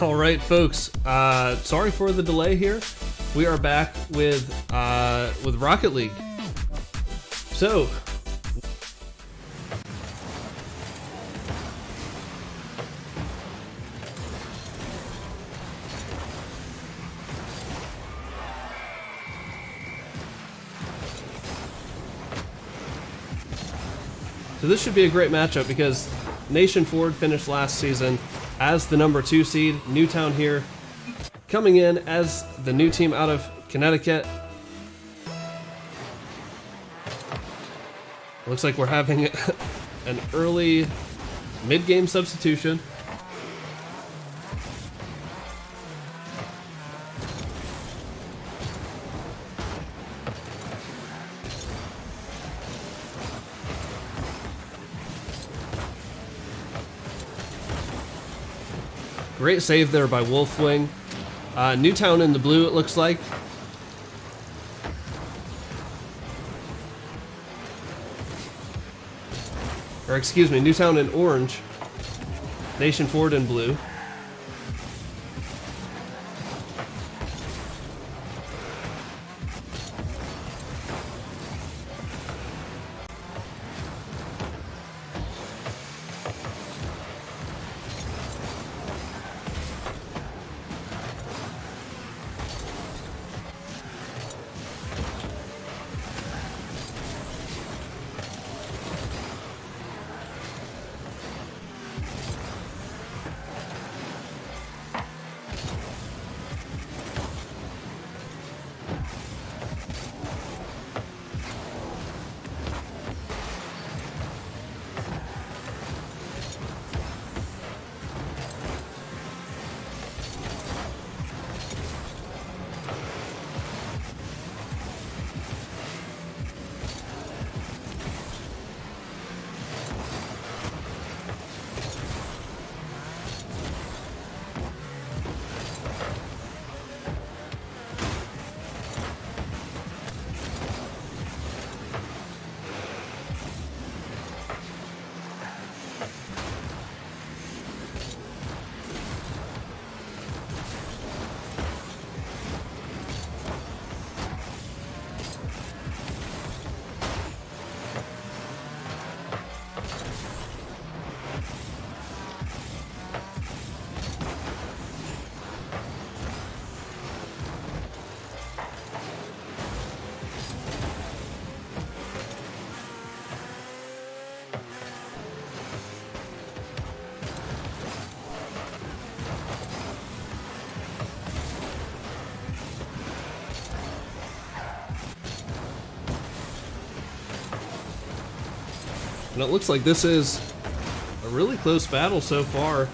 All right, folks. Sorry for the delay here. We are back with Rocket League. So, this should be a great matchup because Nation Ford finished last season as the number 2 seed. Newtown here coming in as the new team out of Connecticut. Looks like we're having an early mid-game substitution. Great save there by Wolfwing. Newtown in the blue, it looks like. Or excuse me, Newtown in orange. Nation Ford in blue. And it looks like this is a really close battle so far.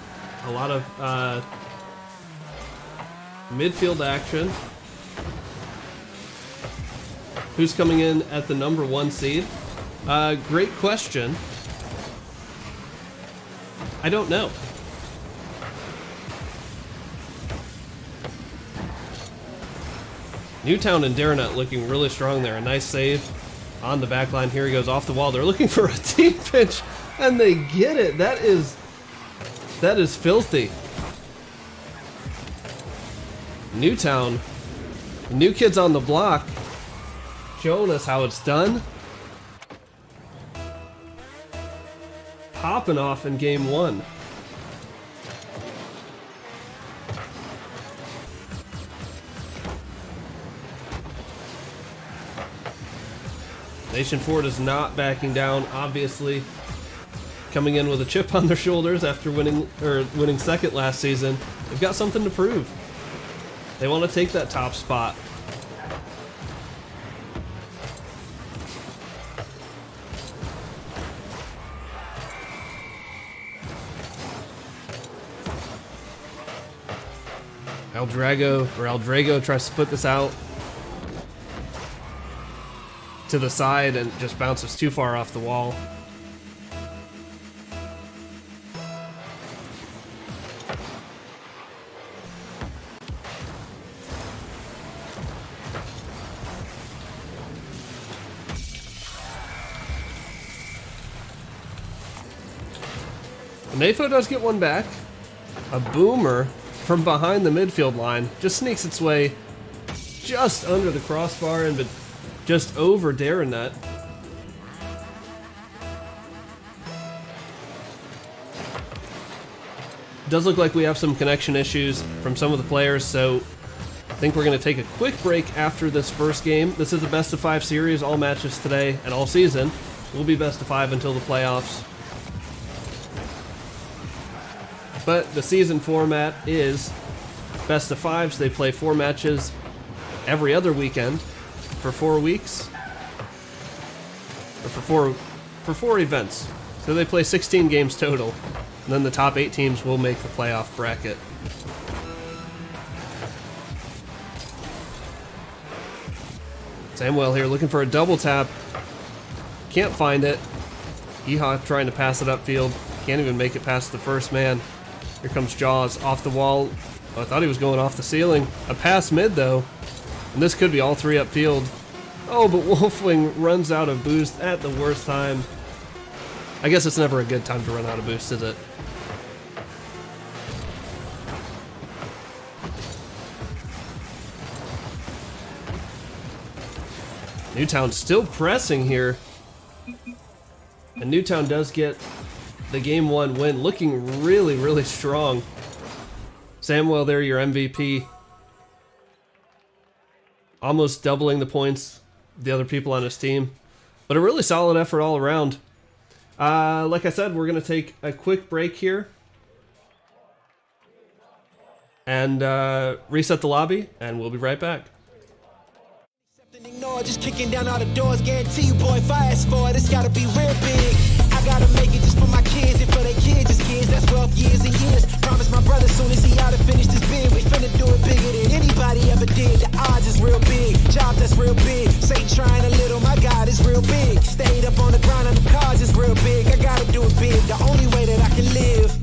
A lot of midfield action. Who's coming in at the number 1 seed? Great question. I don't know. Newtown and Darrenet looking really strong there. A nice save on the back line. Here he goes off the wall. They're looking for a team pitch, and they get it. That is filthy. Newtown, new kids on the block, showing us how it's done. Popping off in game 1. Nation Ford is not backing down, obviously. Coming in with a chip on their shoulders after winning second last season. They've got something to prove. They want to take that top spot. Aldrago tries to put this out to the side and just bounces too far off the wall. Nafo does get one back. A boomer from behind the midfield line. Just sneaks its way just under the crossbar and just over Darren. Does look like we have some connection issues from some of the players, so I think we're going to take a quick break after this first game. This is a best of 5 series. All matches today and all season will be best of 5 until the playoffs. But the season format is best of 5s. They play 4 matches every other weekend for 4 weeks, or for four events. So they play 16 games total. And then the top 8 teams will make the playoff bracket. Samuel here looking for a double tap. Can't find it. Yeehaw trying to pass it upfield. Can't even make it past the first man. Here comes Jaws off the wall. Oh, I thought he was going off the ceiling. A pass mid though. And this could be all 3 upfield. Oh, but Wolfwing runs out of boost at the worst time. I guess it's never a good time to run out of boost, is it? Newtown still pressing here. And Newtown does get the game 1 win, looking really, really strong. Samuel there, your MVP. Almost doubling the points the other people on his team. But a really solid effort all around. Like I said, we're going to take a quick break here. And reset the lobby, and we'll be right back. Ignore, just kicking down all the doors, guarantee you, boy, if I ask for it, it's gotta be real big. I gotta make it just for my kids and for their kids, just kids, that's 12 years and years. Promise my brother soon as he out to finish this bid, we finna do it bigger than anybody ever did. The odds is real big, job that's real big. Say trying a little, my God is real big. Stayed up on the ground on the cards is real big. I gotta do it big, the only way that I can live.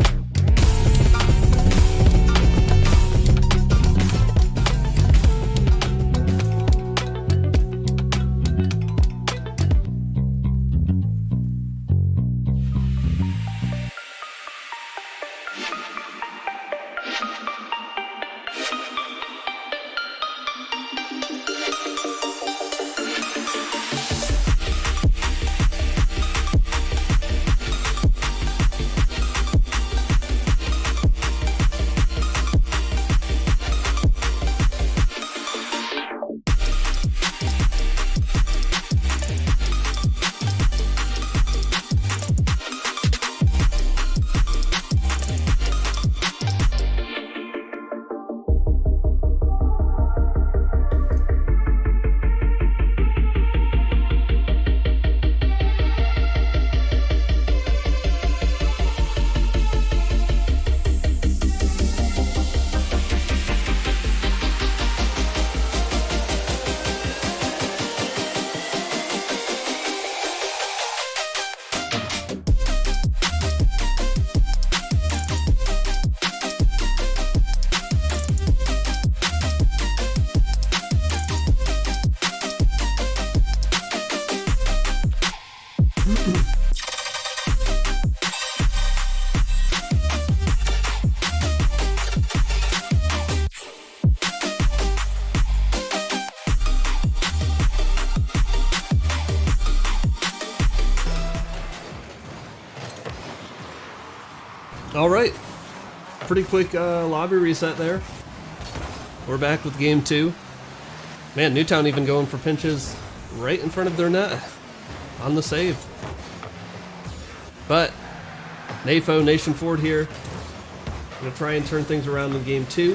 All right, pretty quick lobby reset there. We're back with game 2. Man, Newtown even going for pinches right in front of their net on the save. But Nafo, Nation Ford here. Gonna try and turn things around in game 2.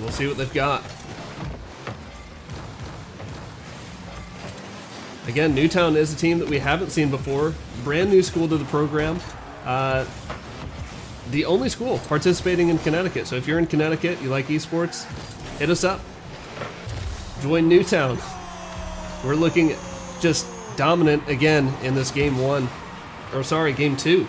We'll see what they've got. Again, Newtown is a team that we haven't seen before. Brand new school to the program. The only school participating in Connecticut. So if you're in Connecticut, you like esports, hit us up. Join Newtown. We're looking just dominant again in this game 1. Or sorry, game 2.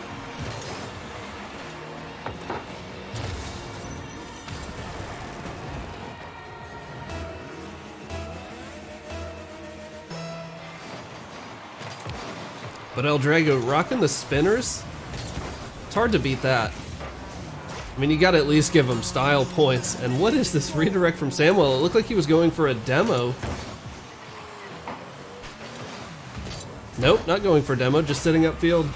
But El Drago rocking the spinners. It's hard to beat that. I mean, you gotta at least give him style points. And what is this redirect from Samuel? It looked like he was going for a demo. Nope, not going for a demo, just sitting upfield,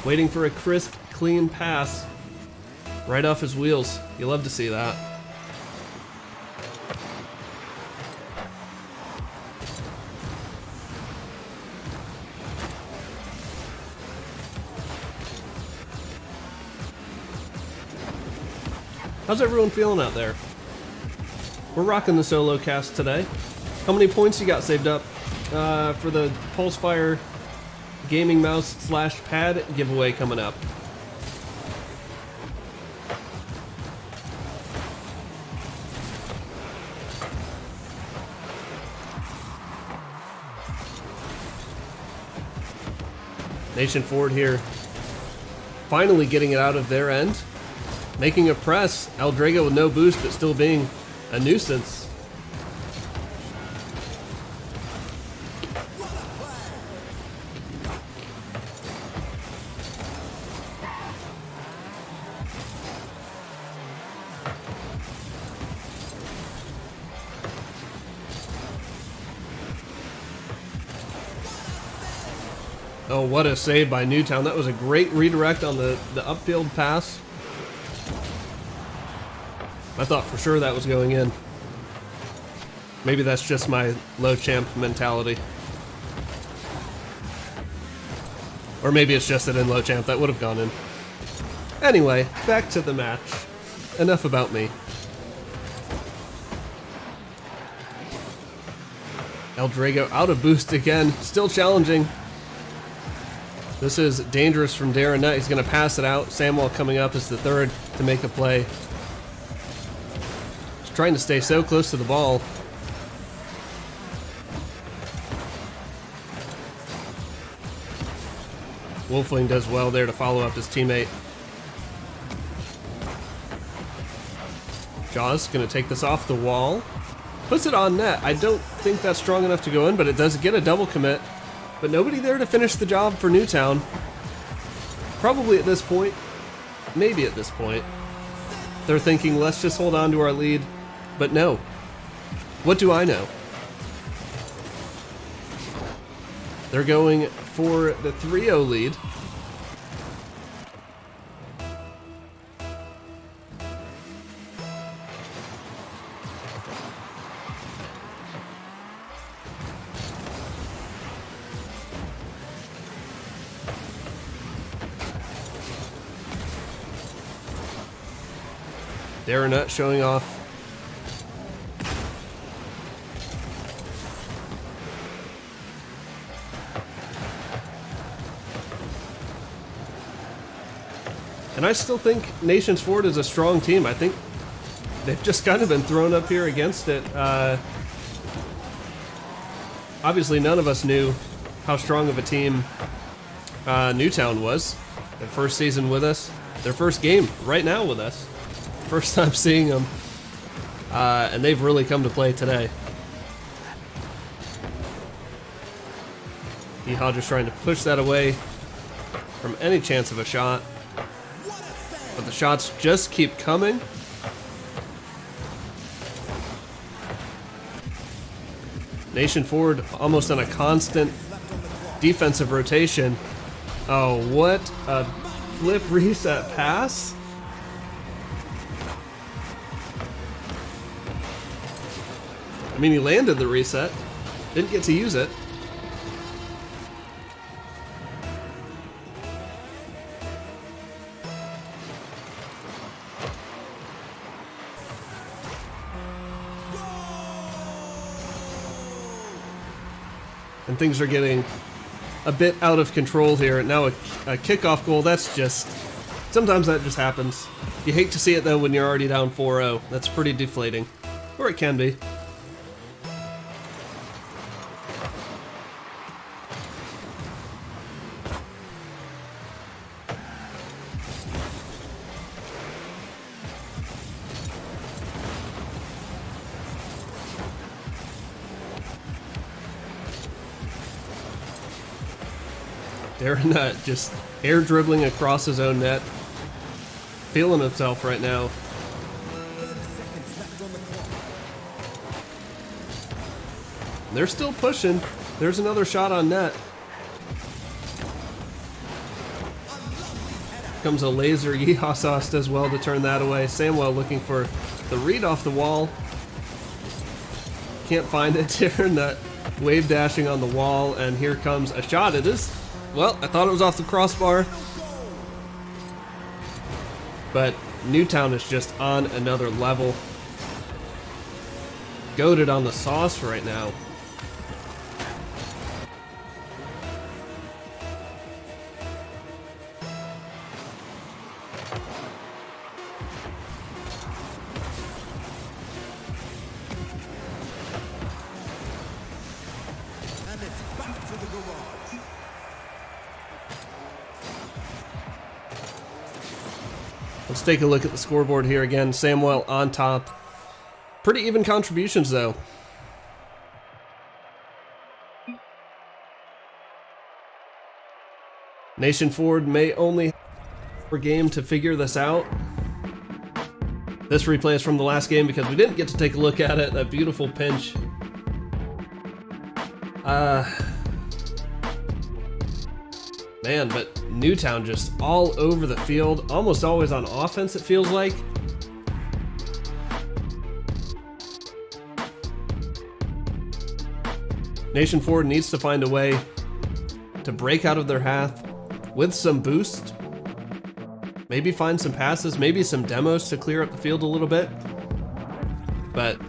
waiting for a crisp, clean pass right off his wheels. You love to see that. How's everyone feeling out there? We're rocking the solo cast today. How many points you got saved up for the Pulsefire gaming mouse / pad giveaway coming up? Nation Ford here, finally getting it out of their end. Making a press, Aldrago with no boost, but still being a nuisance. Oh, what a save by Newtown. That was a great redirect on the upfield pass. I thought for sure that was going in. Maybe that's just my low champ mentality. Or maybe it's just that in low champ that would have gone in. Anyway, back to the match. Enough about me. Eldrago out of boost again. Still challenging. This is dangerous from Darren Nutt. He's going to pass it out. Samuel coming up as the third to make a play. Trying to stay so close to the ball. Wolfling does well there to follow up his teammate. Jaws gonna take this off the wall. Puts it on net. I don't think that's strong enough to go in, but it does get a double commit. But nobody there to finish the job for Newtown. Probably at this point, maybe at this point, they're thinking, let's just hold on to our lead. But no. What do I know? They're going for the 3-0 lead. Darren Nutt showing off. And I still think Nations Ford is a strong team. I think they've just kind of been thrown up here against it. Obviously, none of us knew how strong of a team Newtown was. Their first season with us. Their first game right now with us. First time seeing them. And they've really come to play today. Yeehaw just trying to push that away from any chance of a shot. But the shots just keep coming. Nation Ford almost on a constant defensive rotation. Oh, what a flip reset pass. I mean, he landed the reset, didn't get to use it. And things are getting a bit out of control here. Now a kickoff goal, that's just... Sometimes that just happens. You hate to see it, though, when you're already down 4-0. That's pretty deflating. Or it can be. Darren Nutt just air dribbling across his own net. Feeling himself right now. They're still pushing. There's another shot on net. Comes a laser. Yeehaw Sauce does well to turn that away. Samwell looking for the read off the wall. Can't find it. Darren Nutt wave dashing on the wall, and here comes a shot. It is, well, I thought it was off the crossbar, but Newtown is just on another level. Goated on the sauce right now. Let's take a look at the scoreboard here again. Samwell on top. Pretty even contributions though. Nation Ford may only have a game to figure this out. This replay is from the last game because we didn't get to take a look at it. That beautiful pinch. Man, but Newtown just all over the field, almost always on offense, it feels like. Nation Ford needs to find a way to break out of their path with some boost. Maybe find some passes, maybe some demos to clear up the field a little bit. But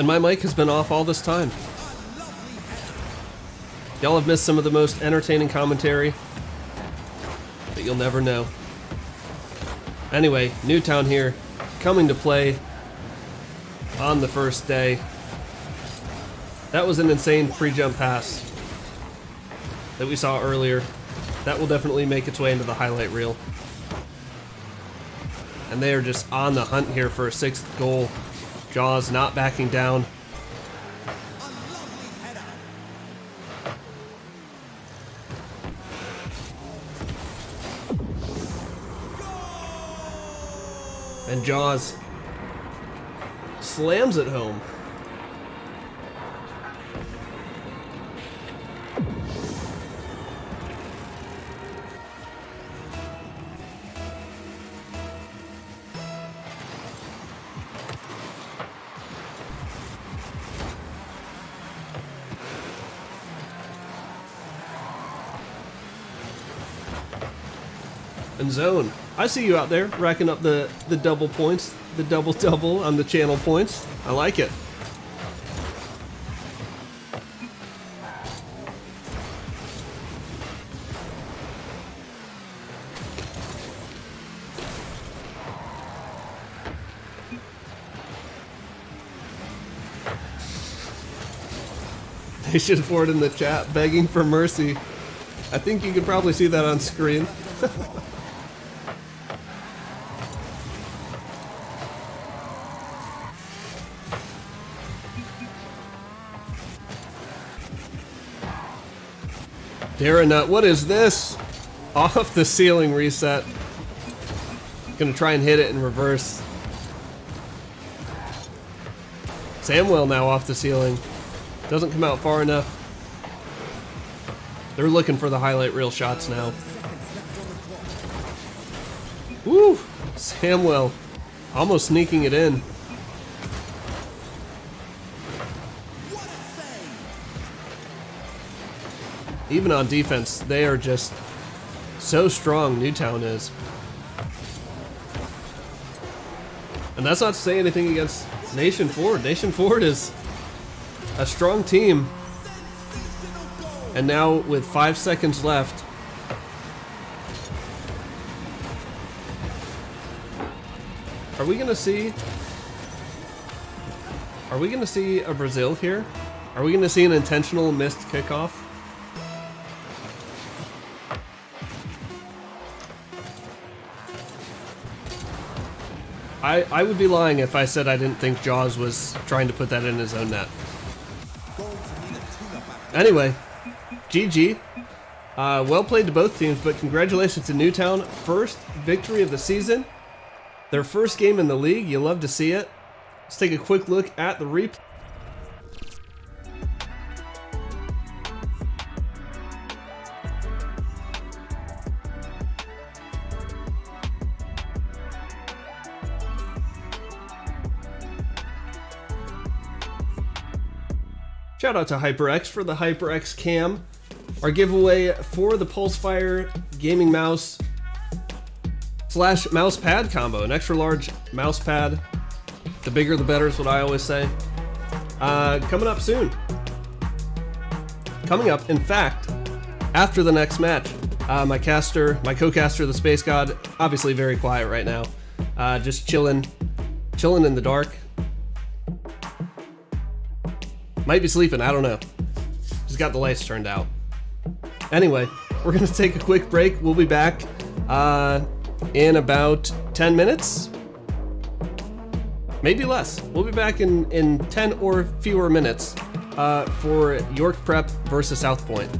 And my mic has been off all this time. Y'all have missed some of the most entertaining commentary, but you'll never know. Anyway, Newtown here, coming to play on the first day. That was an insane pre-jump pass that we saw earlier. That will definitely make its way into the highlight reel. And they are just on the hunt here for a 6th goal. Jaws not backing down. And Jaws slams it home. And zone. I see you out there racking up the double points, the double on the channel points. I like it. Nation Ford in the chat begging for mercy. I think you can probably see that on screen. Darren, what is this? Off the ceiling reset. Gonna try and hit it in reverse. Samwell now off the ceiling. Doesn't come out far enough. They're looking for the highlight reel shots now. Woo! Samwell almost sneaking it in. Even on defense, they are just so strong, Newtown is. And that's not to say anything against Nation Ford. Nation Ford is a strong team. And now with 5 seconds left, are we gonna see a Brazil here? Are we gonna see an intentional missed kickoff? I would be lying if I said I didn't think Jaws was trying to put that in his own net. Anyway, GG. Well played to both teams, but congratulations to Newtown. First victory of the season. Their first game in the league. You love to see it. Let's take a quick look at the replay. Shout out to HyperX for the HyperX Cam. Our giveaway for the Pulsefire gaming mouse / mouse pad combo. An extra large mouse pad. The bigger the better is what I always say. Coming up soon. Coming up, in fact, after the next match. My co-caster, the Space God, obviously very quiet right now. Just chilling in the dark. Might be sleeping, I don't know. Just got the lights turned out. Anyway, we're gonna take a quick break. We'll be back in about 10 minutes. Maybe less. We'll be back in 10 or fewer minutes for York Prep versus South Point.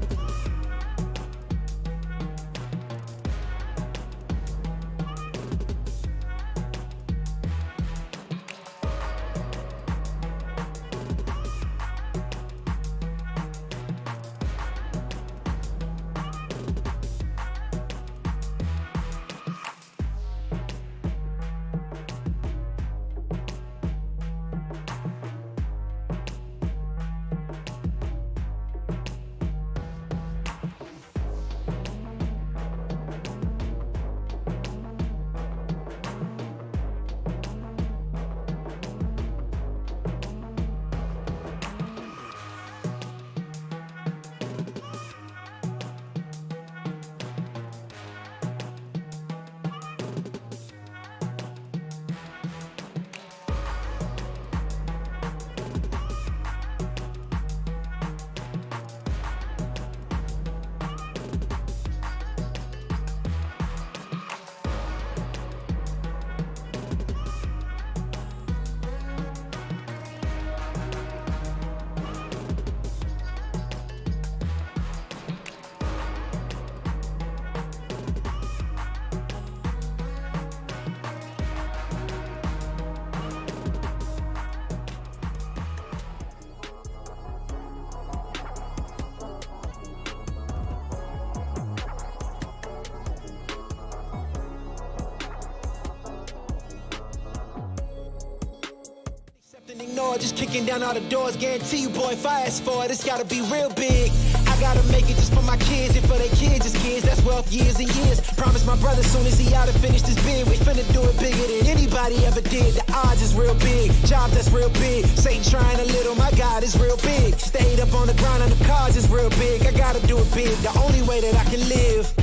door, just kicking down all the doors. Guarantee you, boy, if I ask for it, it's gotta be real big. I gotta make it just for my kids and for their kids' kids. That's wealth years and years. Promise my brother soon as he out and finished his bid, we finna do it bigger than anybody ever did. The odds is real big, jobs that's real big. Satan trying a little, my God is real big. Stayed up on the grind on the cars is real big. I gotta do it big, the only way that I can live.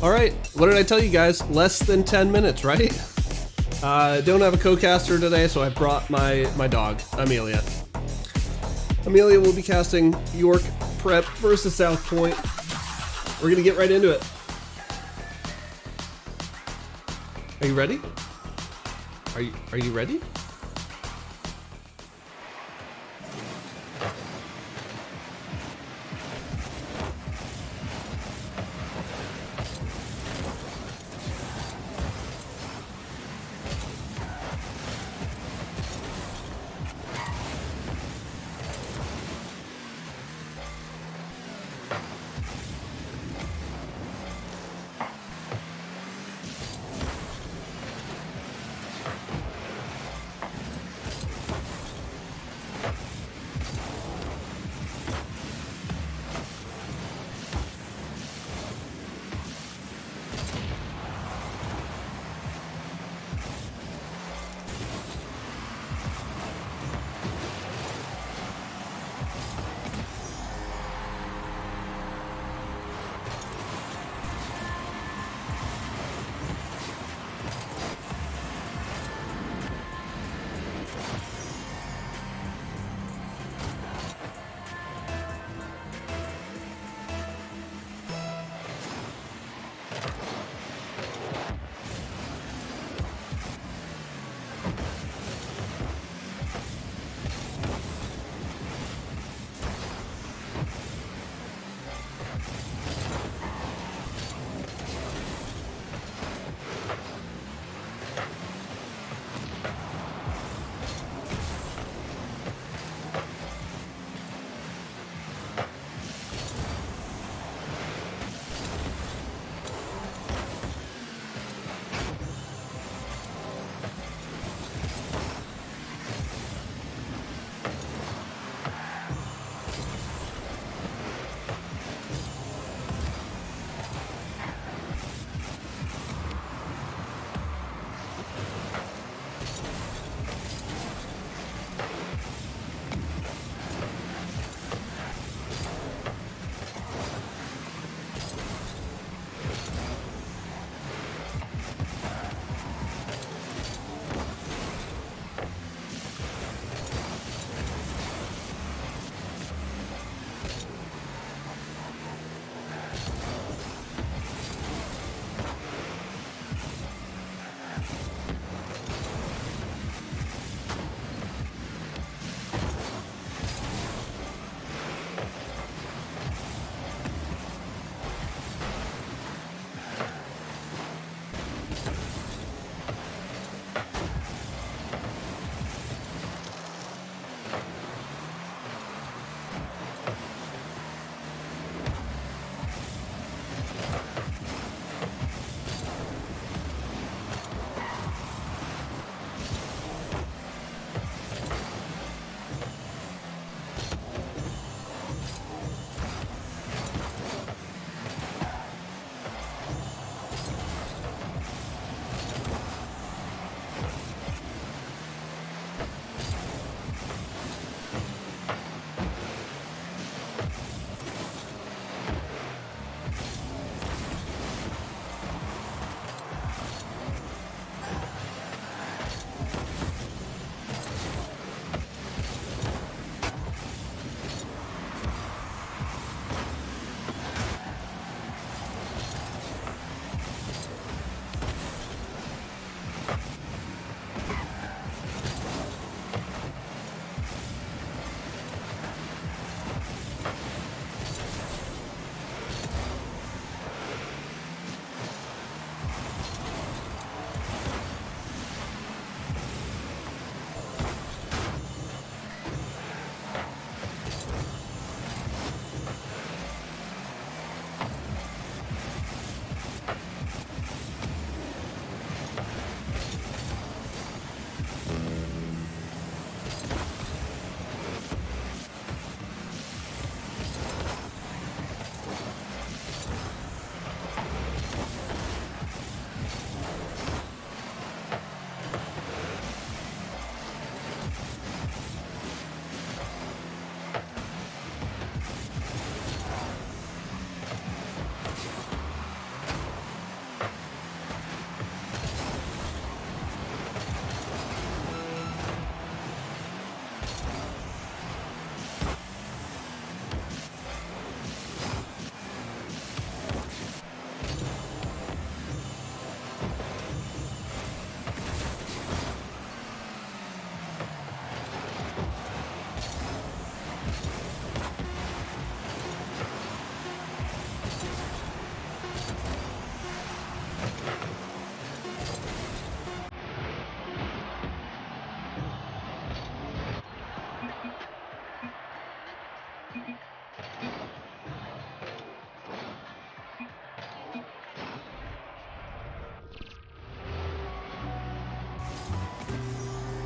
Alright, what did I tell you guys? Less than 10 minutes, right? Don't have a co-caster today, so I brought my dog, Amelia. Amelia will be casting York Prep versus South Point. We're gonna get right into it. Are you ready? Are you ready?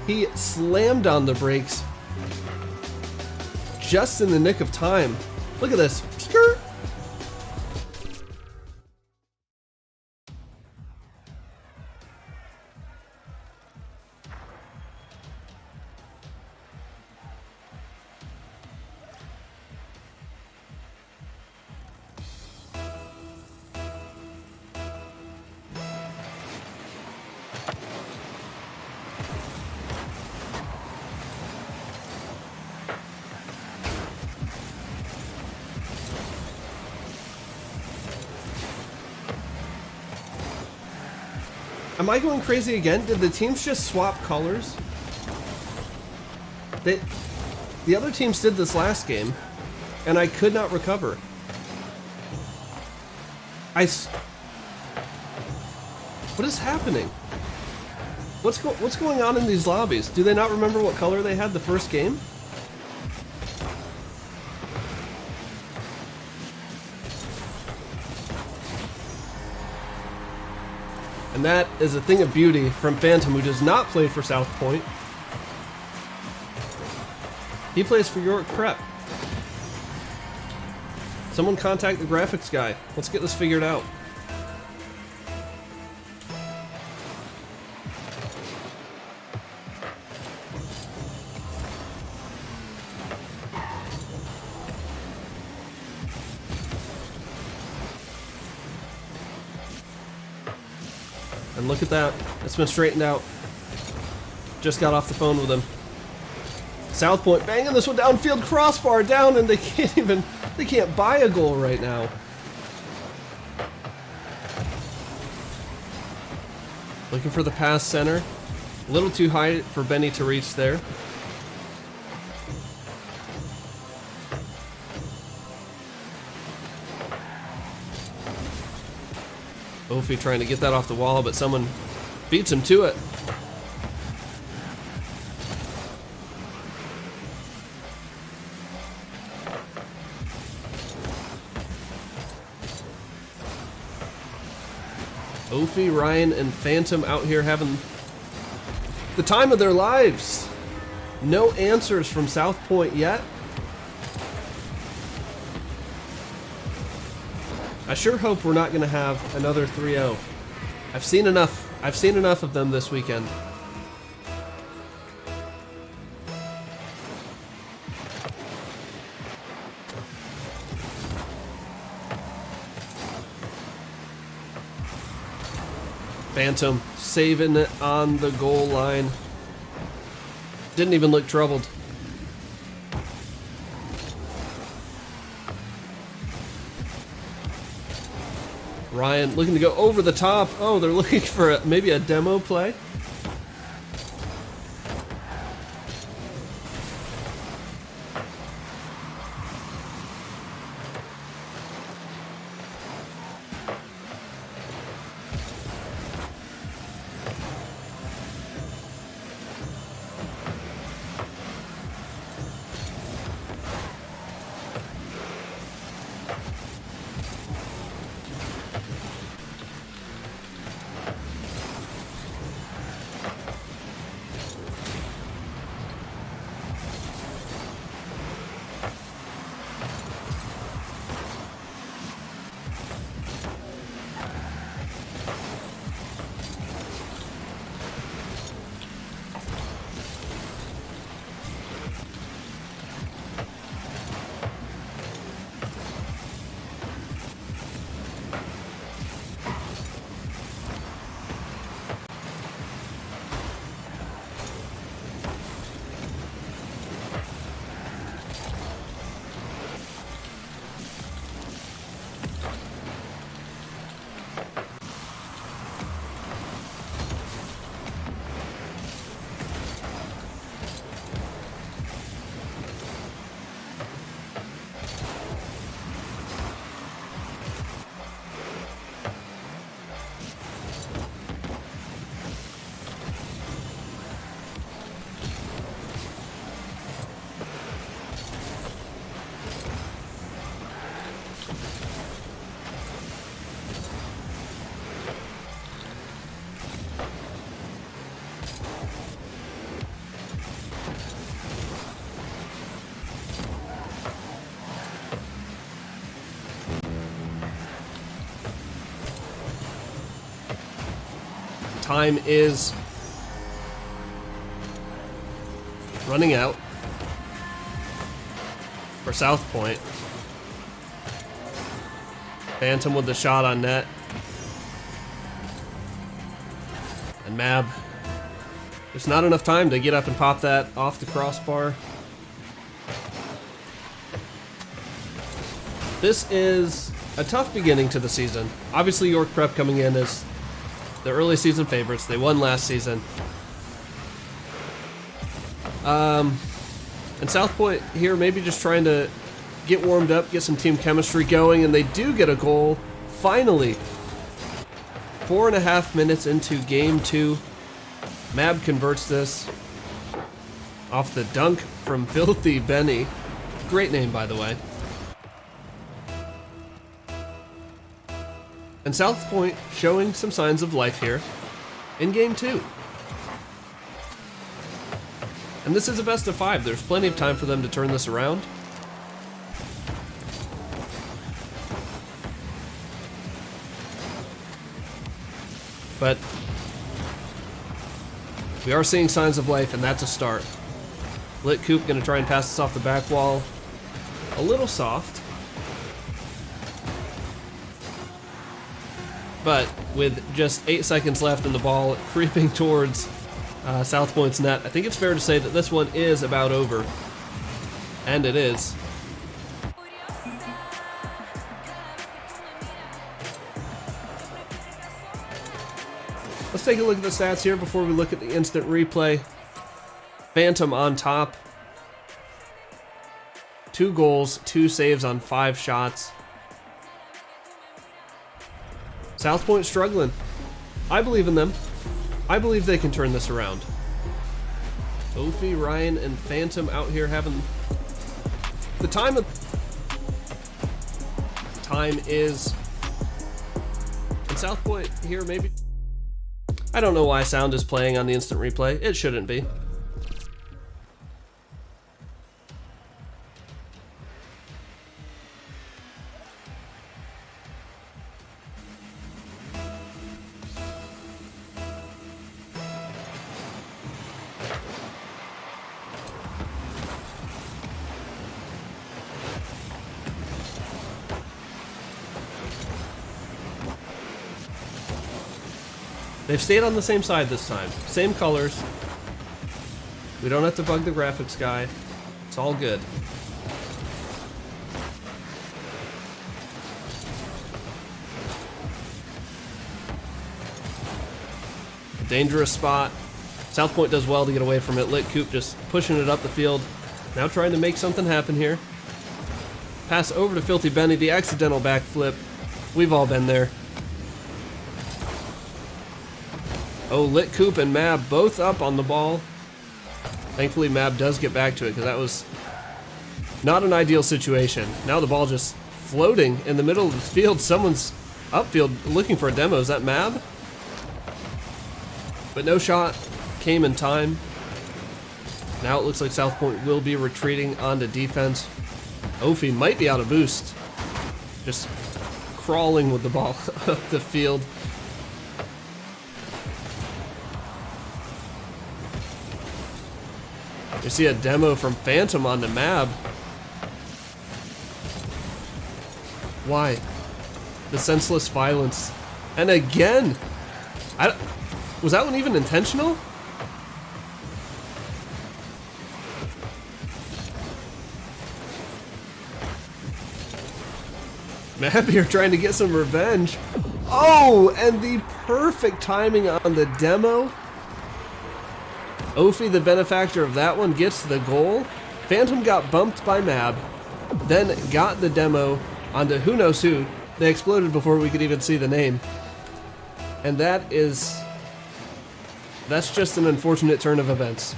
He slammed on the brakes just in the nick of time. Look at this. Skirt. Am I going crazy again? Did the teams just swap colors? The other teams did this last game, and I could not recover. What is happening? What's going on in these lobbies? Do they not remember what color they had the first game? And that is a thing of beauty from Phantom, who does not play for South Point. He plays for York Prep. Someone contact the graphics guy. Let's get this figured out. And look at that. It's been straightened out. Just got off the phone with him. South Point banging this one downfield, crossbar down, and they can't buy a goal right now. Looking for the pass center. A little too high for Benny to reach there. Ophi trying to get that off the wall, but someone beats him to it. Ophi, Ryan, and Phantom out here having the time of their lives. No answers from South Point yet. I sure hope we're not going to have another 3-0. I've seen enough. I've seen enough of them this weekend. Phantom saving it on the goal line. Didn't even look troubled. Ryan looking to go over the top. Oh, they're looking for maybe a demo play. time is running out for South Point. Phantom with the shot on net. And Mab. There's not enough time to get up and pop that off the crossbar. This is a tough beginning to the season. Obviously York Prep coming in as the early season favorites. They won last season. And South Point here maybe just trying to get warmed up, get some team chemistry going, and they do get a goal, finally. 4.5 minutes into game 2. Mab converts this off the dunk from Filthy Benny. Great name, by the way. And South Point showing some signs of life here in game 2. And this is a best of 5. There's plenty of time for them to turn this around. But we are seeing signs of life, and that's a start. Lit Coop gonna try and pass this off the back wall. A little soft. But with just 8 seconds left and the ball creeping towards South Point's net, I think it's fair to say that this one is about over. And it is. Let's take a look at the stats here before we look at the instant replay. Phantom on top. 2 goals, 2 saves on 5 shots. South Point struggling. I believe in them. I believe they can turn this around. Ophi, Ryan, and Phantom out here having the time of... Time is... And South Point here maybe... I don't know why sound is playing on the instant replay. It shouldn't be. They've stayed on the same side this time. Same colors. We don't have to bug the graphics guy. It's all good. Dangerous spot. South Point does well to get away from it. Lit Coop just pushing it up the field. Now trying to make something happen here. Pass over to Filthy Benny. The accidental backflip. We've all been there. Oh, Lit Coop and Mab both up on the ball. Thankfully, Mab does get back to it because that was not an ideal situation. Now the ball just floating in the middle of the field. Someone's upfield looking for a demo. Is that Mab? But no shot came in time. Now it looks like South Point will be retreating onto defense. Ophi might be out of boost. Just crawling with the ball up the field. You see a demo from Phantom onto Mab. Why? The senseless violence. And again! Was that one even intentional? Mab here trying to get some revenge. Oh, and the perfect timing on the demo. Ophi, the benefactor of that one, gets the goal. Phantom got bumped by Mab, then got the demo onto who knows who. They exploded before we could even see the name. And that's just an unfortunate turn of events.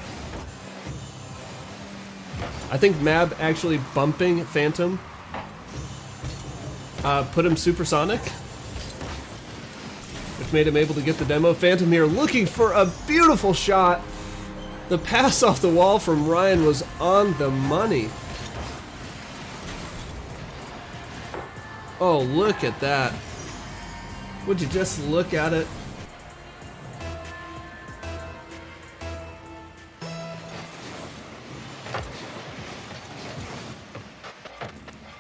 I think Mab actually bumping Phantom put him supersonic, which made him able to get the demo. Phantom here looking for a beautiful shot. The pass off the wall from Ryan was on the money. Oh, look at that. Would you just look at it?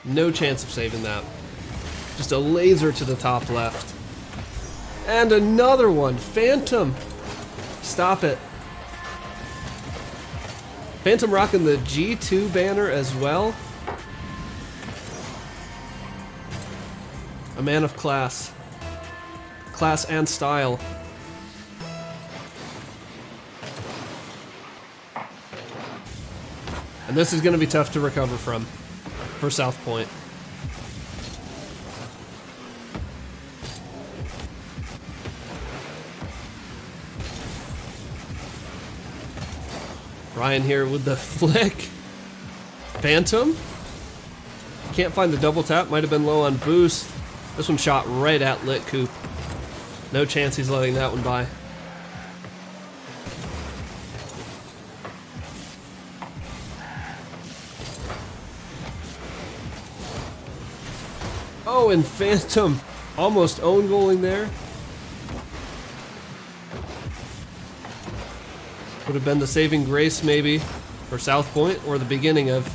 No chance of saving that. Just a laser to the top left. And another one. Phantom. Stop it. Phantom rocking the G2 banner as well. A man of class. Class and style. And this is going to be tough to recover from for South Point. Ryan here with the flick. Phantom? Can't find the double tap, might have been low on boost. This one shot right at Lit Coop. No chance he's letting that one by. Oh, and Phantom almost own goaling there. Would have been the saving grace maybe for South Point, or the beginning of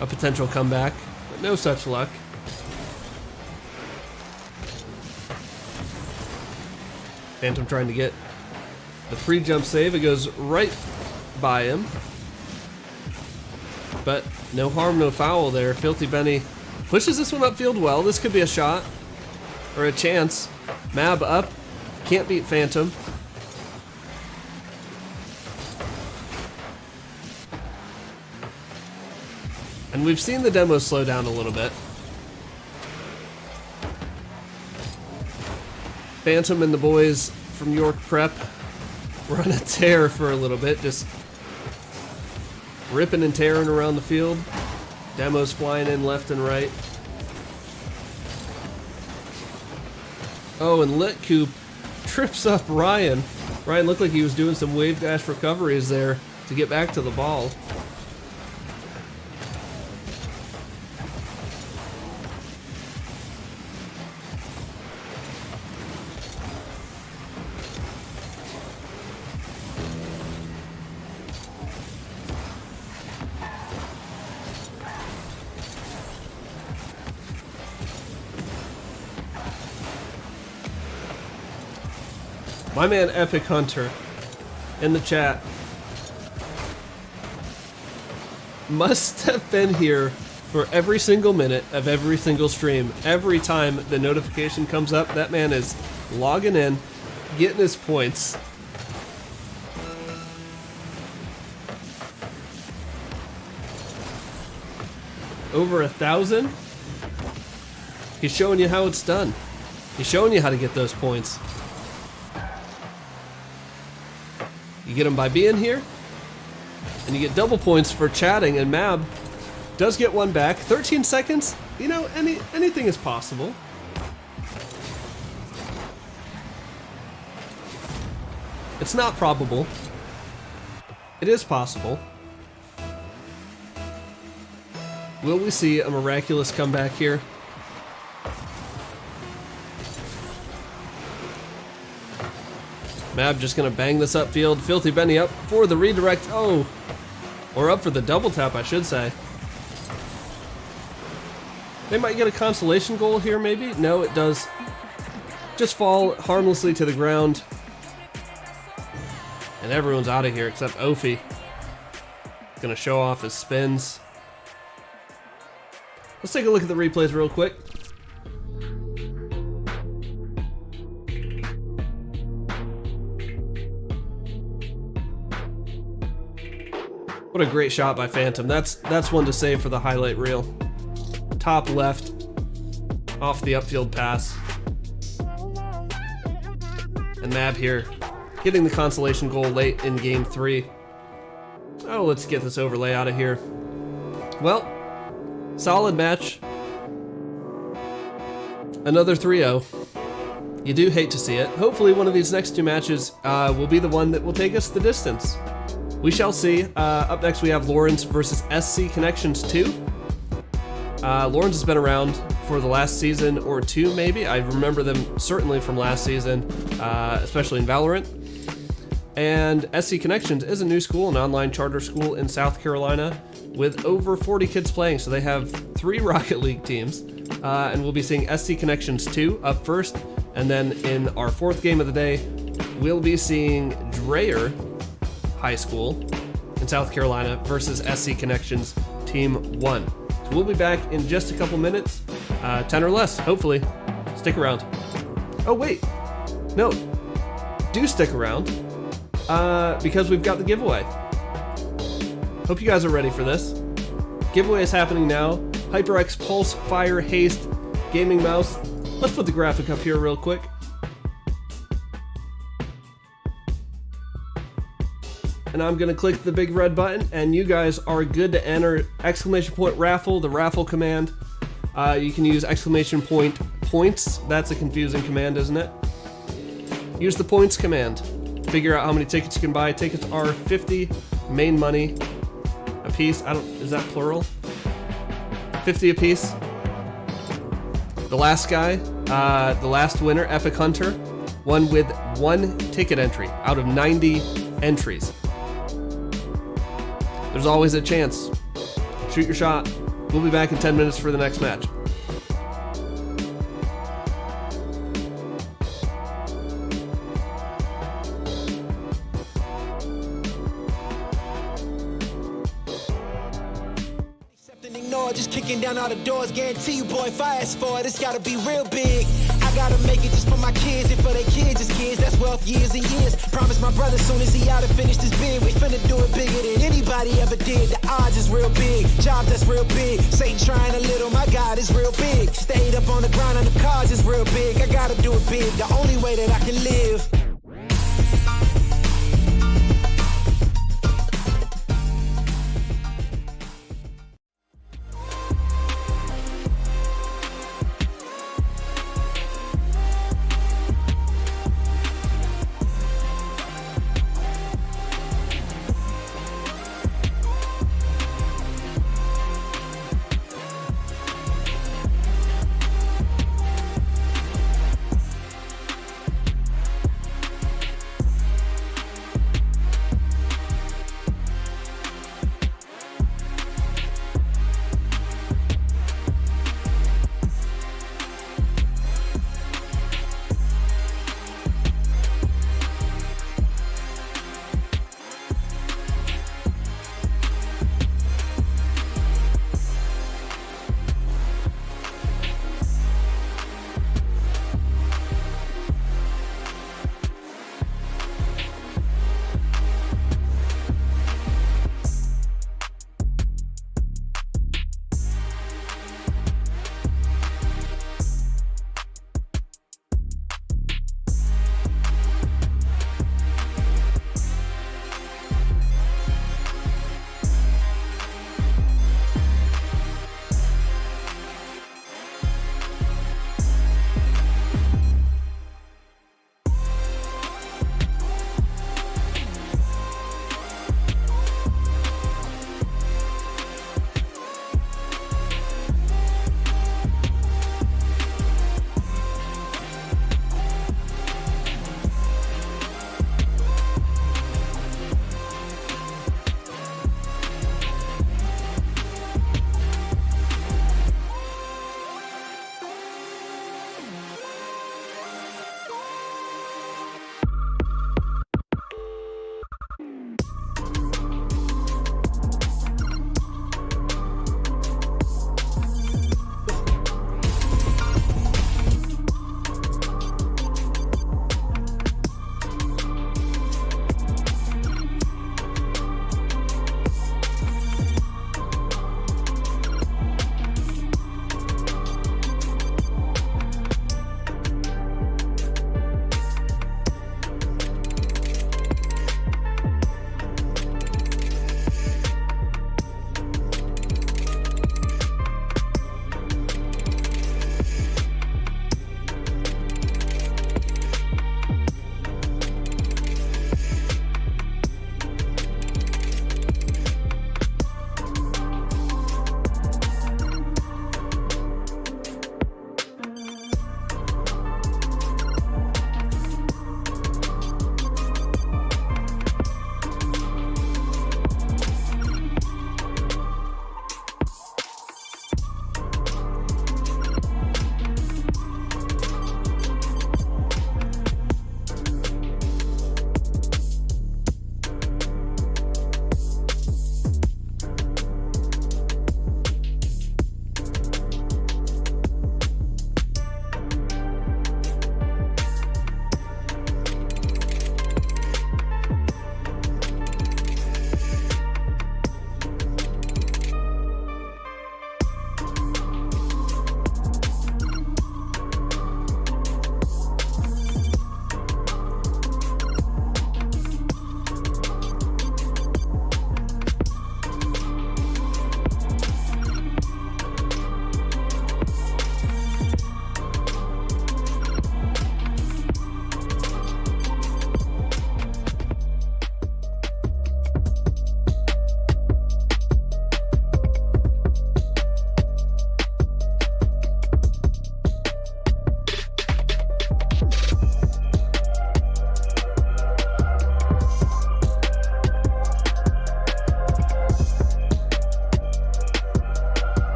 a potential comeback, but no such luck. Phantom trying to get the free jump save. It goes right by him, but no harm, no foul there. Filthy Benny pushes this one upfield well. This could be a shot or a chance. Mab up, can't beat Phantom. And we've seen the demo slow down a little bit. Phantom and the boys from York Prep were on a tear for a little bit, just ripping and tearing around the field. Demos flying in left and right. Oh, and Lit Coop trips up Ryan. Ryan looked like he was doing some wave dash recoveries there to get back to the ball. My man Epic Hunter in the chat must have been here for every single minute of every single stream. Every time the notification comes up, that man is logging in, getting his points. Over 1,000. He's showing you how it's done. He's showing you how to get those points. You get them by being here, and you get double points for chatting, and Mab does get one back. 13 seconds, you know, anything is possible. It's not probable. It is possible. Will we see a miraculous comeback here? Mab just gonna bang this upfield. Filthy Benny up for the redirect. Oh, or up for the double tap, I should say. They might get a consolation goal here, maybe. No, it does just fall harmlessly to the ground. And everyone's out of here except Ophi. Gonna show off his spins. Let's take a look at the replays real quick. What a great shot by Phantom. That's one to save for the highlight reel. Top left, off the upfield pass. And Mab here, getting the consolation goal late in game 3. Oh, let's get this overlay out of here. Well, solid match. Another 3-0. You do hate to see it. Hopefully one of these next 2 matches will be the one that will take us the distance. We shall see. Up next we have Lawrence versus SC Connections 2. Lawrence has been around for the last season or 2 maybe. I remember them certainly from last season, especially in Valorant. And SC Connections is a new school, an online charter school in South Carolina. with over 40 kids playing. So they have 3 Rocket League teams, and we'll be seeing SC Connections 2 up first. And then in our 4th game of the day, we'll be seeing Dreyer High School in South Carolina versus SC Connections Team 1. So we'll be back in just a couple minutes, 10 or less, hopefully. Stick around. Oh wait, no, do stick around, because we've got the giveaway. Hope you guys are ready for this. Giveaway is happening now. HyperX Pulse Fire Haste Gaming Mouse. Let's put the graphic up here real quick. And I'm gonna click the big red button, and you guys are good to enter !raffle, the raffle command. You can use !points. That's a confusing command, isn't it? Use the points command. Figure out how many tickets you can buy. Tickets are 50 main money a piece. Is that plural? 50 a piece. The last guy, the last winner, Epic Hunter, won with 1 ticket entry out of 90 entries. There's always a chance. Shoot your shot. We'll be back in 10 minutes for the next match. Just kicking down all the doors, guarantee you, boy, if I ask for it, it's gotta be real big. I gotta make it just for my kids and for their kids, just kids, that's wealth years and years. Promise my brother soon as he out and finish this bid, we finna do it bigger than anybody ever did. The odds is real big, jobs that's real big. Satan trying a little, my God is real big. Stayed up on the grind on the cars is real big. I gotta do it big, the only way that I can live.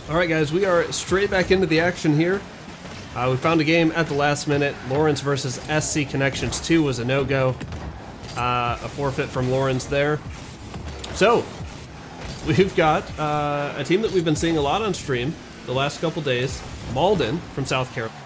Alright guys, we are straight back into the action here. We found a game at the last minute. Lawrence versus SC Connections 2 was a no-go. A forfeit from Lawrence there. So, we've got a team that we've been seeing a lot on stream the last couple days. Malden from South Carolina.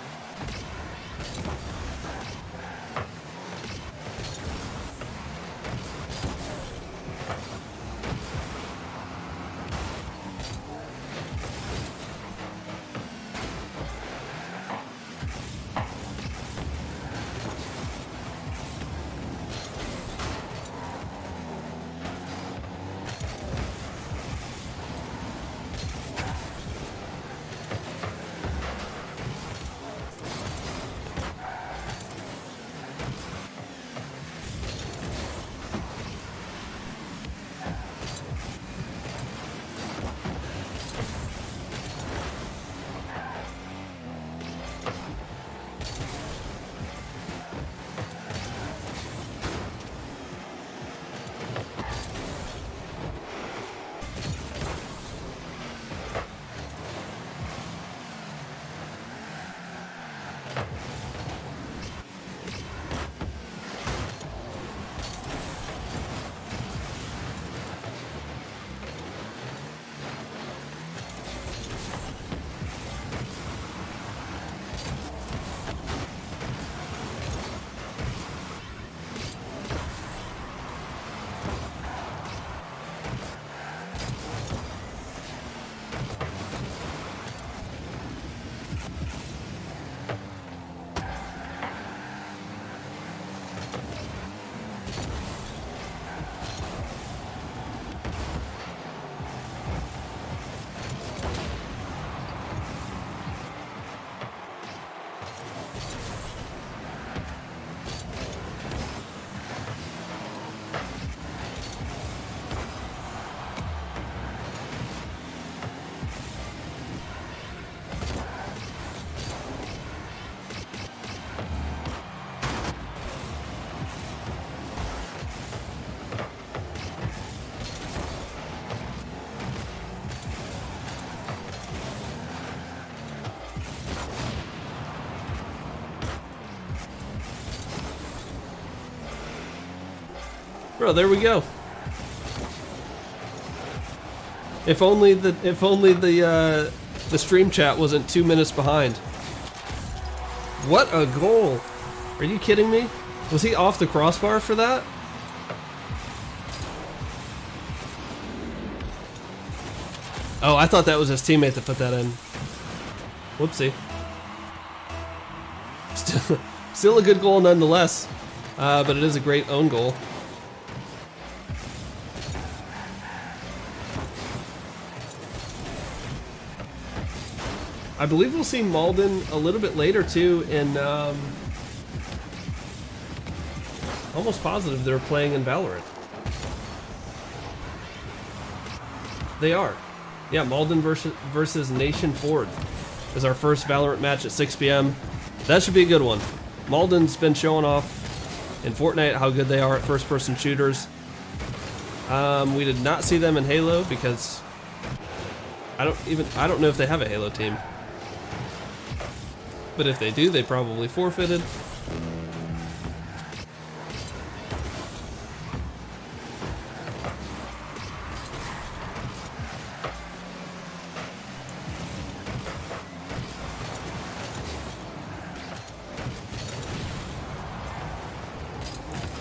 Bro, there we go. If only the stream chat wasn't 2 minutes behind. What a goal! Are you kidding me? Was he off the crossbar for that? Oh, I thought that was his teammate that put that in. Whoopsie. Still a good goal nonetheless, but it is a great own goal. I believe we'll see Malden a little bit later too in, almost positive they're playing in Valorant. They are. Yeah, Malden versus Nation Ford is our first Valorant match at 6 p.m. That should be a good one. Malden's been showing off in Fortnite how good they are at first-person shooters. We did not see them in Halo because I don't know if they have a Halo team. But if they do, they probably forfeited.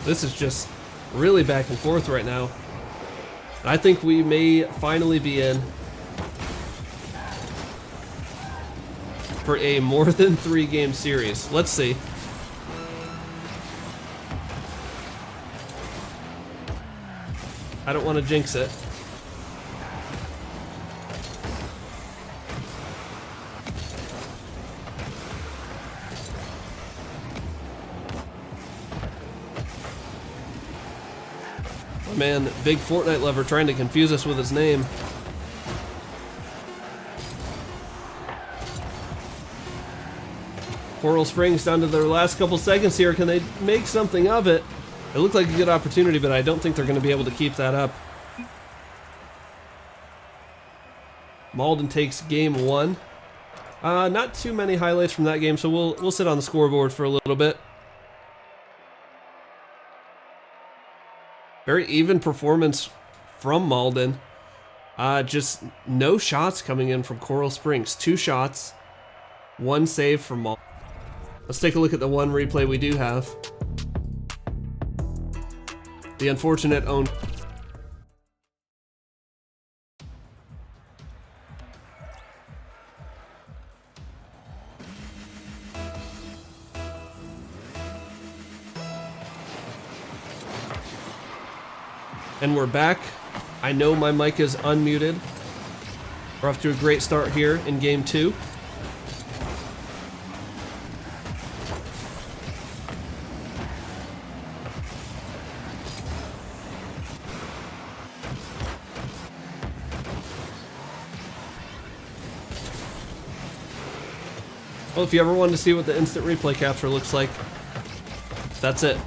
This is just really back and forth right now. I think we may finally be in for a more than 3 game series. Let's see. I don't want to jinx it. Oh man, big Fortnite lover trying to confuse us with his name. Coral Springs down to their last couple seconds here. Can they make something of it? It looked like a good opportunity, but I don't think they're going to be able to keep that up. Malden takes game 1. Not too many highlights from that game, so we'll sit on the scoreboard for a little bit. Very even performance from Malden. Just no shots coming in from Coral Springs. 2 shots, 1 save from Malden. Let's take a look at the one replay we do have. The unfortunate own. And we're back. I know my mic is unmuted. We're off to a great start here in game 2. Well, if you ever wanted to see what the instant replay capture looks like, that's it.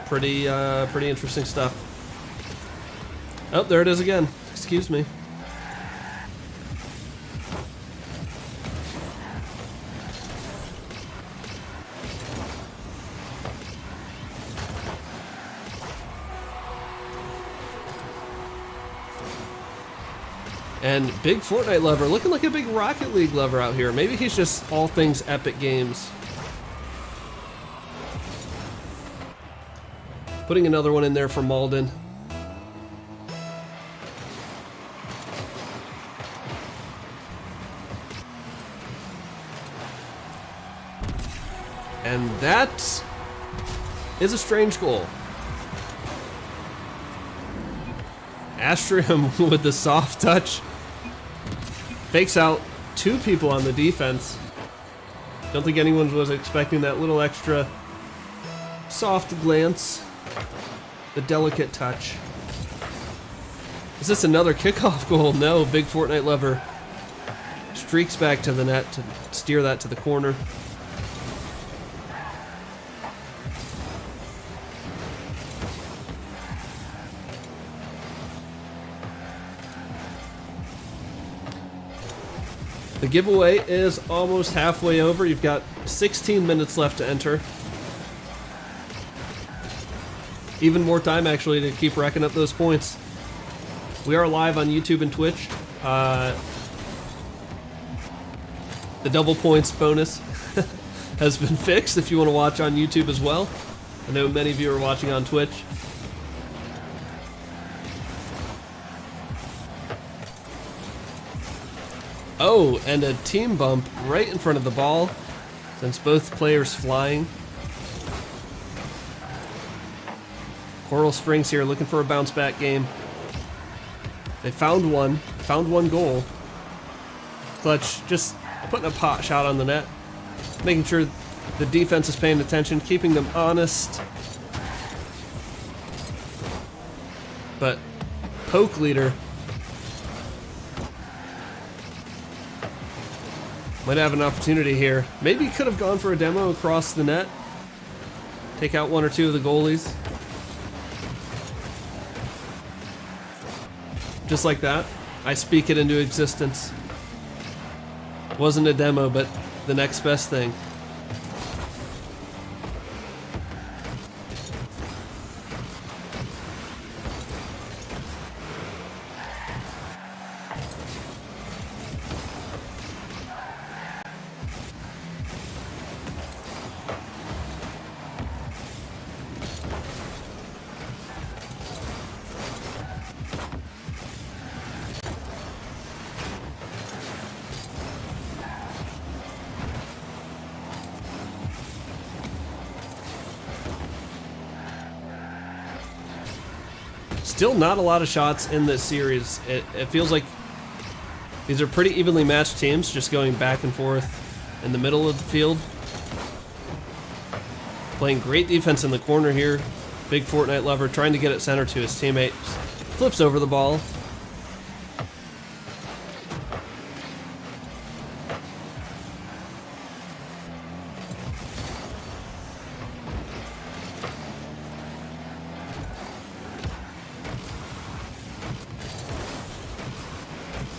Pretty interesting stuff. Oh, there it is again. Excuse me. And big Fortnite lover, looking like a big Rocket League lover out here. Maybe he's just all things Epic Games. Putting another one in there for Malden. And that is a strange goal. Astrium with the soft touch. Fakes out 2 people on the defense. Don't think anyone was expecting that little extra soft glance. The delicate touch. Is this another kickoff goal? No, big Fortnite lover streaks back to the net to steer that to the corner. The giveaway is almost halfway over. You've got 16 minutes left to enter. Even more time, actually, to keep racking up those points. We are live on YouTube and Twitch. The double points bonus has been fixed if you want to watch on YouTube as well. I know many of you are watching on Twitch. Oh, and a team bump right in front of the ball, since both players flying. Coral Springs here looking for a bounce back game. They found one goal. Clutch just putting a pot shot on the net, making sure the defense is paying attention, keeping them honest. But Poke Leader might have an opportunity here. Maybe could have gone for a demo across the net. Take out 1 or 2 of the goalies. Just like that, I speak it into existence. Wasn't a demo, but the next best thing. Still not a lot of shots in this series. It feels like these are pretty evenly matched teams, just going back and forth in the middle of the field. Playing great defense in the corner here. Big Fortnite lover trying to get it center to his teammate. Flips over the ball.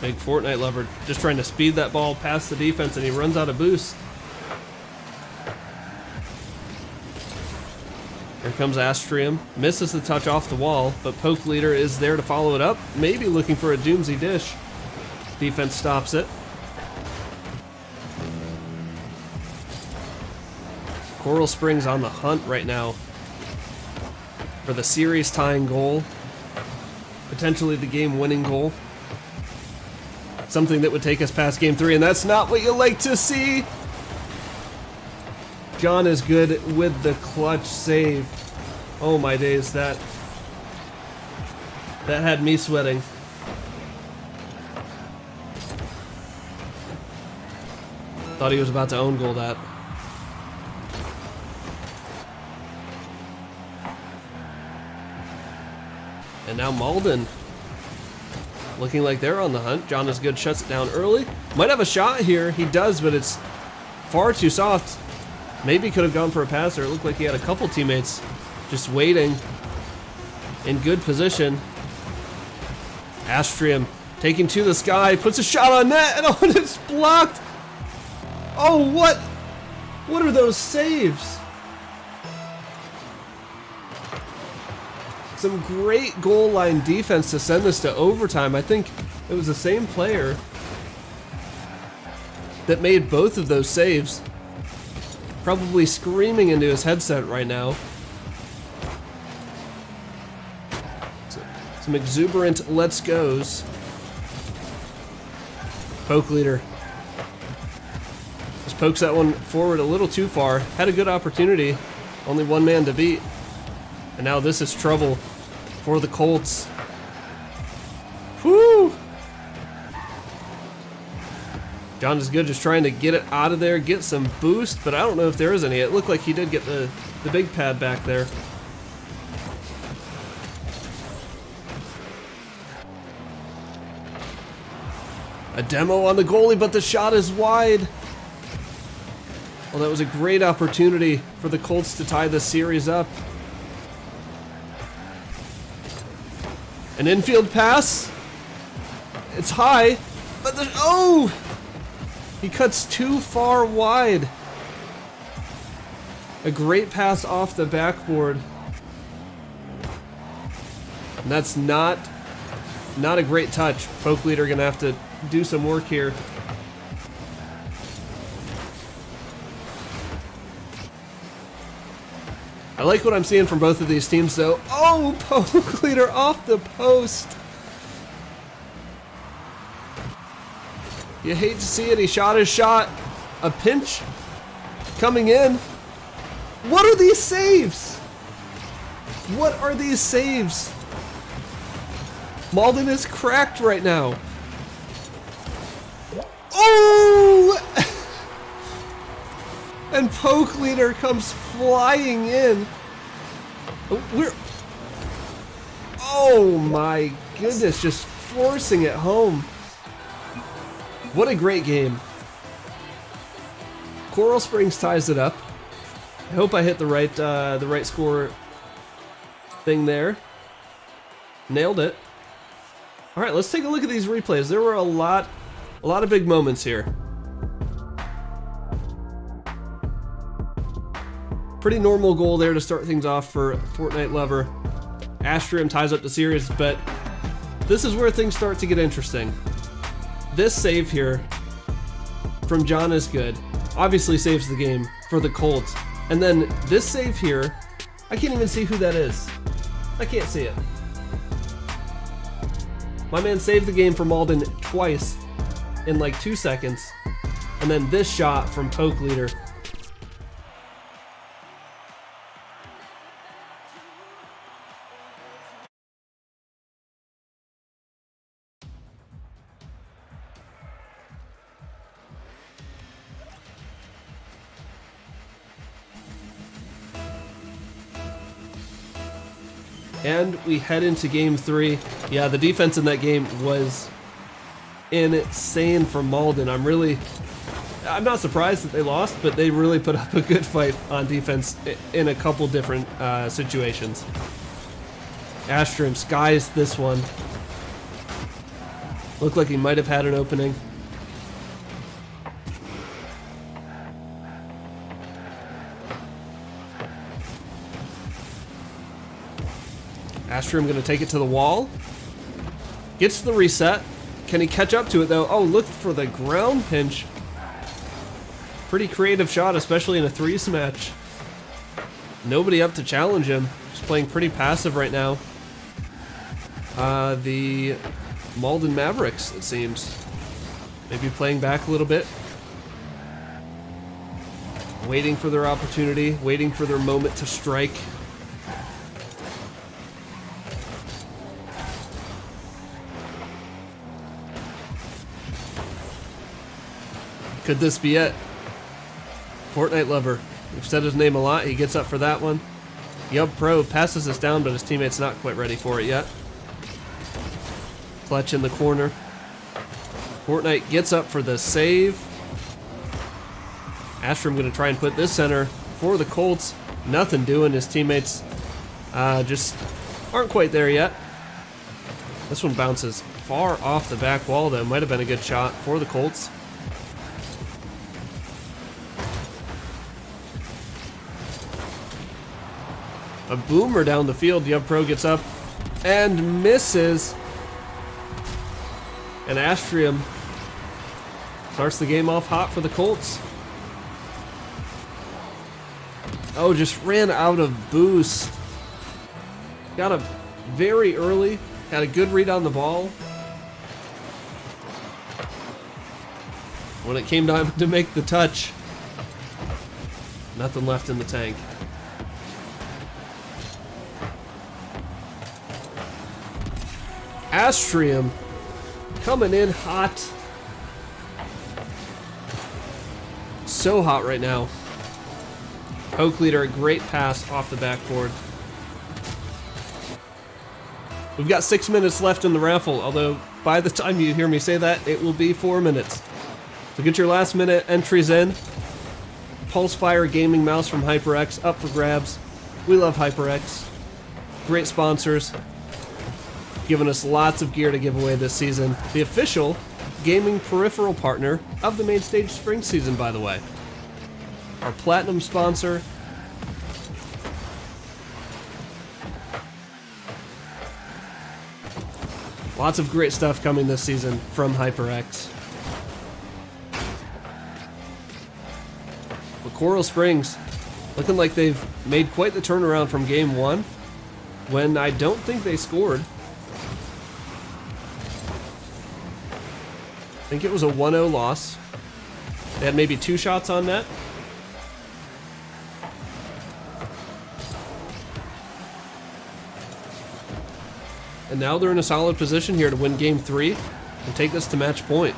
Big Fortnite lover just trying to speed that ball past the defense, and he runs out of boost. Here comes Astrium. Misses the touch off the wall, but Poke Leader is there to follow it up. Maybe looking for a Doomsy dish. Defense stops it. Coral Springs on the hunt right now for the series tying goal. Potentially the game winning goal. Something that would take us past game 3, and that's not what you like to see. John is good with the clutch save. Oh my days, that had me sweating. Thought he was about to own goal that. And now Malden looking like they're on the hunt. John is good, shuts it down early. Might have a shot here. He does, but it's far too soft. Maybe could have gone for a pass, or it looked like he had a couple teammates just waiting in good position. Astrium taking to the sky, puts a shot on net, and oh, it's blocked. Oh, what are those saves? Some great goal line defense to send this to overtime. I think it was the same player that made both of those saves. Probably screaming into his headset right now. Some exuberant let's goes. Poke Leader just pokes that one forward a little too far. Had a good opportunity. Only one man to beat. And now this is trouble for the Colts. Whoo! John is good, just trying to get it out of there, get some boost, but I don't know if there is any. It looked like he did get the big pad back there. A demo on the goalie, but the shot is wide. Well, that was a great opportunity for the Colts to tie the series up. An infield pass. It's high, but oh! He cuts too far wide. A great pass off the backboard. And that's not a great touch. Poke Leader gonna have to do some work here. I like what I'm seeing from both of these teams though. Oh, Poke Leader off the post. You hate to see it. He shot his shot. A pinch coming in. What are these saves? What are these saves? Malden is cracked right now. Oh! And Poke Leader comes flying in. Oh my goodness, just forcing it home. What a great game. Coral Springs ties it up. I hope I hit the right score thing there. Nailed it. All right, let's take a look at these replays. There were a lot of big moments here. Pretty normal goal there to start things off for Fortnite lover. Astrium ties up the series, but this is where things start to get interesting. This save here from John is good. Obviously saves the game for the Colts. And then this save here, I can't even see who that is. I can't see it. My man saved the game for Malden twice in like 2 seconds. And then this shot from Poke Leader. And we head into game 3. Yeah, the defense in that game was insane from Malden. I'm not surprised that they lost, but they really put up a good fight on defense in a couple different situations. Astrium skies this one. Looked like he might have had an opening. Astrum going to take it to the wall. Gets the reset. Can he catch up to it though? Oh, look for the ground pinch. Pretty creative shot, especially in a threes match. Nobody up to challenge him. Just playing pretty passive right now. The Malden Mavericks, it seems. Maybe playing back a little bit. Waiting for their opportunity, waiting for their moment to strike. Could this be it? Fortnite lover. We've said his name a lot. He gets up for that one. Yub Pro passes this down, but his teammate's not quite ready for it yet. Clutch in the corner. Fortnite gets up for the save. Astrum going to try and put this center for the Colts. Nothing doing. His teammates just aren't quite there yet. This one bounces far off the back wall, though. Might have been a good shot for the Colts. A boomer down the field. Yub Pro gets up and misses. And Astrium starts the game off hot for the Colts. Oh, just ran out of boost. Got up very early. Had a good read on the ball. When it came time to make the touch, nothing left in the tank. Astrium coming in hot. So hot right now. Poke leader, a great pass off the backboard. We've got 6 minutes left in the raffle, although by the time you hear me say that, it will be 4 minutes. So get your last minute entries in. Pulsefire gaming mouse from HyperX up for grabs. We love HyperX. Great sponsors. Giving us lots of gear to give away this season. The official gaming peripheral partner of the Mainstage Spring season, by the way. Our platinum sponsor. Lots of great stuff coming this season from HyperX. But Coral Springs looking like they've made quite the turnaround from game one, when I don't think they scored. I think it was a 1-0 loss. They had maybe 2 shots on net. And now they're in a solid position here to win game 3 and take this to match point.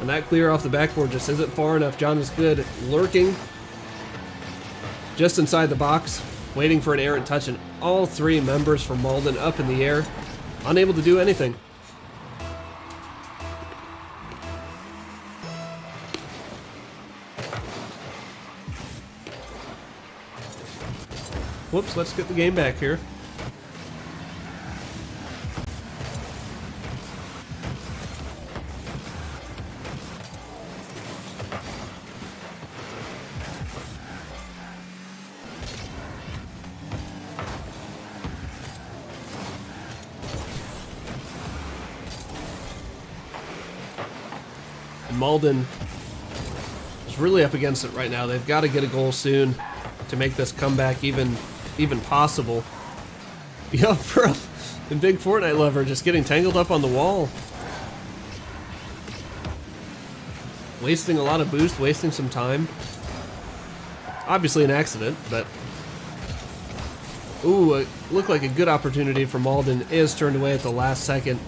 And that clear off the backboard just isn't far enough. John is good, lurking just inside the box, waiting for an errant touch, and all 3 members from Malden up in the air, unable to do anything. Whoops, let's get the game back here. And Malden is really up against it right now. They've got to get a goal soon to make this comeback even possible. Yo, bro, and big Fortnite lover just getting tangled up on the wall. Wasting a lot of boost, wasting some time. Obviously an accident, but... Ooh, it looked like a good opportunity for Malden. Is turned away at the last second.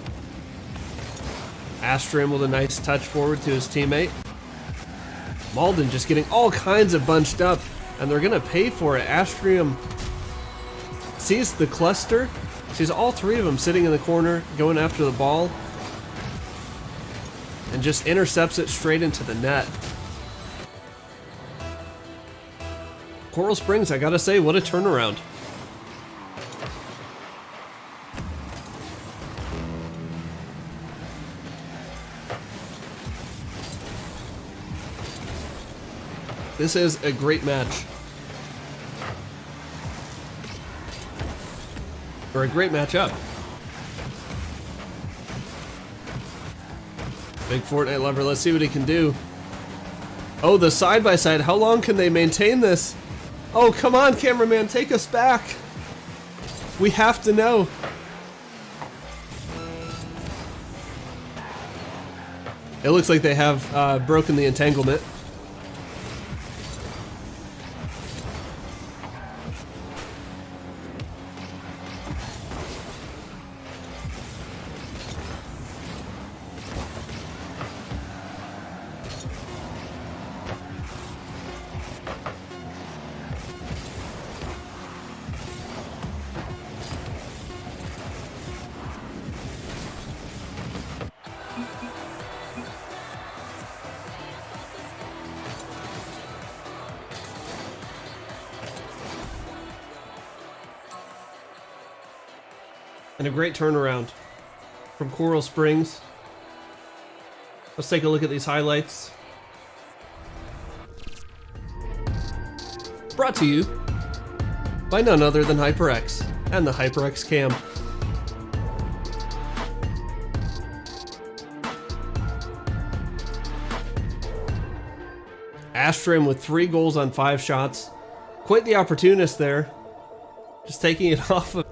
Astrim with a nice touch forward to his teammate. Malden just getting all kinds of bunched up, and they're gonna pay for it. Astrium sees the cluster, sees all 3 of them sitting in the corner, going after the ball, and just intercepts it straight into the net. Coral Springs, I gotta say, what a turnaround. This is a great match. Or a great matchup. Big Fortnite lover, let's see what he can do. Oh, the side-by-side. How long can they maintain this? Oh, come on, cameraman, take us back. We have to know. It looks like they have broken the entanglement. And a great turnaround from Coral Springs. Let's take a look at these highlights. Brought to you by none other than HyperX and the HyperX Cam. Astrim with 3 goals on 5 shots. Quite the opportunist there. Just taking it off of...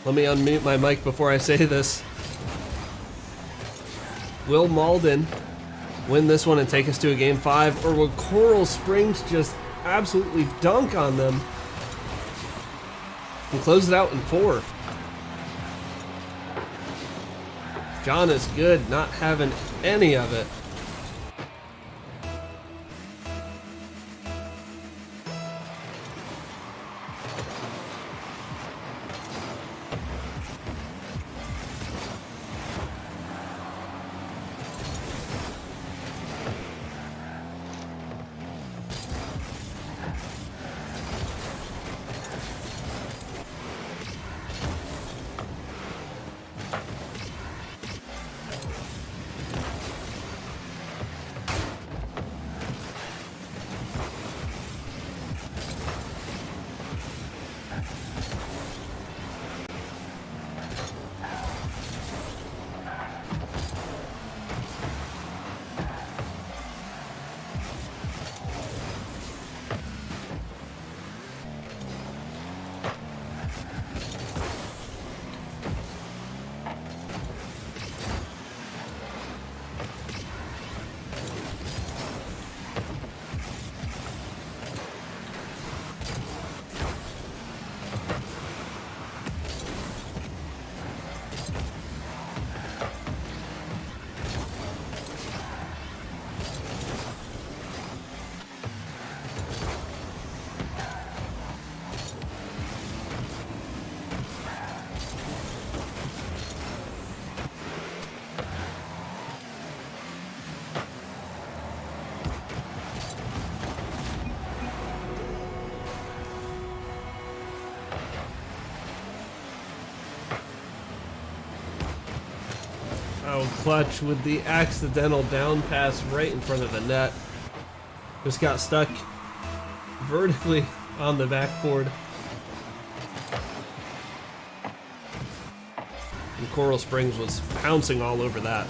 Let me unmute my mic before I say this. Will Malden win this one and take us to a game 5, or will Coral Springs just absolutely dunk on them and close it out in 4? John is good, not having any of it. Oh, Clutch with the accidental down pass right in front of the net. Just got stuck vertically on the backboard. And Coral Springs was pouncing all over that.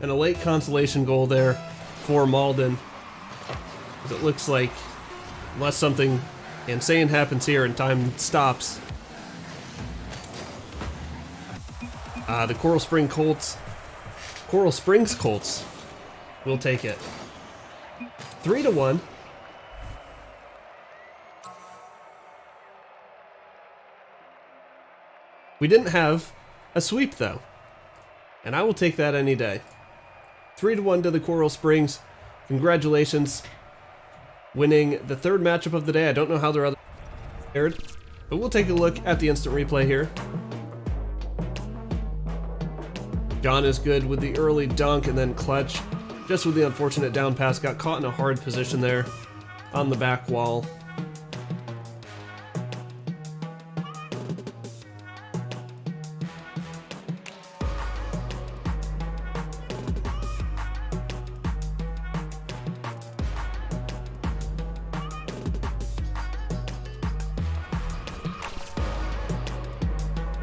And a late consolation goal there for Malden. It looks like, unless something insane happens here and time stops, the Coral Springs Colts will take it. 3-1. We didn't have a sweep though, and I will take that any day. 3-1 to the Coral Springs. Congratulations, winning the third matchup of the day. I don't know how their other fared, but we'll take a look at the instant replay here. John is good with the early dunk, and then Clutch, just with the unfortunate down pass, got caught in a hard position there. on the back wall.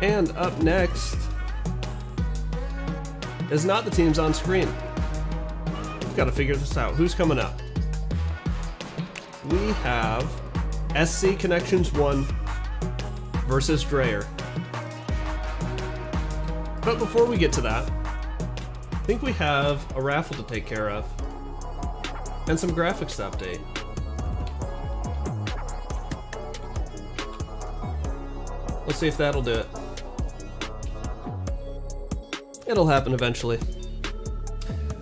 And up next is not the teams on screen. We've got to figure this out. Who's coming up? We have SC Connections 1 versus Dreyer. But before we get to that, I think we have a raffle to take care of and some graphics to update. Let's see if that'll do it. It'll happen eventually.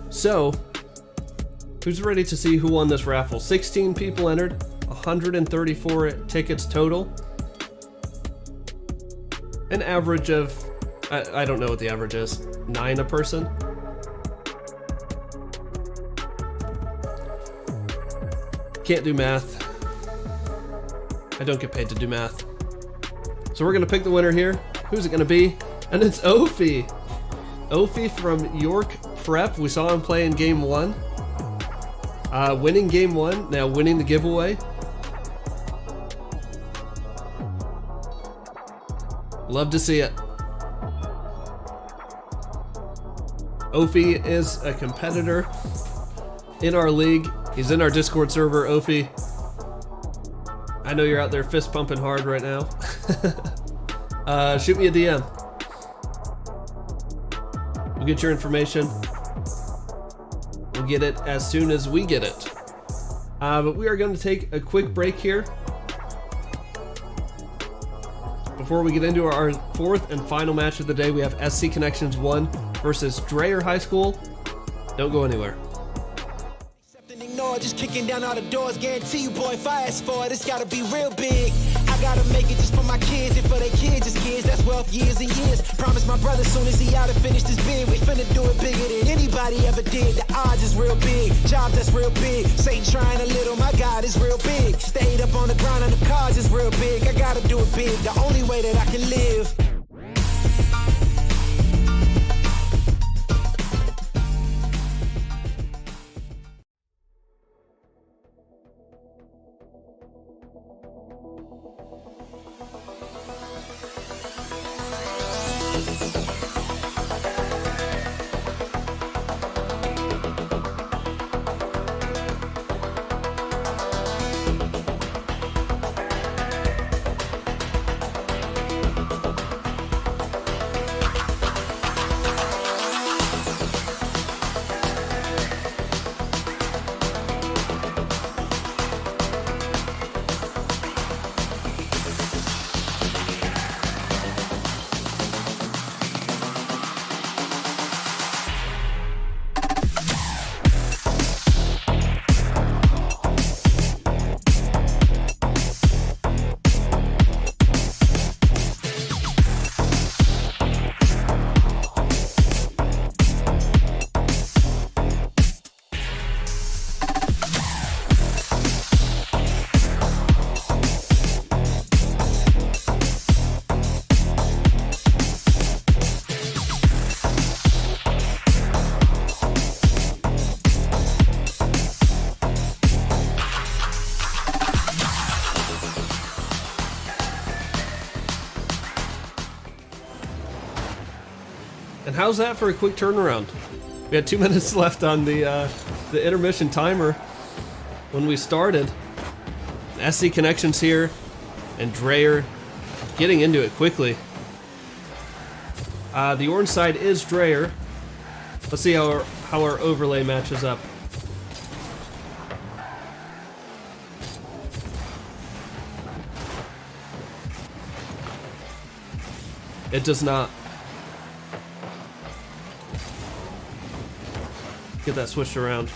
So, who's ready to see who won this raffle? 16 people entered, 134 tickets total. An average of, I don't know what the average is, 9 a person. Can't do math. I don't get paid to do math. So we're gonna pick the winner here. Who's it gonna be? And it's Ophi. Ophi from York Prep. We saw him play in game 1. Winning game 1, now winning the giveaway. Love to see it. Ophi is a competitor in our league. He's in our Discord server. Ophi, I know you're out there fist pumping hard right now. Shoot me a DM. We'll get your information. We'll get it as soon as we get it. But we are going to take a quick break here before we get into our 4th and final match of the day. We have SC Connections 1 versus Dreyer High School. Don't go anywhere. Just kicking down all the doors, guarantee you, boy, if I ask for it, it's gotta be real big. I gotta make it just for my kids and for their kids' kids. That's wealth years and years. Promise my brother soon as he out and finished his bid, we finna do it bigger than anybody ever did. The odds is real big, jobs that's real big. Satan trying a little, my God is real big. Stayed up on the ground on the cars is real big. I gotta do it big, the only way that I can live. And how's that for a quick turnaround? We had 2 minutes left on the intermission timer when we started. SC Connections here, and Dreyer getting into it quickly. The orange side is Dreyer. Let's see how our overlay matches up. It does not. Get that switched around.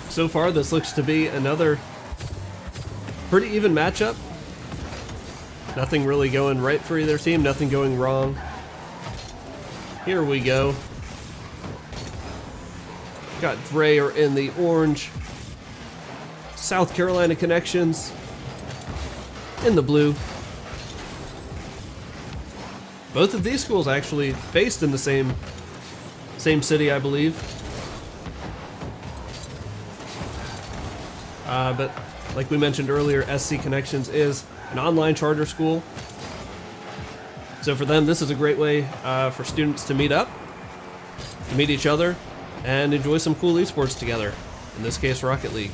so far this looks to be another pretty even matchup. Nothing really going right for either team, nothing going wrong. Here we go. Got Dreyer in the orange. South Carolina connections in the blue. Both of these schools actually based in the same city, I believe. But like we mentioned earlier, SC Connections is an online charter school. So for them, this is a great way for students to meet up, to meet each other, and enjoy some cool esports together. In this case, Rocket League.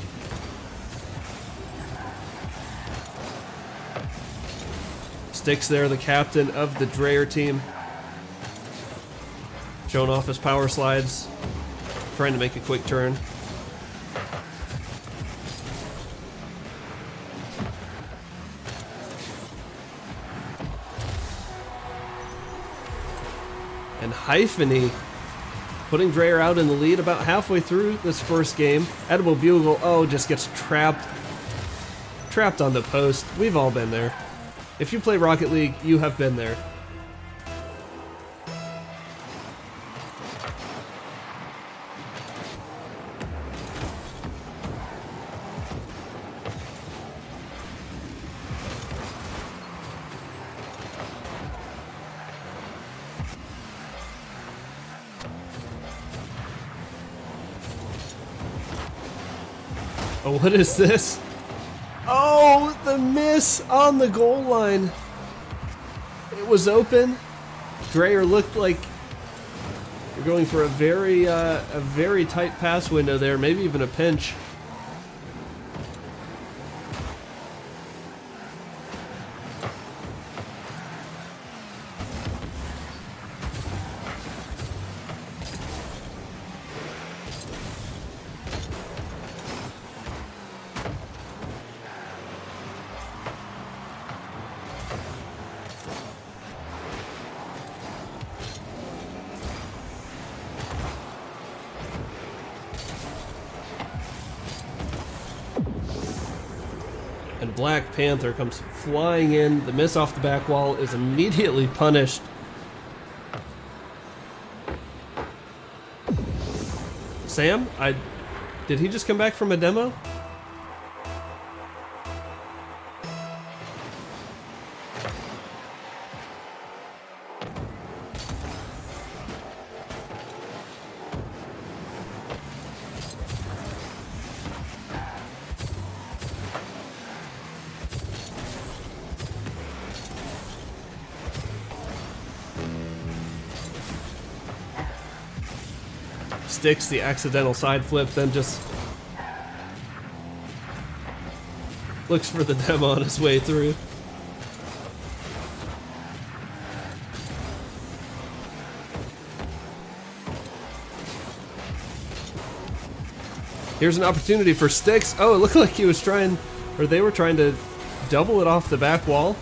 Sticks there, the captain of the Dreyer team, showing off his power slides, trying to make a quick turn. And Hypheny putting Dreyer out in the lead about halfway through this first game. Edible Bugle, just gets trapped on the post. We've all been there. If you play Rocket League, you have been there. Oh, what is this? Oh, the miss on the goal line. It was open. Dreyer looked like you're going for a very tight pass window there, maybe even a pinch. And Black Panther comes flying in. The miss off the back wall is immediately punished. Sam, did he just come back from a demo? Sticks the accidental side flip, then just looks for the demo on his way through. Here's an opportunity for Sticks. Oh, it looked like he was trying, or they were trying to double it off the back wall.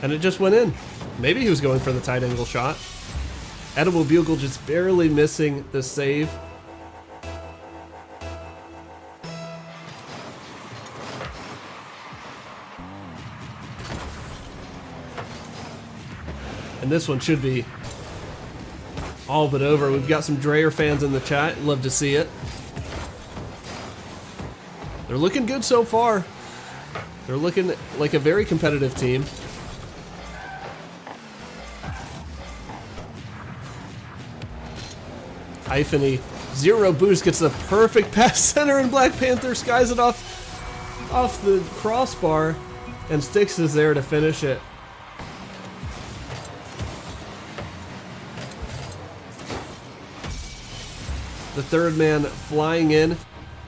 And it just went in. Maybe he was going for the tight angle shot. Edible Bugle just barely missing the save. And this one should be all but over. We've got some Dreyer fans in the chat. Love to see it. They're looking good so far. They're looking like a very competitive team. Hypheny, zero boost, gets the perfect pass center, and Black Panther skies it off the crossbar, and Sticks is there to finish it. The third man flying in,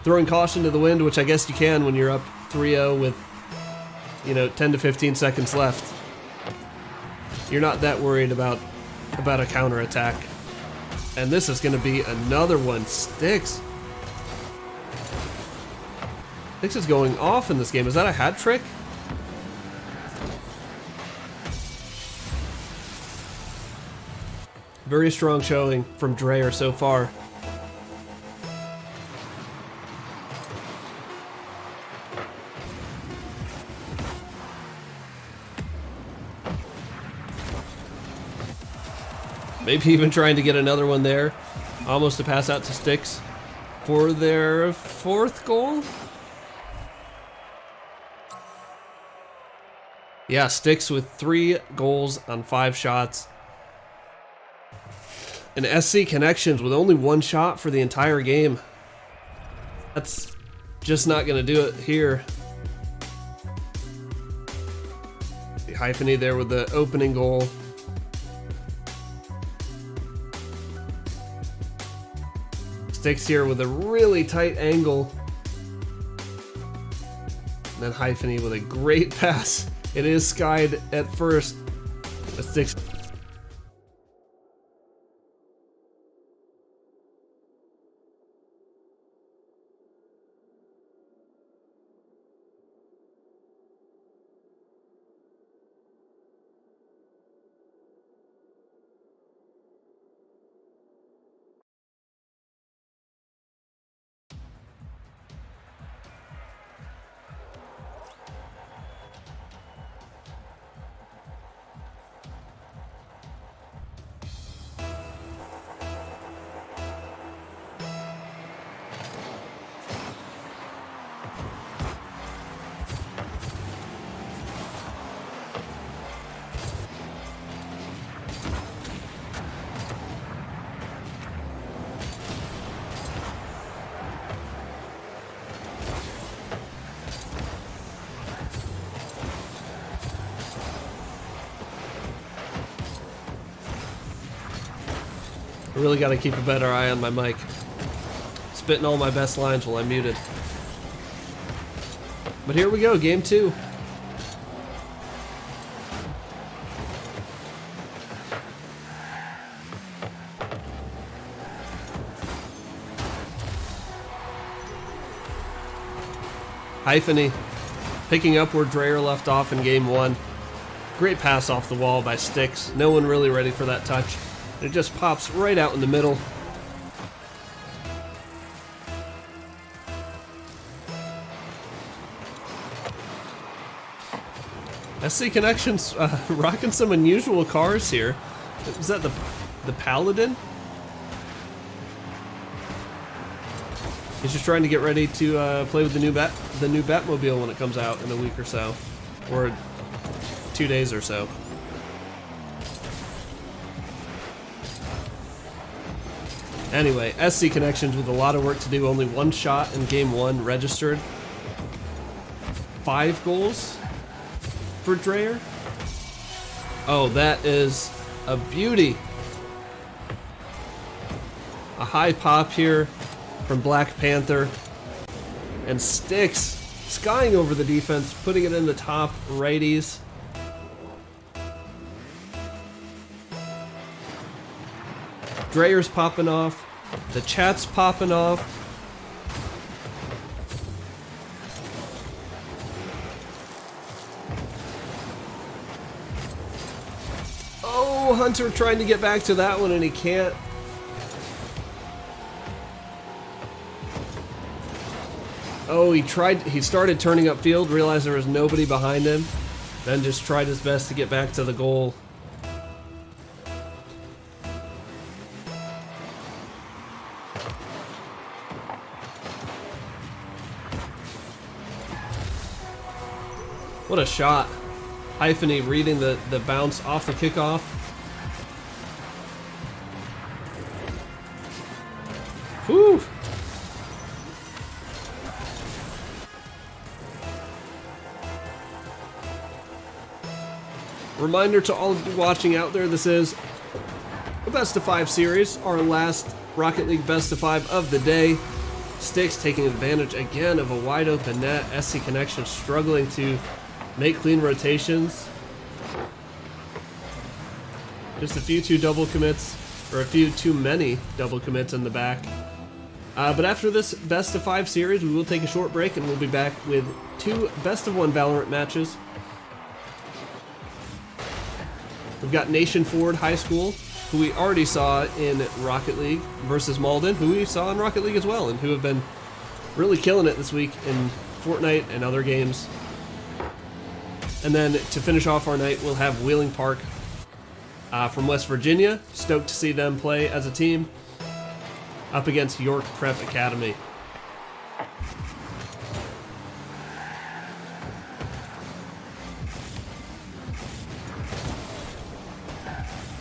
throwing caution to the wind, which I guess you can when you're up 3-0 with, 10 to 15 seconds left. You're not that worried about a counterattack. And this is going to be another one. Sticks is going off in this game. Is that a hat trick? Very strong showing from Dreyer so far. Maybe even trying to get another one there. Almost a pass out to Sticks for their 4th goal. Yeah, Sticks with 3 goals on 5 shots. And SC Connections with only 1 shot for the entire game. That's just not going to do it here. Hypheny there with the opening goal. Sticks here with a really tight angle. And then Hypheny with a great pass. It is skied at first. But Sticks. I really got to keep a better eye on my mic. Spitting all my best lines while I'm muted. But here we go, game 2. Hypheny picking up where Dreyer left off in game 1. Great pass off the wall by Sticks. No one really ready for that touch. It just pops right out in the middle. SC Connections rocking some unusual cars here. Is that the Paladin? He's just trying to get ready to play with the new Batmobile when it comes out in a week or so, or 2 days or so. Anyway, SC Connections with a lot of work to do. Only 1 shot in game 1 registered. 5 goals for Dreyer. Oh, that is a beauty. A high pop here from Black Panther. And Sticks skying over the defense, putting it in the top righties. Dreyer's popping off. The chat's popping off. Oh, Hunter trying to get back to that one and he can't. Oh, he started turning upfield, realized there was nobody behind him, then just tried his best to get back to the goal. What a shot. Hypheny reading the bounce off the kickoff. Whew. Reminder to all of you watching out there, this is a best of 5 series, our last Rocket League best of 5 of the day. Sticks taking advantage again of a wide open net. SC Connection struggling to make clean rotations. Just a few double commits, or a few too many double commits in the back. But after this best of 5 series, we will take a short break and we'll be back with 2 best of 1 Valorant matches. We've got Nation Ford High School, who we already saw in Rocket League, versus Malden, who we saw in Rocket League as well, and who have been really killing it this week in Fortnite and other games. And then to finish off our night, we'll have Wheeling Park from West Virginia. Stoked to see them play as a team up against York Prep Academy.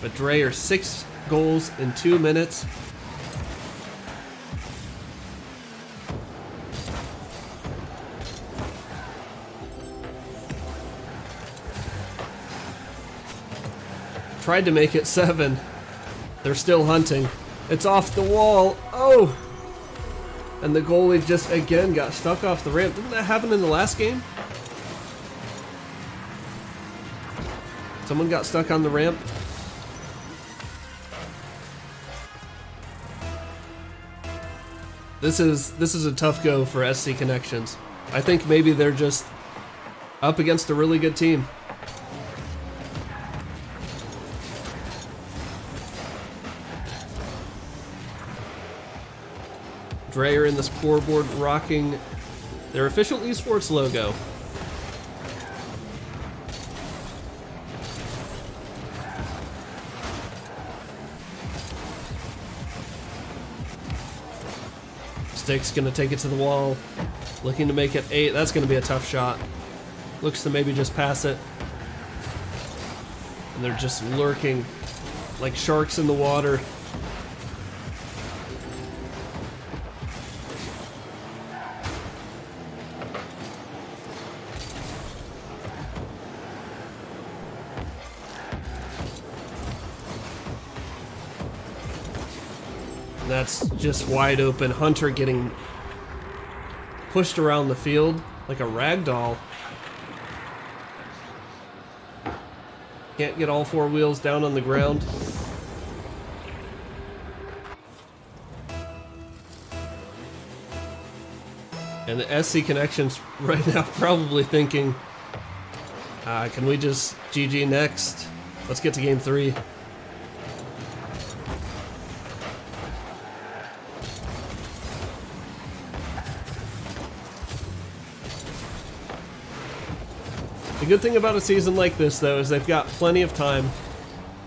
But Dreyer, 6 goals in 2 minutes. Tried to make it 7. They're still hunting. It's off the wall. Oh! And the goalie just again got stuck off the ramp. Didn't that happen in the last game? Someone got stuck on the ramp. This is a tough go for SC Connections. I think maybe they're just up against a really good team. Dreyer in the scoreboard rocking their official Esports logo. Stick's gonna take it to the wall, looking to make it 8. That's gonna be a tough shot. Looks to maybe just pass it. And they're just lurking like sharks in the water. That's just wide open. Hunter getting pushed around the field like a rag doll. Can't get all 4 wheels down on the ground. And the SC Connections right now probably thinking, can we just GG next? Let's get to game 3. The good thing about a season like this, though, is they've got plenty of time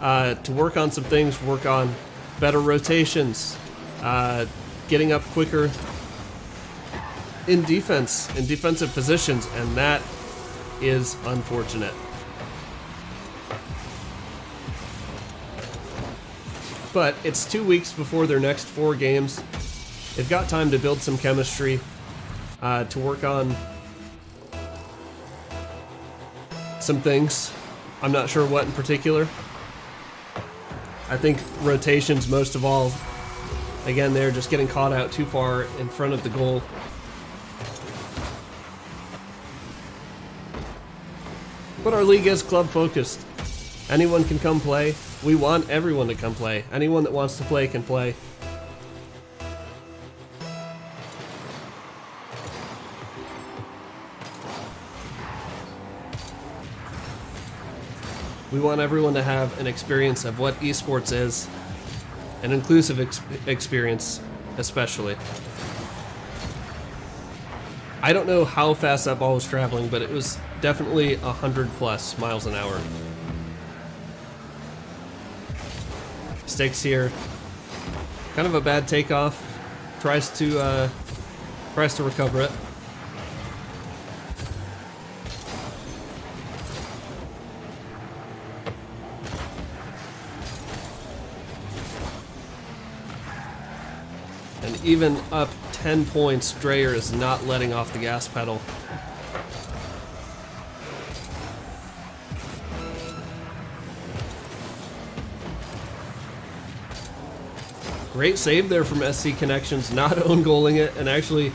to work on some things, work on better rotations, getting up quicker in defense, in defensive positions, and that is unfortunate. But it's 2 weeks before their next 4 games. They've got time to build some chemistry, to work on some things. I'm not sure what in particular. I think rotations most of all. Again, they're just getting caught out too far in front of the goal. But our league is club focused. Anyone can come play. We want everyone to come play. Anyone that wants to play can play. We want everyone to have an experience of what esports is, an inclusive experience, especially. I don't know how fast that ball was traveling, but it was definitely 100+ miles an hour. Sticks here. Kind of a bad takeoff. Tries to recover it. And even up 10 points, Dreyer is not letting off the gas pedal. Great save there from SC Connections, not own goaling it, and actually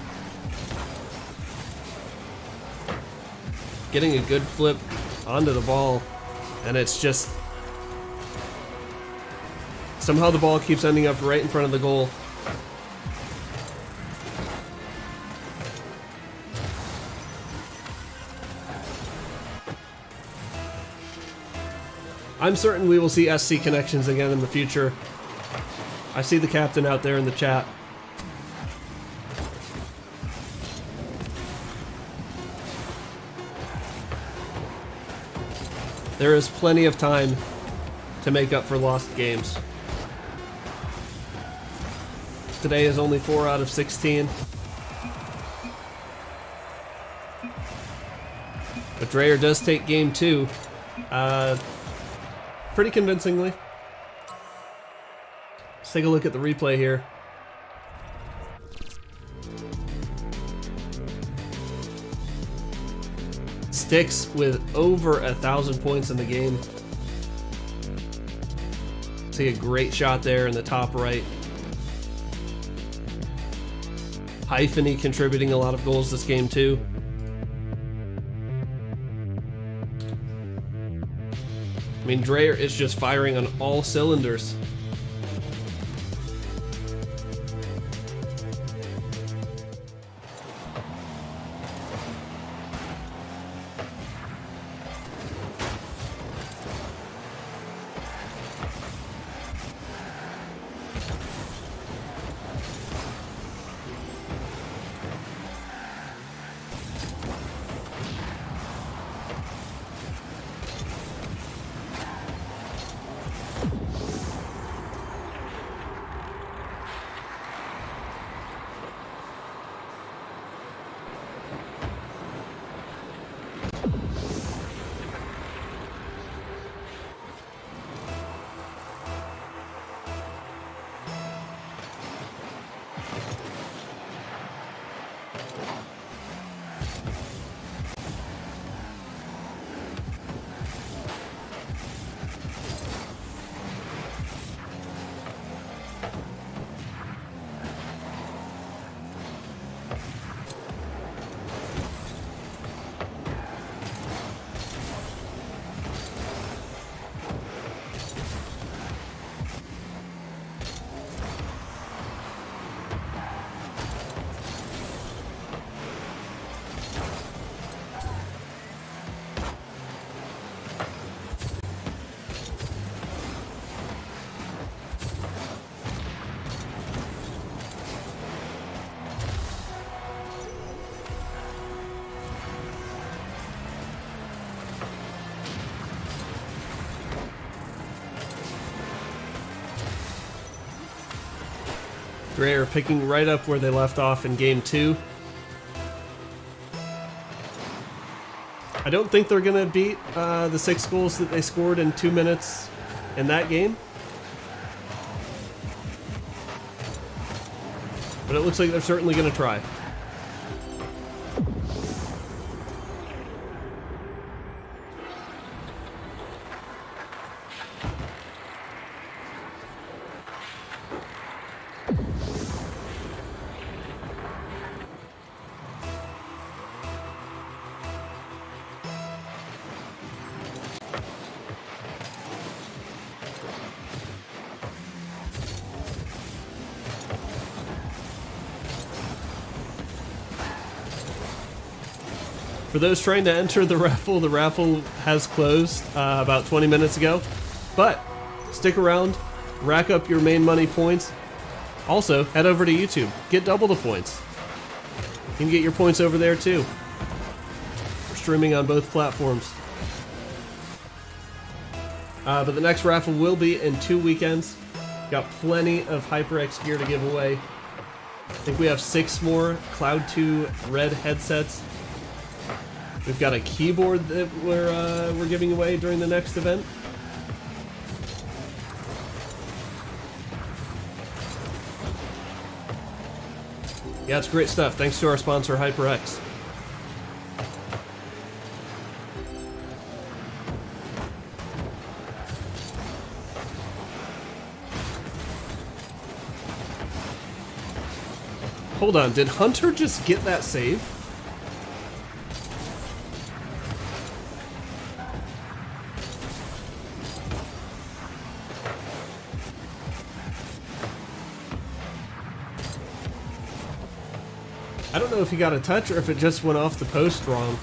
getting a good flip onto the ball. And it's just somehow the ball keeps ending up right in front of the goal. I'm certain we will see SC Connections again in the future. I see the captain out there in the chat. There is plenty of time to make up for lost games. Today is only 4 out of 16. But Dreyer does take game 2 pretty convincingly. Let's take a look at the replay here. Sticks with over 1,000 points in the game. See a great shot there in the top right. Hypheny contributing a lot of goals this game too. I mean, Dreyer is just firing on all cylinders. Dreyer picking right up where they left off in game 2. I don't think they're going to beat the 6 goals that they scored in 2 minutes in that game. But it looks like they're certainly going to try. For those trying to enter the raffle has closed about 20 minutes ago. But stick around, rack up your main money points. Also, head over to YouTube, get double the points. You can get your points over there too. We're streaming on both platforms. But the next raffle will be in 2 weekends. Got plenty of HyperX gear to give away. I think we have 6 more Cloud 2 red headsets. We've got a keyboard that we're giving away during the next event. Yeah, it's great stuff. Thanks to our sponsor, HyperX. Hold on, did Hunter just get that save? I don't know if he got a touch or if it just went off the post wrong.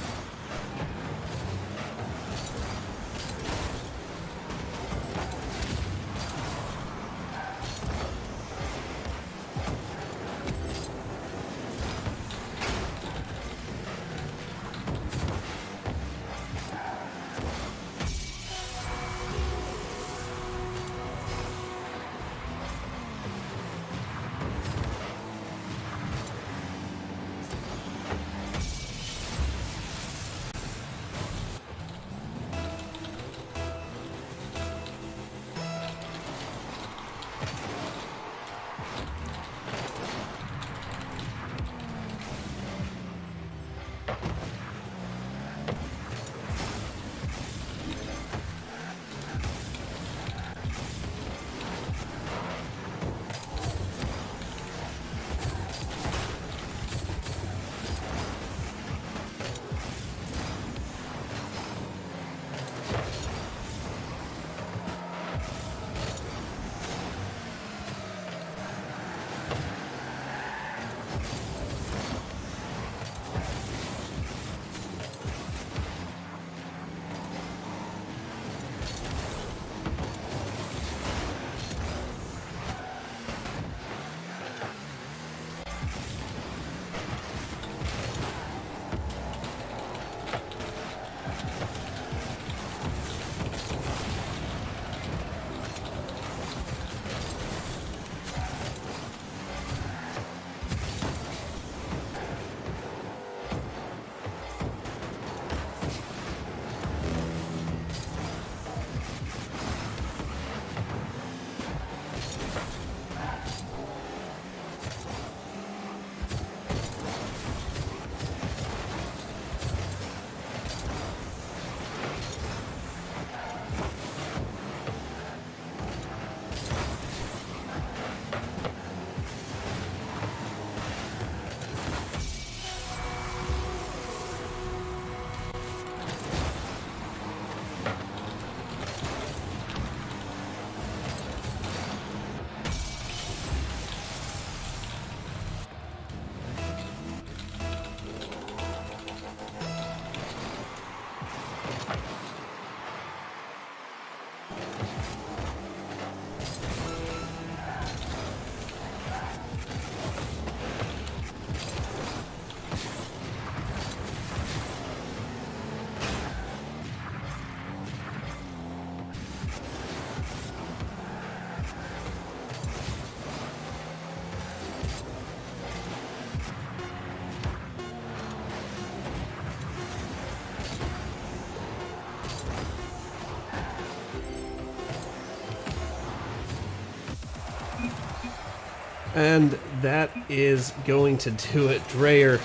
And that is going to do it. Dreyer,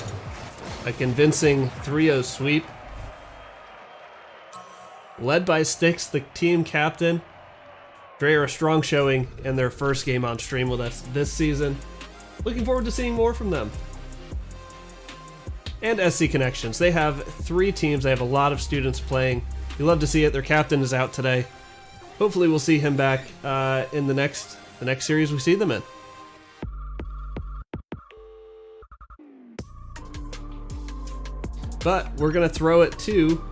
a convincing 3-0 sweep. Led by Styx, the team captain. Dreyer, a strong showing in their first game on stream with us this season. Looking forward to seeing more from them. And SC Connections. They have 3 teams. They have a lot of students playing. You love to see it. Their captain is out today. Hopefully we'll see him back in the next series we see them in. But we're going to throw it to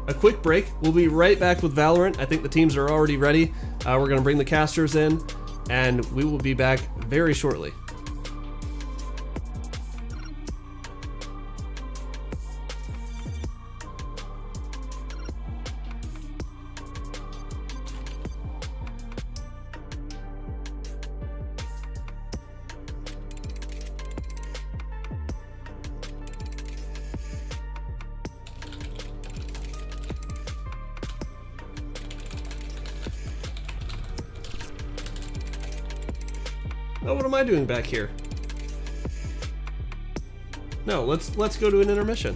a quick break. We'll be right back with Valorant. I think the teams are already ready. We're going to bring the casters in, and we will be back very shortly. Oh, what am I doing back here? No, let's go to an intermission.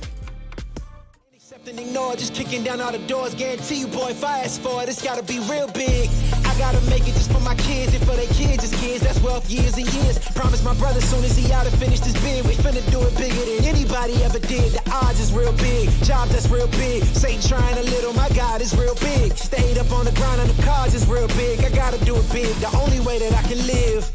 Accept and ignore, just kicking down all the doors. Guarantee you, boy, if I ask for it, it's gotta be real big. I gotta make it just for my kids and for their kids' kids. That's wealth years and years. Promise my brother soon as he out and finish this bid, we finna do it bigger than anybody ever did. The odds is real big, jobs that's real big. Satan trying a little, my God is real big. Stayed up on the grind on the cards is real big. I gotta do it big, the only way that I can live.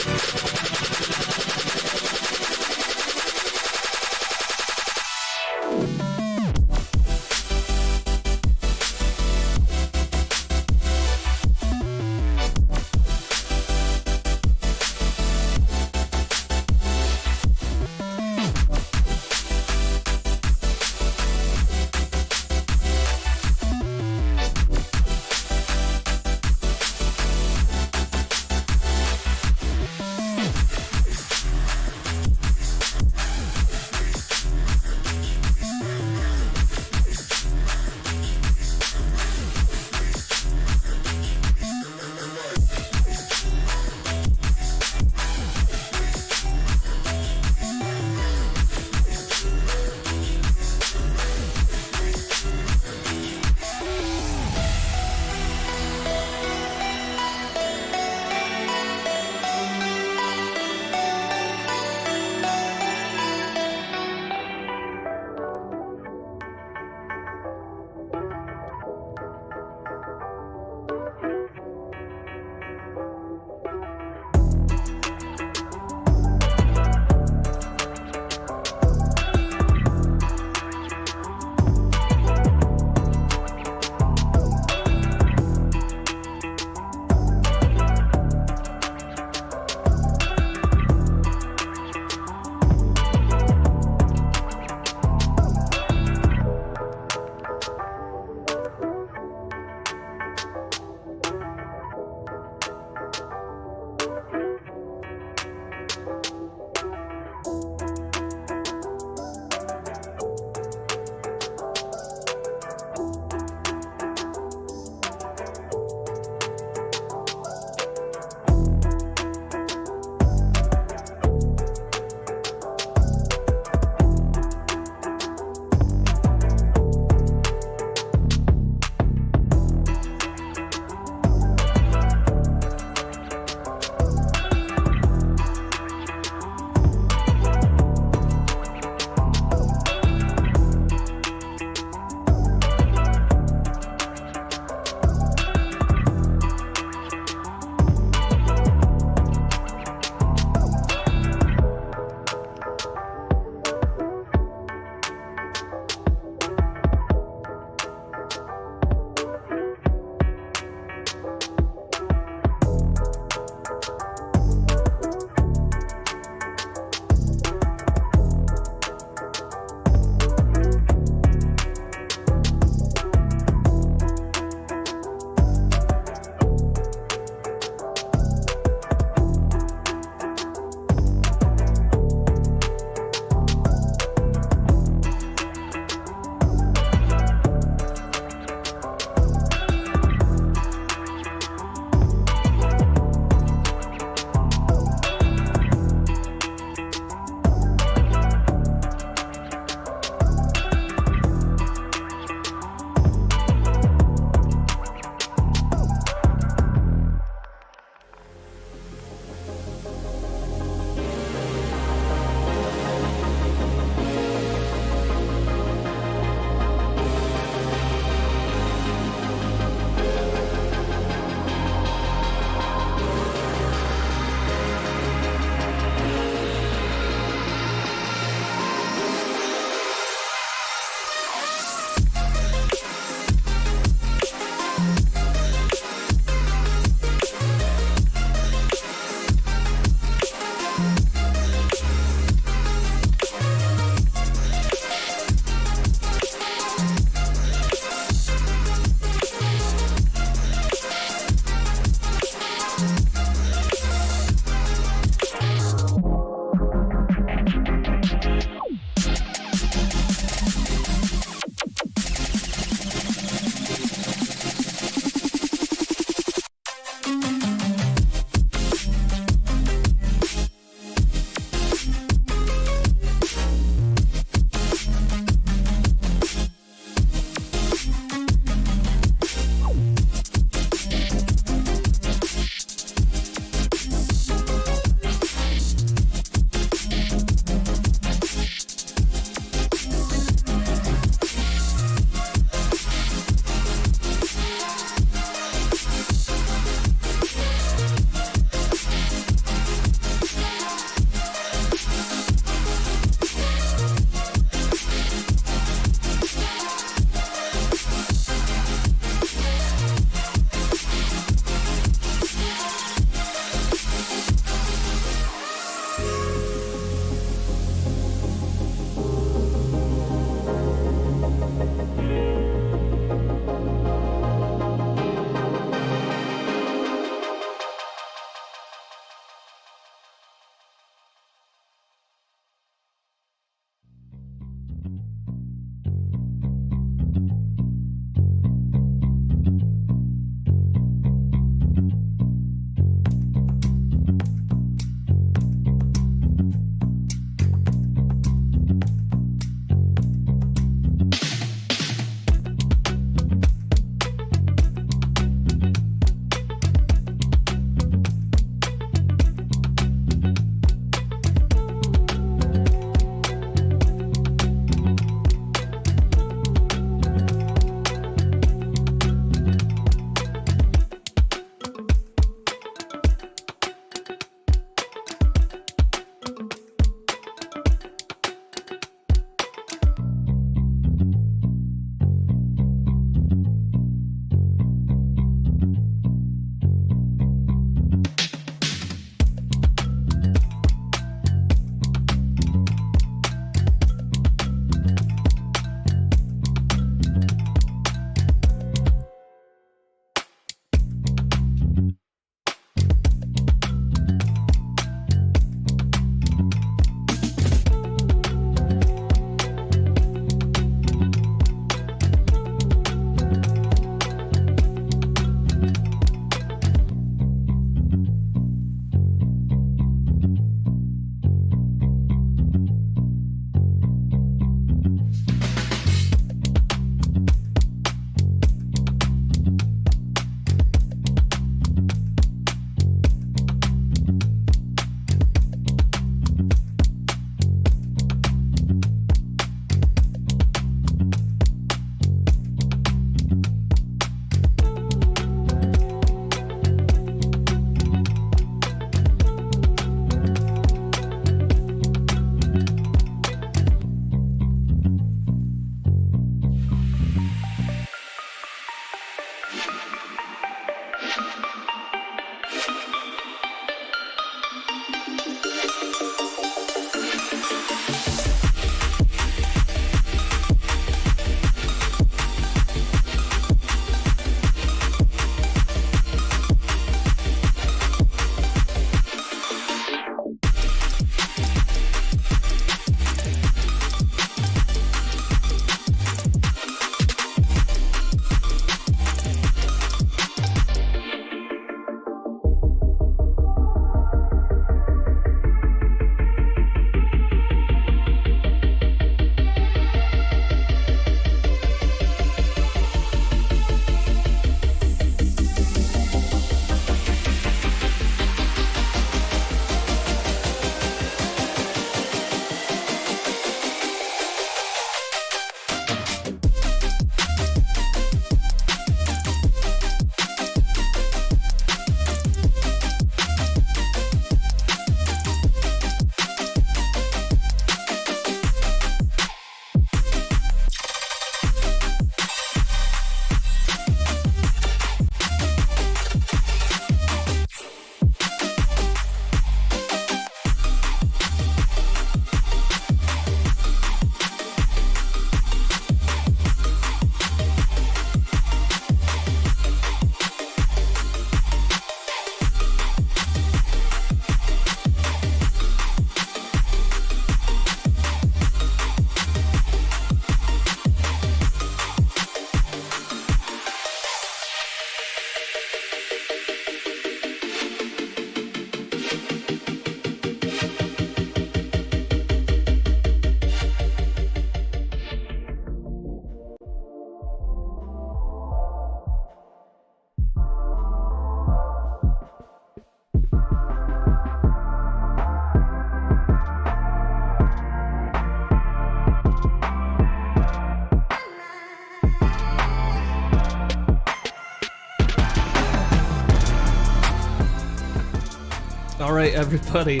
right, everybody,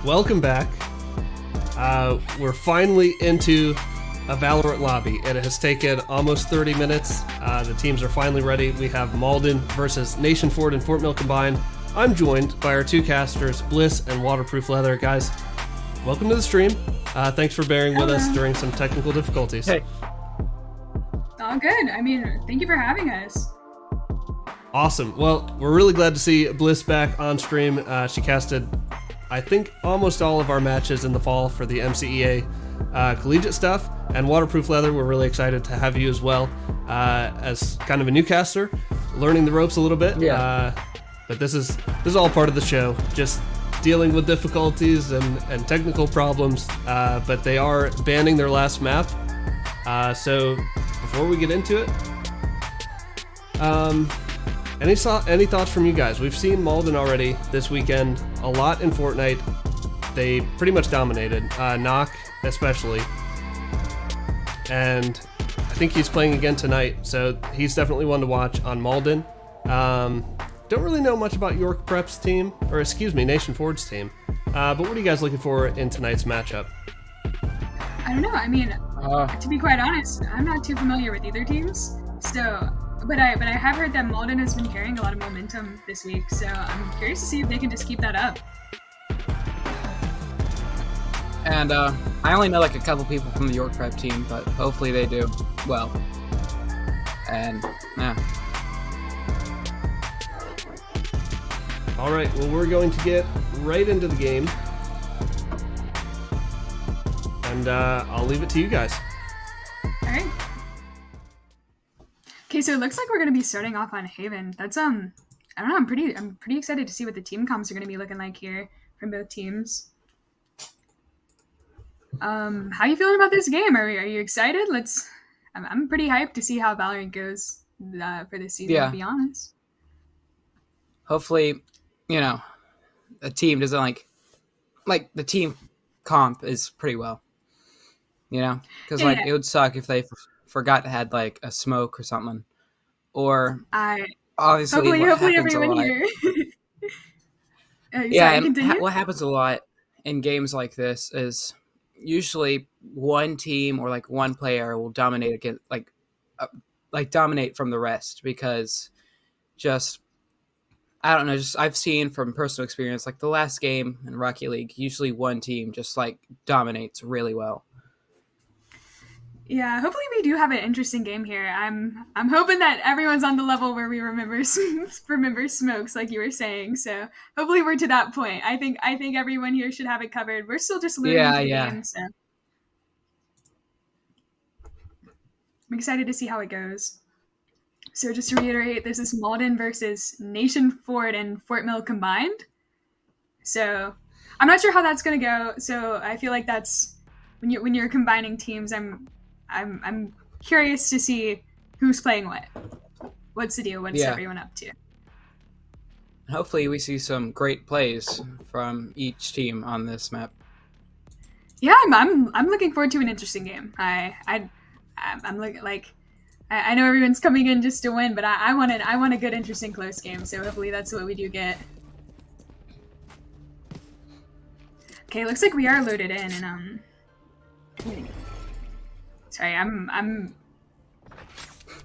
welcome back. We're finally into a Valorant lobby, and it has taken almost 30 minutes. The teams are finally ready. We have Malden versus Nation Ford and Fort Mill combined. I'm joined by our two casters, Bliss and Waterproof Leather. Guys, welcome to the stream. Thanks for bearing with us during some technical difficulties. Hey. All good. I mean, thank you for having us. Awesome. Well, we're really glad to see Bliss back on stream. She casted, I think, almost all of our matches in the fall for the MCEA collegiate stuff. And Waterproof Leather, we're really excited to have you as well as kind of a new caster, learning the ropes a little bit. Yeah. But this is all part of the show, just dealing with difficulties and technical problems. But they are banning their last map. So before we get into it, any thoughts from you guys? We've seen Malden already this weekend, a lot in Fortnite. They pretty much dominated, Knock especially. And I think he's playing again tonight, so he's definitely one to watch on Malden. Don't really know much about York Prep's team, or excuse me, Nation Ford's team. But what are you guys looking for in tonight's matchup? I don't know. I mean, to be quite honest, I'm not too familiar with either teams. So, but I have heard that Malden has been carrying a lot of momentum this week. So I'm curious to see if they can just keep that up. And I only know like a couple people from the York Prep team, but hopefully they do well. And yeah. All right, well, we're going to get right into the game. And I'll leave it to you guys. All right. Okay, so it looks like we're gonna be starting off on Haven. That's I don't know. I'm pretty excited to see what the team comps are gonna be looking like here from both teams. How you feeling about this game? Are you excited? I'm pretty hyped to see how Valorant goes for this season. Yeah. To be honest. Hopefully, the team doesn't like the team comp is pretty well. Because Yeah. it would suck if they forgot to had like a smoke or something, or obviously Hopefully happens everyone a lot. here. Yeah, sorry, and continue? what happens a lot in games like this is usually one team or like one player will dominate against dominate from the rest, because I don't know, I've seen from personal experience, like the last game in Rocket League, usually one team just like dominates really well. Yeah, hopefully we do have an interesting game here. I'm hoping that everyone's on the level where we remember smokes, like you were saying. So hopefully we're to that point. I think everyone here should have it covered. We're still just learning the game, so I'm excited to see how it goes. So just to reiterate, this is Malden versus Nation Ford and Fort Mill combined. So I'm not sure how that's gonna go. So I feel like that's when you're combining teams. I'm curious to see who's playing what. What's the deal? What's everyone up to? Hopefully we see some great plays from each team on this map. Yeah, I'm looking forward to an interesting game. I'm looking like I know everyone's coming in just to win, but I want a good, interesting, close game. So hopefully that's what we do get. Okay, looks like we are loaded in, and sorry,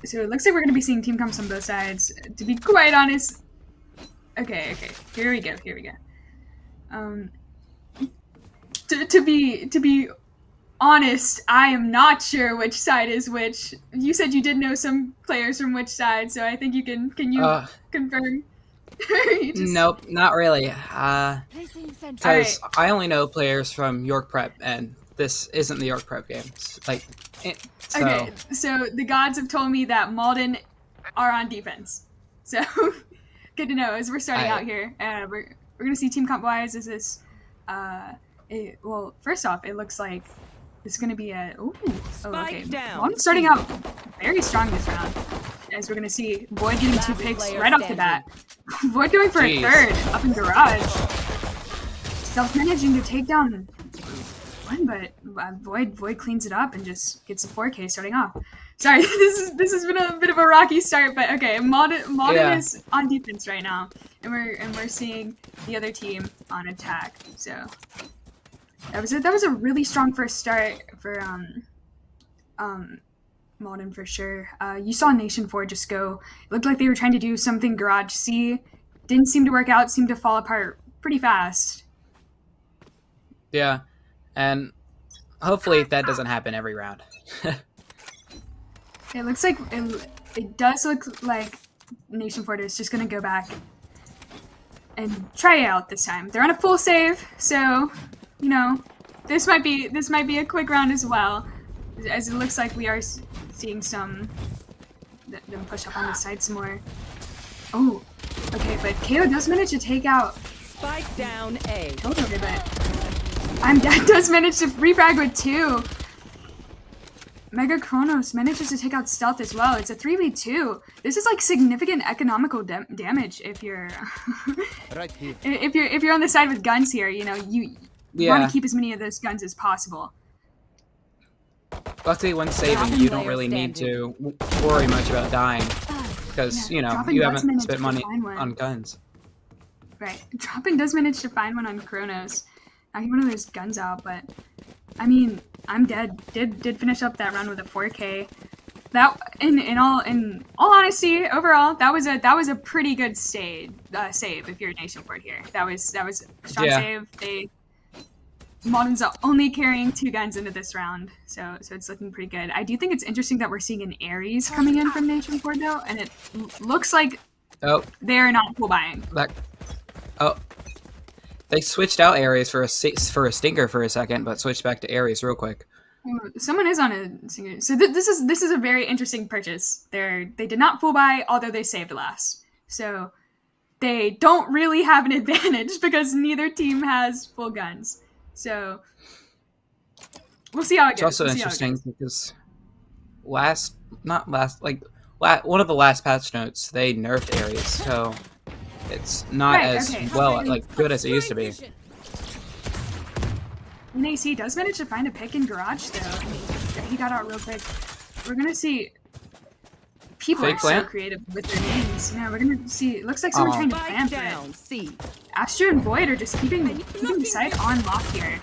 so it looks like we're going to be seeing team comps on both sides. To be quite honest, okay, here we go. To be honest, I am not sure which side is which. You said you did know some players from which side, so I think you can you confirm? Nope, not really. Because I only know players from York Prep, and this isn't the York Prep game. Okay, so the gods have told me that Malden are on defense. So good to know as we're starting out here. We're gonna see team comp wise. Is this well, first off, it looks like this is gonna be okay. Malden's starting out very strong this round, as we're gonna see Void getting 2 picks right off the bat. Void going for a third up in garage. Self-managing to take down one, but Void cleans it up and just gets a 4K starting off. Sorry, this has been a bit of a rocky start, but okay, Malden is on defense right now. we're seeing the other team on attack. So that was a really strong first start for Malden for sure. You saw Nation 4 just go. It looked like they were trying to do something Garage C. Didn't seem to work out. Seemed to fall apart pretty fast. Yeah, and hopefully that doesn't happen every round. It looks like it does look like Nation 4 is just gonna go back and try it out this time. They're on a full save, so you know this might be a quick round as well, as it looks like we are seeing them push up on the side some more. Oh, okay, but KO does manage to take out Spike down A. Totally, but I'm Dead does manage to refrag with 2. Mega Kronos manages to take out Stealth as well. It's a 3v2. This is like significant economical damage if you're Right here. if you're on the side with guns here. You know you want to keep as many of those guns as possible. Luckily, when saving, you don't really need to worry much about dying because you know you haven't spent money on guns. Right, Dropping does manage to find one on Kronos. Knocking one of those guns out, but I mean, I'm Dead did finish up that round with a 4K. That in all honesty, overall, that was a pretty good save if you're Nation 4 here. That was a strong save. Malden's only carrying 2 guns into this round, so it's looking pretty good. I do think it's interesting that we're seeing an Ares coming in from Nation 4 though, and it looks like they're not full buying. They switched out Ares for a Stinker for a second, but switched back to Ares real quick. Someone is on a Stinger. So this is a very interesting purchase. They did not full buy, although they saved last. So they don't really have an advantage because neither team has full guns. So we'll see how it goes. It's also interesting because one of the last patch notes, they nerfed Ares, so it's not good as it used to be. And AC does manage to find a pick in Garage though. He got out real quick. We're gonna see people are so creative with their names. Yeah, we're gonna see. It looks like someone trying to plan for it. Astro and Void are just keeping the site on lock here.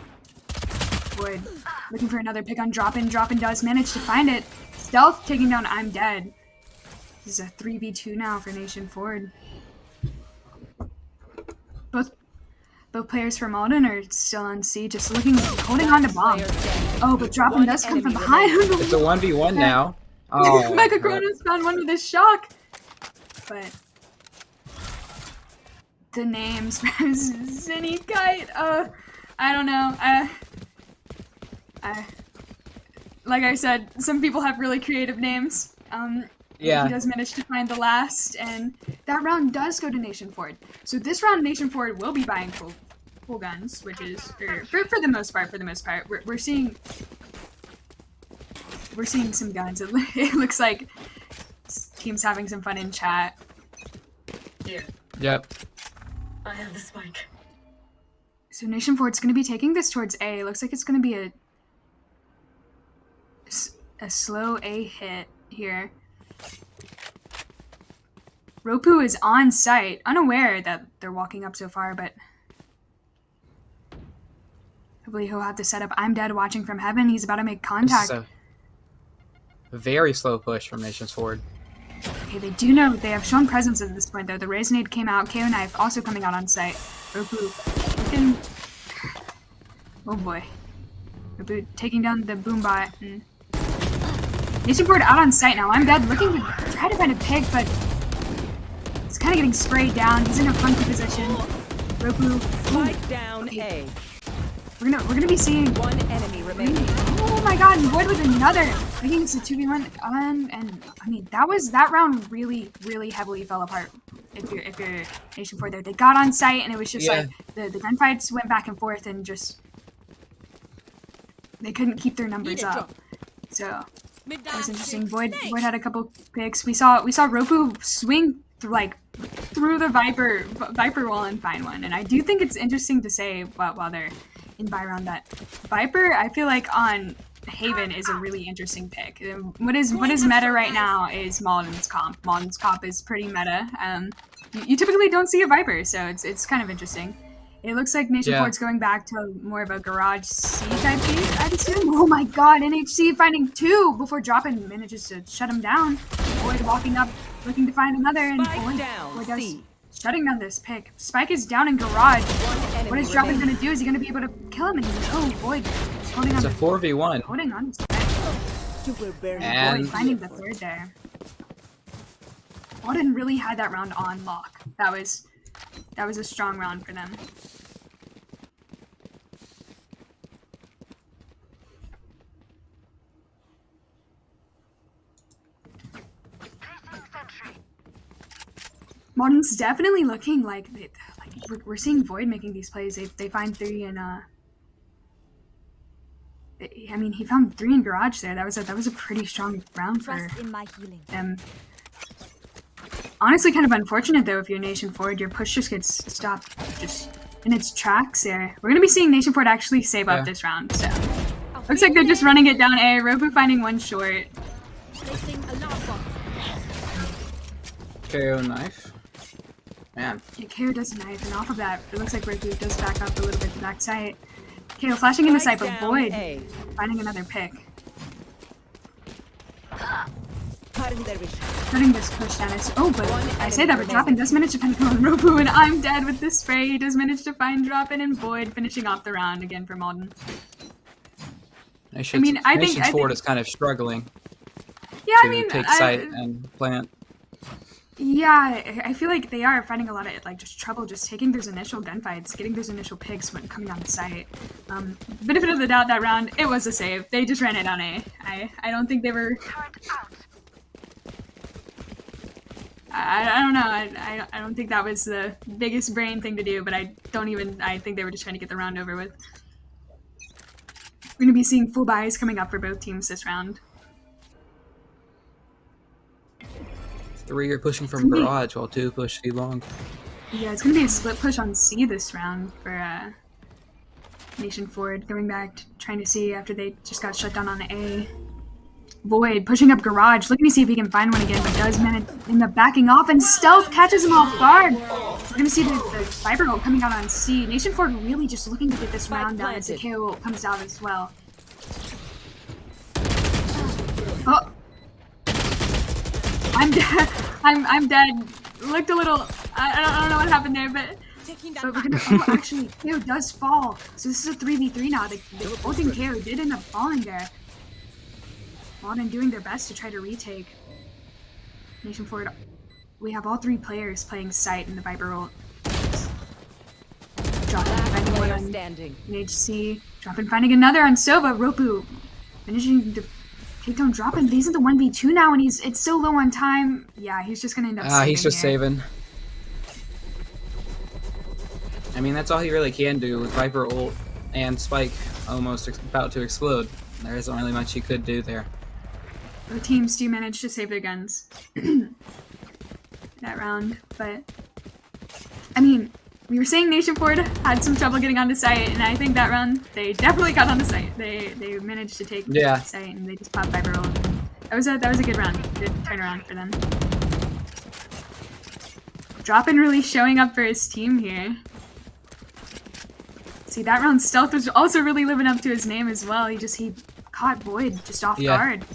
Void looking for another pick on Droppin'. Droppin' does manage to find it. Stealth taking down I'm Dead. This is a 3v2 now for Nation Ford. Both players from Malden are still on C, just holding on to bomb. Oh, but Droppin' does come from behind. It's a 1v1 now. Oh, Mega Kronos found one with a shock. But the names Zinny Kite, I don't know. Like I said, some people have really creative names. He does manage to find the last, and that round does go to Nation Ford. So this round, Nation Ford will be buying full guns, which is for the most part. We're seeing some guns. It looks like teams having some fun in chat. Here. Yep. I have the spike. So Nation Ford's going to be taking this towards A. It looks like it's going to be a slow A hit here. Ropu is on site, unaware that they're walking up so far, but hopefully he'll have to set up I'm Dead watching from heaven. He's about to make contact. This is a very slow push from Nations Forward. Okay, they do know they have shown presence at this point though. The Resonade came out, KO Knife also coming out on site. Ropu looking... Oh boy. Ropu taking down the Boombot. Nation Forward out on site now. I'm Dead looking to try to find a pick, but he's kind of getting sprayed down. He's in a funky position. Ropu. Spike down A. We're gonna be seeing one enemy remaining. Oh my god, and Void with another. Making this a 2v1, and I mean that round really heavily fell apart. If you're Nation 4 there, they got on site and it was just like the gunfights went back and forth and just they couldn't keep their numbers up. So that was interesting. Void had a couple picks. We saw Ropu swing through the Viper wall and find one. And I do think it's interesting to say while they're in buy round that Viper, I feel like on Haven is a really interesting pick. What is meta right now is Malden's comp. Malden's comp is pretty meta. You typically don't see a Viper, so it's kind of interesting. It looks like Nation Ford's going back to more of a garage C type pick, I'd assume. Oh my god, NHC finding 2 before dropping manages to shut him down. Boyd walking up, looking to find another, and Boyd does shutting down this pick. Spike is down in garage. What is Droppin gonna do? Is he gonna be able to kill him? And Boyd is holding on. It's a 4v1. Holding on to Spike. And Boyd finding the 3rd there. Malden really had that round on lock. That was a strong round for them. Malden's definitely looking like we're seeing Void making these plays. They find 3 and I mean, he found 3 in garage there. That was a pretty strong round for them. Honestly, kind of unfortunate though if you're Nation Ford, your push just gets stopped just in its tracks there. We're gonna be seeing Nation Ford actually save up this round, so looks like they're just running it down A. Robu finding 1 short. KO knife. Man. Yeah, KO does knife, and off of that, it looks like Robu does back up a little bit to back sight. KO flashing into sight, but Void finding another pick. Cutting this push down. But I say that, but Droppin does manage to find on Robu, and I'm dead with this spray. He does manage to find Droppin, and Void finishing off the round again for Malden. I think Ford is kind of struggling. Yeah, to take sight and plant. Yeah, I feel like they are finding a lot of just trouble just taking those initial gunfights, getting those initial picks when coming down the site. Benefit of the doubt that round, it was a save. They just ran it on A. I don't think they were. I don't know. I don't think that was the biggest brain thing to do, but I think they were just trying to get the round over with. We're gonna be seeing full buys coming up for both teams this round. 3 are pushing from garage while 2 push C long. Yeah, it's gonna be a split push on C this round for Nation Ford, going back to trying to see after they just got shut down on A. Void pushing up garage, looking to see if he can find one again, but does manage end up backing off, and Stealth catches him off guard. We're gonna see the Viper ult coming out on C. Nation Ford really just looking to get this round down as the KO ult comes out as well. Oh. I'm dead. I'm dead. Looked a little. I don't know what happened there, but we're gonna. Oh, actually, KO does fall. So this is a 3v3 now. The ult and KO did end up falling there. Malden doing their best to try to retake. Nation Ford. We have all 3 players playing sight in the Viper ult. Dropping, finding one on HC. Dropping, finding another on Sova. Ropu managing to. Don't drop him, but he's in the 1v2 now, and it's so low on time. Yeah, he's just gonna end up saving he's just saving. I mean, that's all he really can do with Viper ult and Spike almost about to explode. There isn't really much he could do there. Both teams do manage to save their guns that round, but I mean, we were saying Nation Ford had some trouble getting onto site, and I think that round they definitely got onto site. They managed to take site, and they just popped Viper ult. That was a good round, good turnaround for them. Droppin really showing up for his team here. See, that round Stealth was also really living up to his name as well. He caught Void just off guard.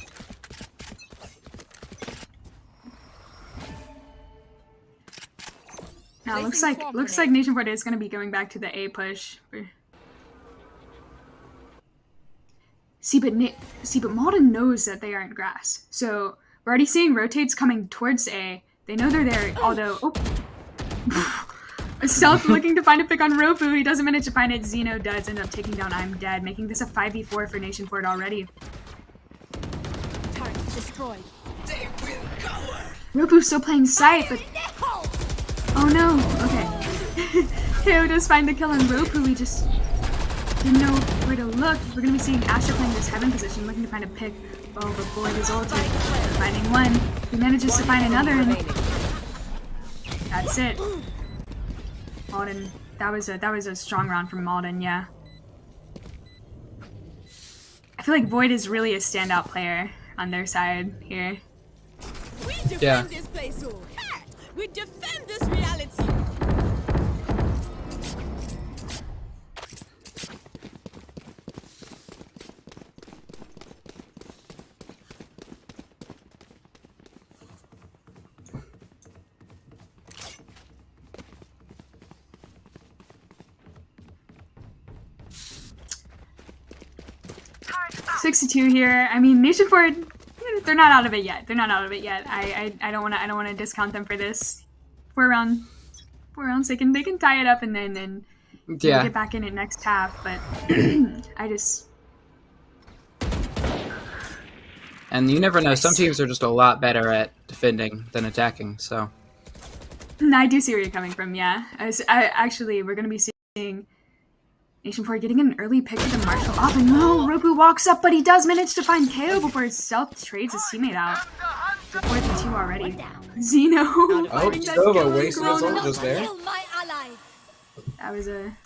Now looks like Nation Ford is going to be going back to the A push. See, but Malden knows that they aren't grass, so we're already seeing rotates coming towards A. They know they're there, although Stealth looking to find a pick on Rofu. He doesn't manage to find it. Xeno does end up taking down I'm Dead, making this a 5v4 for Nation Ford already. Target destroyed. Rofu's still playing sight, but oh no, okay. KO does find the kill on Rofu. We just didn't know where to look. We're gonna be seeing Asher playing this heaven position, looking to find a pick. Oh, but Void is ulted. Finding one. He manages to find another, and that's it. Malden, that was a strong round from Malden, yeah. I feel like Void is really a standout player on their side here. We defend this place, so we defend this reality. 62 here. I mean, Nation Ford, they're not out of it yet. They're not out of it yet. I don't wanna discount them for this. Four rounds. They can tie it up and then get back in it next half. But I just. And you never know. Some teams are just a lot better at defending than attacking. So. I do see where you're coming from. Yeah. Actually, we're gonna be seeing Nation 4 getting an early pick with the Marshall off, and no, Roku walks up, but he does manage to find KO before his Stealth trades his teammate out. 4-2 already. Zeno. Oh, Sova wasted his ult just there. That was a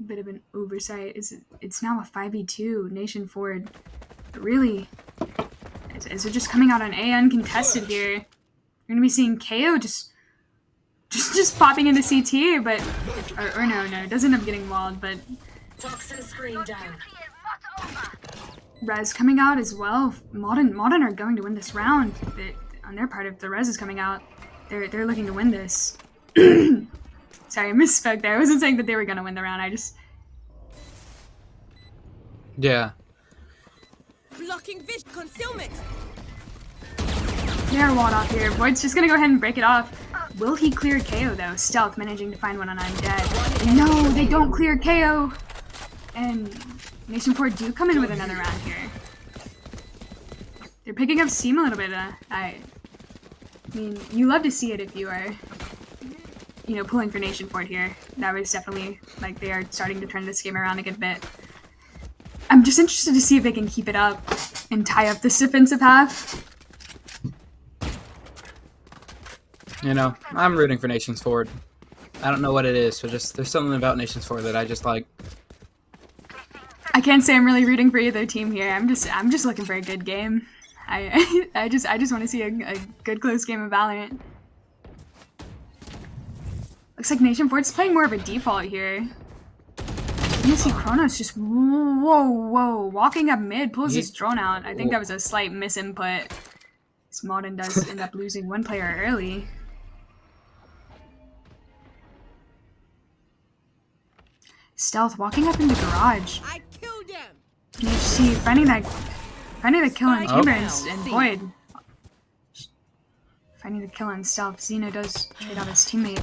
bit of an oversight. It's now a 5v2. Nation 4 really is just coming out on A uncontested here. We're gonna be seeing KO just popping into CT, but or no, it doesn't end up getting walled, but Toxin screen down. Res coming out as well. Modern are going to win this round. On their part, if the Res is coming out, they're looking to win this. Sorry, I misspoke there. I wasn't saying that they were gonna win the round. I just Blocking vision concealment. they're walled off here. Void's just gonna go ahead and break it off. Will he clear KO though? Stealth managing to find one on Undead. No, they don't clear KO. And Nation 4 do come in with another round here. They're picking up steam a little bit. I mean, you love to see it if you are, pulling for Nation 4 here. That was definitely, like, they are starting to turn this game around a good bit. I'm just interested to see if they can keep it up and tie up this defensive half. I'm rooting for Nations Forward. I don't know what it is, but there's something about Nations Forward that I just like. I can't say I'm really rooting for either team here. I'm just looking for a good game. I just want to see a good close game of Valorant. Looks like Nation Forward's playing more of a default here. You see Kronos just whoa walking up mid, pulls his drone out. I think that was a slight misinput. Modern does end up losing one player early. Stealth walking up in the garage. I killed him. You see finding the kill on Chamber and Void. Finding the kill on Stealth. Zeno does trade out his teammate.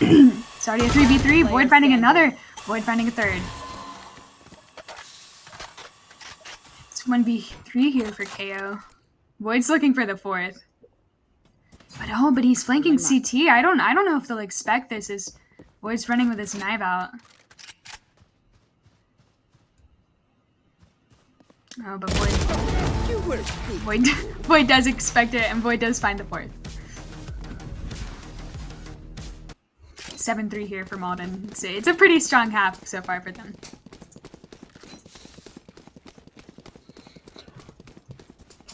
It's already a 3v3. Void finding another. Void finding a third. It's 1v3 here for KO. Void's looking for the fourth. But he's flanking CT. I don't know if they'll expect this as Void's running with his knife out. Oh, but Void does expect it, and Void does find the fourth. 7-3 here for Malden. It's a pretty strong half so far for them.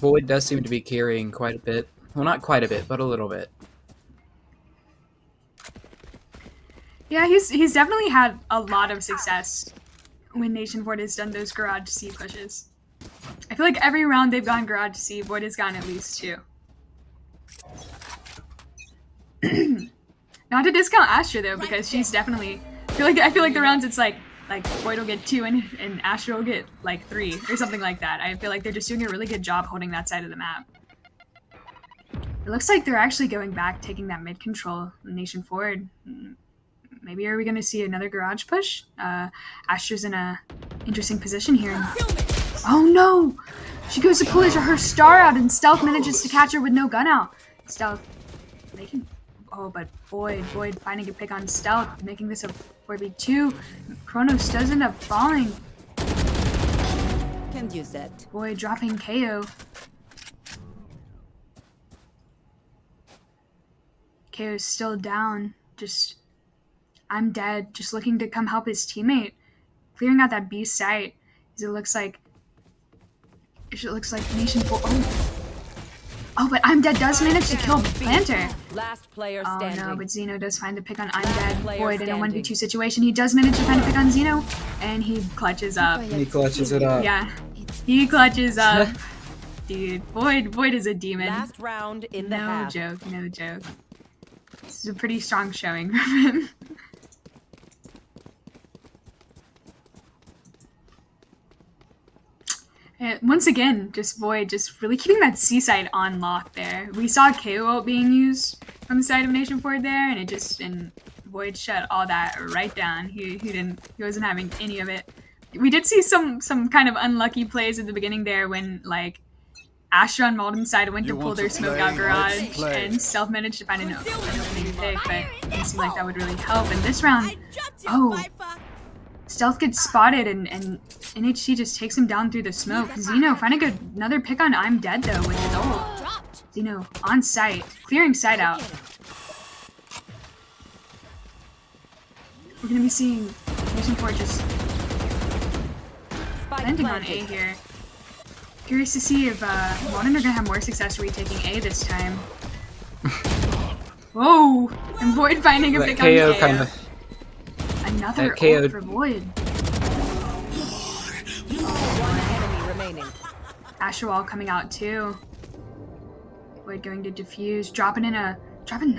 Void does seem to be carrying quite a bit. Well, not quite a bit, but a little bit. Yeah, he's definitely had a lot of success when Nation Void has done those Garage C pushes. I feel like every round they've gone Garage C, Void has gotten at least 2. Not to discount Astra though, because she's definitely. I feel like the rounds it's like Void will get 2 and Astra will get like 3 or something like that. I feel like they're just doing a really good job holding that side of the map. It looks like they're actually going back, taking that mid control Nation forward. Maybe are we going to see another garage push? Astra's in a interesting position here. Oh no! She goes to pull her star out and Stealth manages to catch her with no gun out. Stealth making. Oh, but Void finding a pick on Stealth, making this a 4v2. Kronos does end up falling. Can't use that. Void dropping KO. KO's still down. I'm dead. Just looking to come help his teammate. Clearing out that B site. It looks like Nation 4. Oh, but I'm Dead does manage to kill Planter. Last player Oh standing. no, but Xeno does find the pick on I'm Dead. Player Void in a standing. 1v2 situation. He does manage to find a pick on Xeno, and he clutches up. He clutches it up. Yeah, he clutches up. Dude, Void is a demon. Last round in the No half. joke, no joke. This is a pretty strong showing from him. And once again, just Void just really keeping that C-side on lock there. We saw KO ult being used from the side of Nation Ford there, and Void shut all that right down. He wasn't having any of it. We did see some kind of unlucky plays at the beginning there when like Astra on Malden's side went to pull their smoke out garage and Stealth managed to find an opening pick, but it didn't seem like that would really help. And this round, Stealth gets spotted and NHC just takes him down through the smoke. Xeno finding another pick on I'm Dead though with his ult. Xeno on site, clearing site out. We're gonna be seeing Nation 4 just landing on A here. Curious to see if Modern are gonna have more success retaking A this time. Whoa! And Void finding a That pick on KO KO. kind of. Another that KO ult for Void. One enemy remaining. Asher Wall coming out too. Void going to defuse, dropping.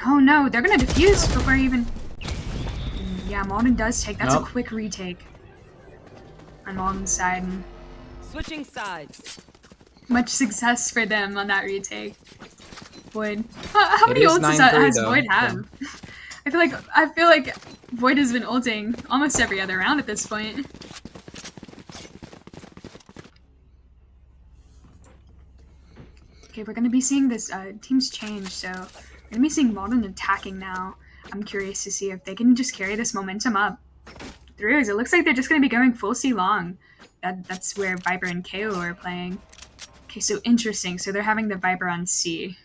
Oh no, they're gonna defuse before even. Yeah, Malden does take. That's a quick retake on Malden's side. And Switching sides. much success for them on that retake. Void. How It many is ults 9-3 has though. Void have? I feel like Void has been ulting almost every other round at this point. Okay, we're gonna be seeing this teams change, so we're gonna be seeing Malden attacking now. I'm curious to see if they can just carry this momentum up through. It looks like they're just gonna be going full C long. That's where Viper and KO are playing. Okay, so interesting. So they're having the Viper on C.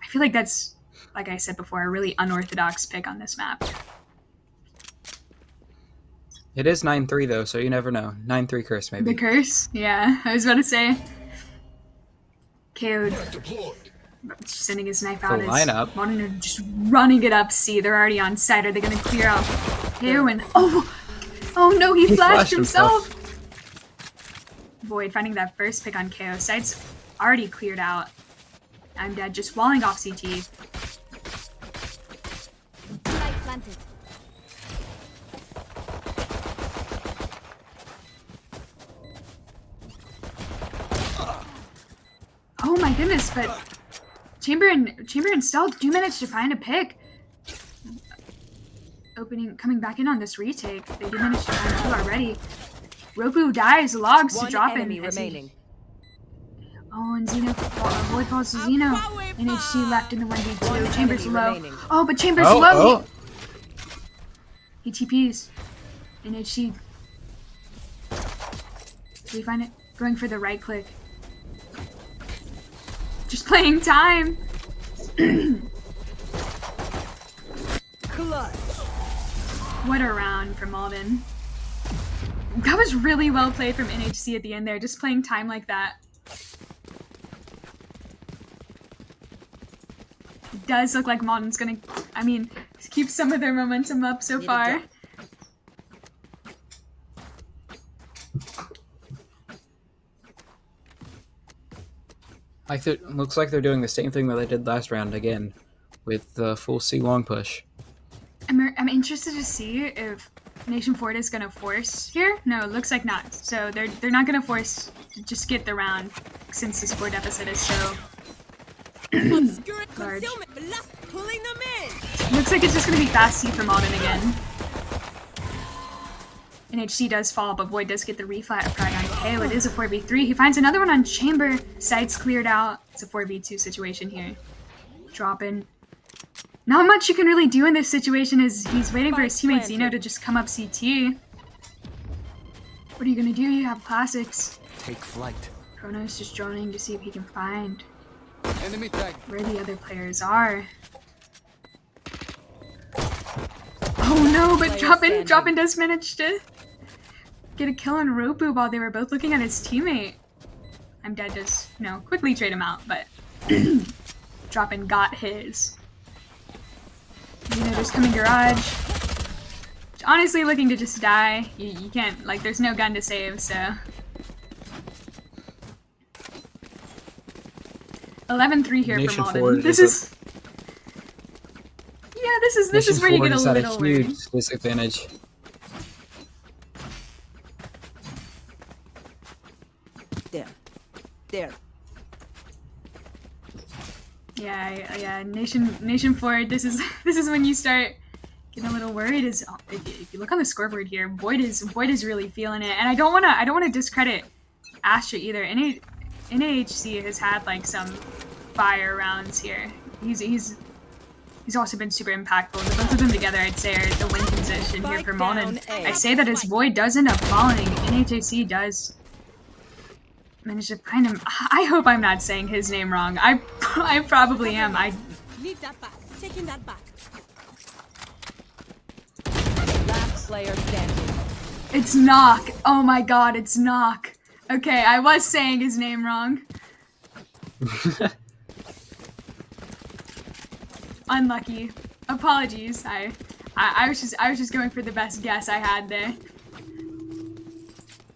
I feel like that's, like I said before, a really unorthodox pick on this map. It is 9-3 though, so you never know. 9-3 curse maybe. The curse? Yeah, I was about to say. KO'd. Sending his knife out. Full lineup. Modern are just running it up C. They're already on site. Are they going to clear out KO? And oh no, he flashed himself. Void finding that first pick on KO. Site's already cleared out. I'm Dead, just walling off CT. Oh my goodness, but Chamber and Stealth do manage to find a pick. Coming back in on this retake. They do manage to find two already. Roku dies, logs to drop in. Remaining. Oh, and Xeno, Void falls to Xeno. NHC left in the 1v2. Chamber's low. remaining. Oh, but Chamber's low. He TPs. NHC. Do we find it? Going for the right click. Just playing time. Clutch. What a round from Malden. That was really well played from NHC at the end there, just playing time like that. It does look like Malden's gonna, keep some of their momentum up so far. Looks like they're doing the same thing that they did last round again, with the full C long push. I'm interested to see if Nation Ford is gonna force here. No, it looks like not. So they're not gonna force to just get the round since the score deficit is so large. Pulling them in. Looks like it's just gonna be fast C for Malden again. NHC does fall, but Void does get the reflat pride on KO. It is a 4v3. He finds another one on Chamber. Sights cleared out. It's a 4v2 situation here. Dropping. Not much you can really do in this situation as he's waiting for his teammate Xeno to just come up CT. What are you gonna do? You have classics. Take flight. Chrono's just droning to see if he can find Enemy tag. where the other players are. Oh no, but Droppin does manage to get a kill on Ropu while they were both looking at his teammate. I'm dead, just, you know, quickly trade him out, but Droppin got his. You know, just coming garage. Honestly, looking to just die. You can't, like, there's no gun to save, so. 11-3 here Nation for forward Malden. This is. Yeah, this is where you get a little worried. Huge disadvantage. There. Yeah. Nation forward. This is when you start getting a little worried. Is if you look on the scoreboard here, Void is really feeling it, and I don't wanna discredit Astra either. NAHC has had like some fire rounds here. He's also been super impactful. The both of them together, I'd say, are the win position here for Malden. I say that as Void does end up falling. NHAC does manage to find him. I hope I'm not saying his name wrong. I probably am. Leave that back. Taking that back. Last player standing. It's Knock. Oh my god, it's Knock. Okay, I was saying his name wrong. Unlucky. Apologies. I was just going for the best guess I had there.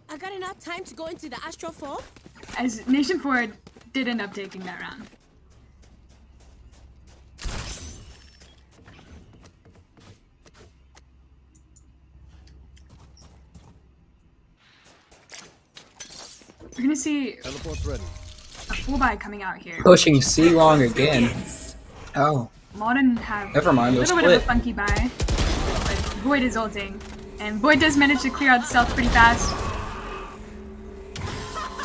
I got enough time to go into the astral form. As Nation Forward did end up taking that round. We're gonna see Teleport's ready. a full buy coming out here. Pushing C long again. Oh. Malden have Never mind, a they'll little bit of a split. funky buy, but Void is ulting, and Void does manage to clear out the stealth pretty fast.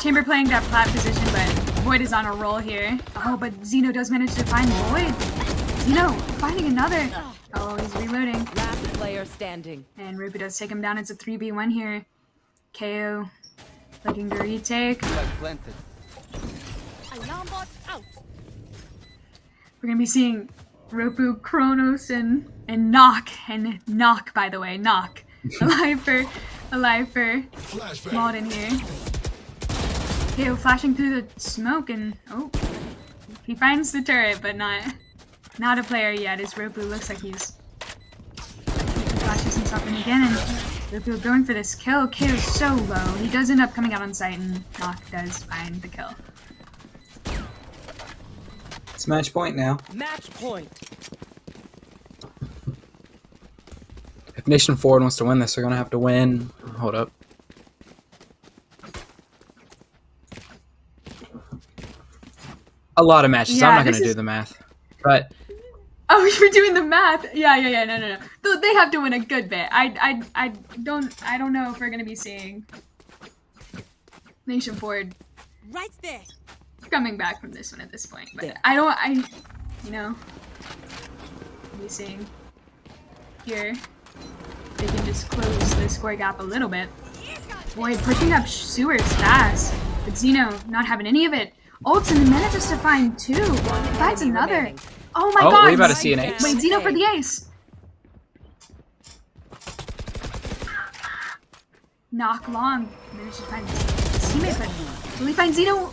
Chamber playing that plat position, but Void is on a roll here. Oh, but Xeno does manage to find Void. Xeno finding another. Oh, he's reloading. Last player standing. And Ruby does take him down. It's a 3v1 here. KO looking to retake. Planted. Alarm bot out. We're gonna be seeing Ropu, Kronos, and Knock. And Knock, by the way, Knock. Alive for Malden here. KO flashing through the smoke, and oh, he finds the turret, but not a player yet. As Ropu looks like he's flashes himself in again, and Ropu going for this kill. KO's so low. He does end up coming out on site, and Knock does find the kill. It's match point now. Match point. If Nation Forward wants to win this, they're gonna have to win. Hold up. A lot of matches. Yeah, I'm not gonna this do is- the math, but Oh, you're doing the math. Yeah. No. They have to win a good bit. I don't know if we're gonna be seeing Nation Forward Right there. coming back from this one at this point. But Yeah. Be seeing here. They can just close the score gap a little bit. Boy, pushing up sewers fast. But Xeno not having any of it. Ults and manages to find two. Finds enemy another. remaining. Oh my oh, god. we about to see an ace. Wait, Xeno for the ace. Knock long. Managed to find his teammate, but will he find Xeno?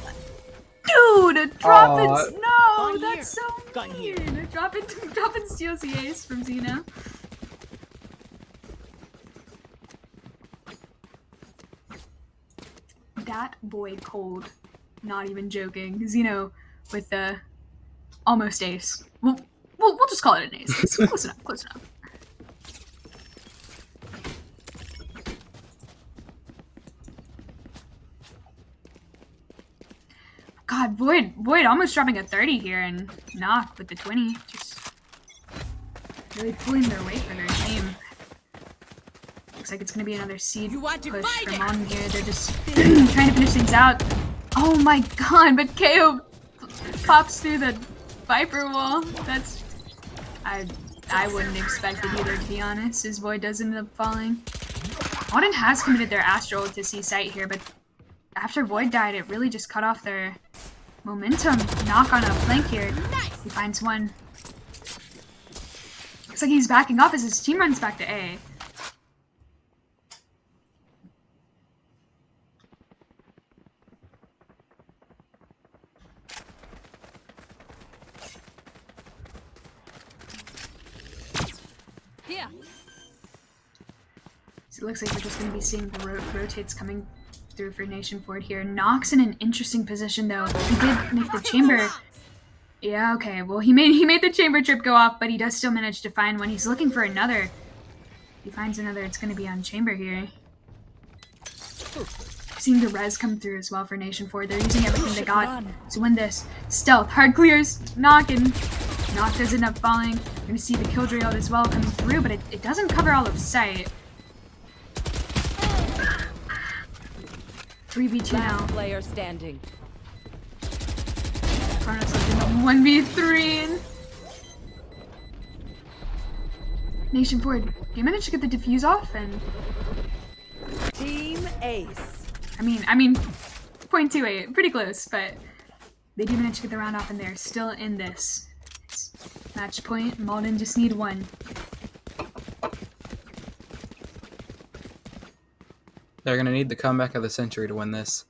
Dude, drop it. No, that's so weird. Drop it steals the ace from Xeno. That boy cold. Not even joking. Xeno with the almost ace. We'll just call it an ace. It's close enough. Close enough. God, Void almost dropping a 30 here, and Knock with the 20. Just really pulling their weight for their team. Looks like it's going to be another seed You are push divided. from on here. They're just trying to finish things out. Oh my god, but KO pops through the Viper wall. That's... I wouldn't expect it either, to be honest, as Void does end up falling. Auden has committed their Astral to C site here, but after Void died, it really just cut off their momentum. Knock on a flank here. He finds one. Looks like he's backing off as his team runs back to A. here. So it looks like we're just going to be seeing the rotates coming through for Nation Ford here. Nox in an interesting position though. He did make the chamber. Yeah, okay. Well, he made the chamber trip go off, but he does still manage to find one. He's looking for another. He finds another. It's going to be on chamber here. Seeing the res come through as well for Nation Ford. They're using everything they got to win this. Stealth, hard clears, Knock, and Knock does end up falling. We're going to see the Killjoy ult as well coming through, but it doesn't cover all of sight. 3v2 now. Player standing. Chronos looking at 1v3. Nation Ford, they managed to get the defuse off, and Team Ace. I mean, 0.28, pretty close, but they do manage to get the round off, and they're still in this. It's match point. Malden just need one. They're gonna need the comeback of the century to win this.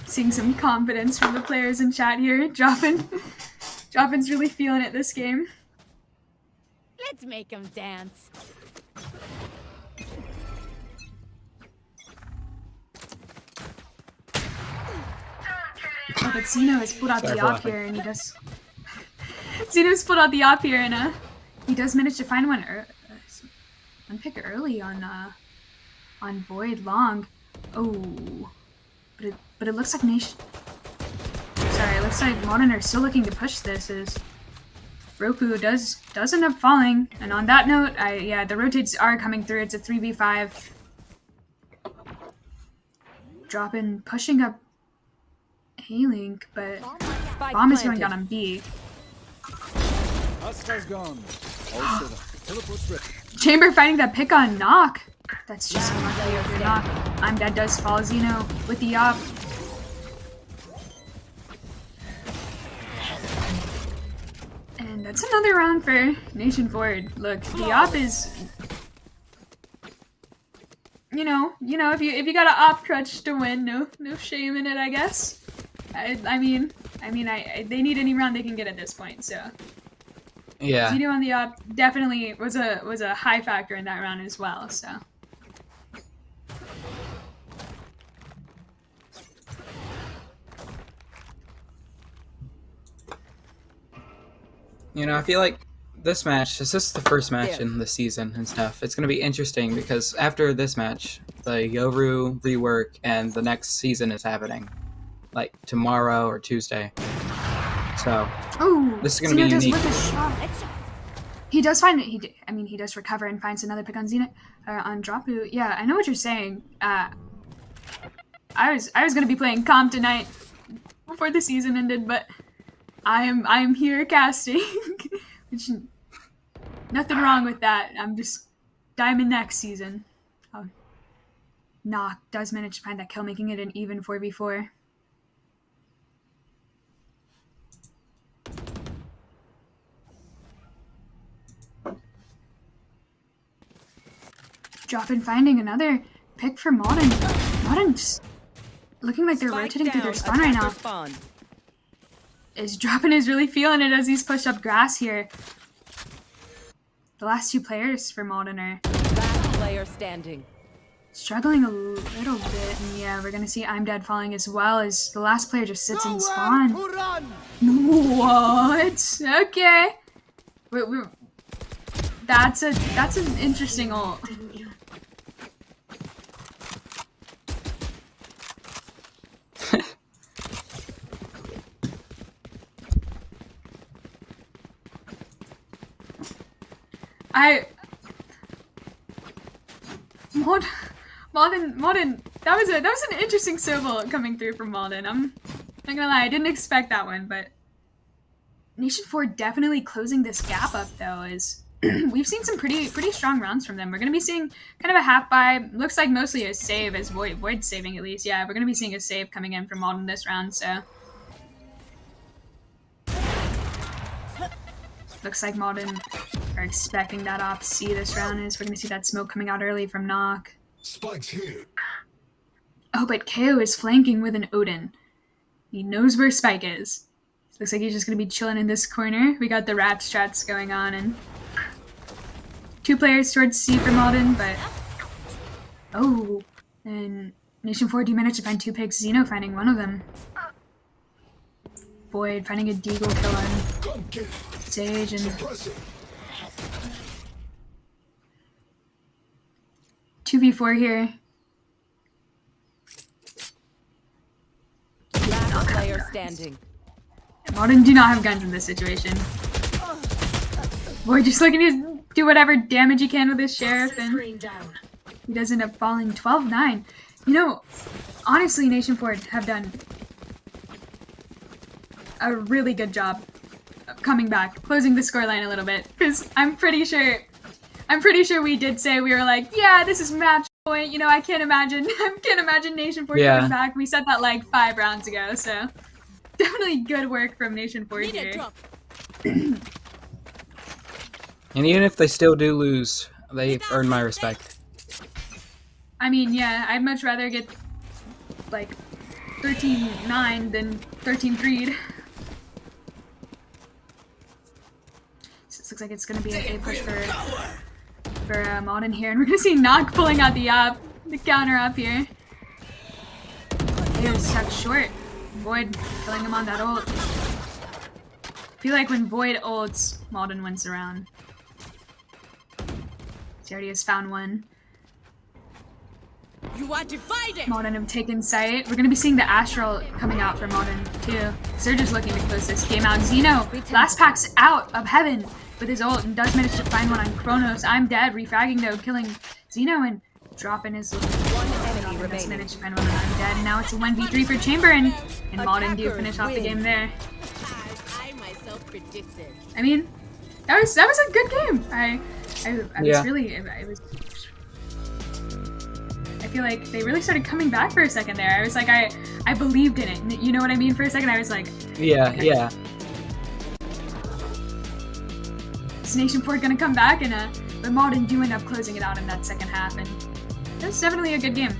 Seeing some confidence from the players in chat here. Joffin's really feeling it this game. Let's make them dance. Oh, but Zeno has pulled out the op here, and he does. Zeno's pulled out the op here, and he does manage to find one pick early on Void Long. Oh, but it looks like Nation. Sorry, it looks like Modern are still looking to push this. As Roku does end up falling, and on that note, yeah, the rotates are coming through. It's a 3v5. Dropping, pushing up A-Link, but bomb is going down on B. Gone. Also, the teleport's ready. Chamber finding that pick on Knock. That's just unlucky of your Knock. I'm Dead does follow Zeno with the op. And that's another round for Nation Ford. Look, the op is, you know, if you got an op crutch to win, no shame in it, I guess. I mean, they need any round they can get at this point, so. Yeah. Zeno on the op definitely was a high factor in that round as well, so. You know, I feel like this match, this is the first match in the season and stuff. It's going to be interesting because after this match, the Yoru rework and the next season is happening. Like tomorrow or Tuesday. So, this is going to be unique. With a shot. He does find it. He does recover and finds another pick on Zenit, on Dropu. Yeah, I know what you're saying. I was going to be playing comp tonight before the season ended, but I am here casting, which nothing wrong with that. I'm just diamond next season. Oh, Knock does manage to find that kill, making it an even 4v4. Dropping finding another pick for Modern. Modern just looking like they're rotating through their spawn right now. Droppin is really feeling it as he's pushed up grass here. The last two players for Modern are Last player standing. struggling a little bit, and yeah, we're gonna see I'm Dead falling as well as the last player just sits in spawn. What? Okay. That's an interesting ult. Malden, that was an interesting solo coming through from Malden. I'm not gonna lie, I didn't expect that one, but Nation 4 definitely closing this gap up though, is we've seen some pretty strong rounds from them. We're gonna be seeing kind of a half buy, looks like mostly a save as Void's saving at least. Yeah, we're gonna be seeing a save coming in from Malden this round, so. Looks like Malden are expecting that op C this round is. We're gonna see that smoke coming out early from Knock. Spikes here. Oh, but KO is flanking with an Odin. He knows where Spike is. Looks like he's just going to be chilling in this corner. We got the rat strats going on, and 2 players towards C for Malden, but... Oh, and Nation 4 do manage to find 2 picks. Xeno finding one of them. Void finding a deagle kill on Sage, and 2v4 here. Last player standing. Malden do not have guns in this situation. Void just looking to do whatever damage he can with his sheriff, and he does end up falling 12-9. You know, honestly, Nation 4 have done a really good job of coming back, closing the scoreline a little bit, because I'm pretty sure we did say, we were like, yeah, this is match point. You know, I can't imagine Nation 4 coming back. We said that like 5 rounds ago, so definitely good work from Nation 4 here. And even if they still do lose, they've earned my respect. I mean, yeah, I'd much rather get like 13-9 than 13-3. This looks like it's going to be a push for Malden here, and we're going to see Knock pulling out the counter up here. He was tucked short. Void killing him on that ult. I feel like when Void ults, Malden wins the round. He already has found one. You are divided. Malden have taken sight. We're going to be seeing the Astral coming out for Malden too. So they're just looking to close this game out. Xeno, last pack's out of heaven with his ult and does manage to find one on Kronos. I'm dead. Refragging though, killing Xeno and dropping his One enemy does remaining. manage to find one on I'm dead. Now it's a 1v3 for Chamber, and Malden do finish off the game there. As I myself predicted. I mean, that was a good game. I was really, I feel like they really started coming back for a second there. I was like, I believed in it. You know what I mean? For a second, I was like, Yeah, okay. yeah. Is Nation 4 gonna come back? And but Malden do end up closing it out in that second half, and it was definitely a good game.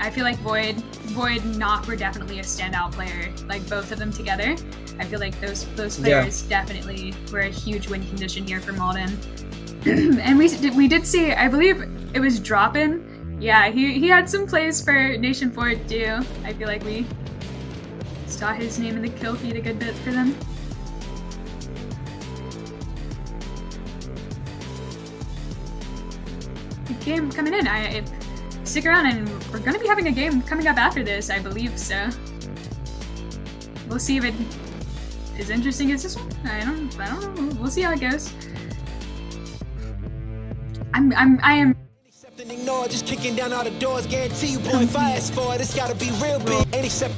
I feel like Void and Knock were definitely a standout player, like both of them together. I feel like those players definitely were a huge win condition here for Malden. And we did see, I believe it was Droppin'. Yeah, he had some plays for Nation 4 too. I feel like we saw his name in the kill feed a good bit for them. Good game coming in. Stick around, and we're gonna be having a game coming up after this, I believe. So we'll see if it is interesting as this one. I don't know. We'll see how it goes. I am. Accept and ignore, just kicking down all the doors. Guarantee you, boy, fires for it. It's gotta be real big. Ain't accept.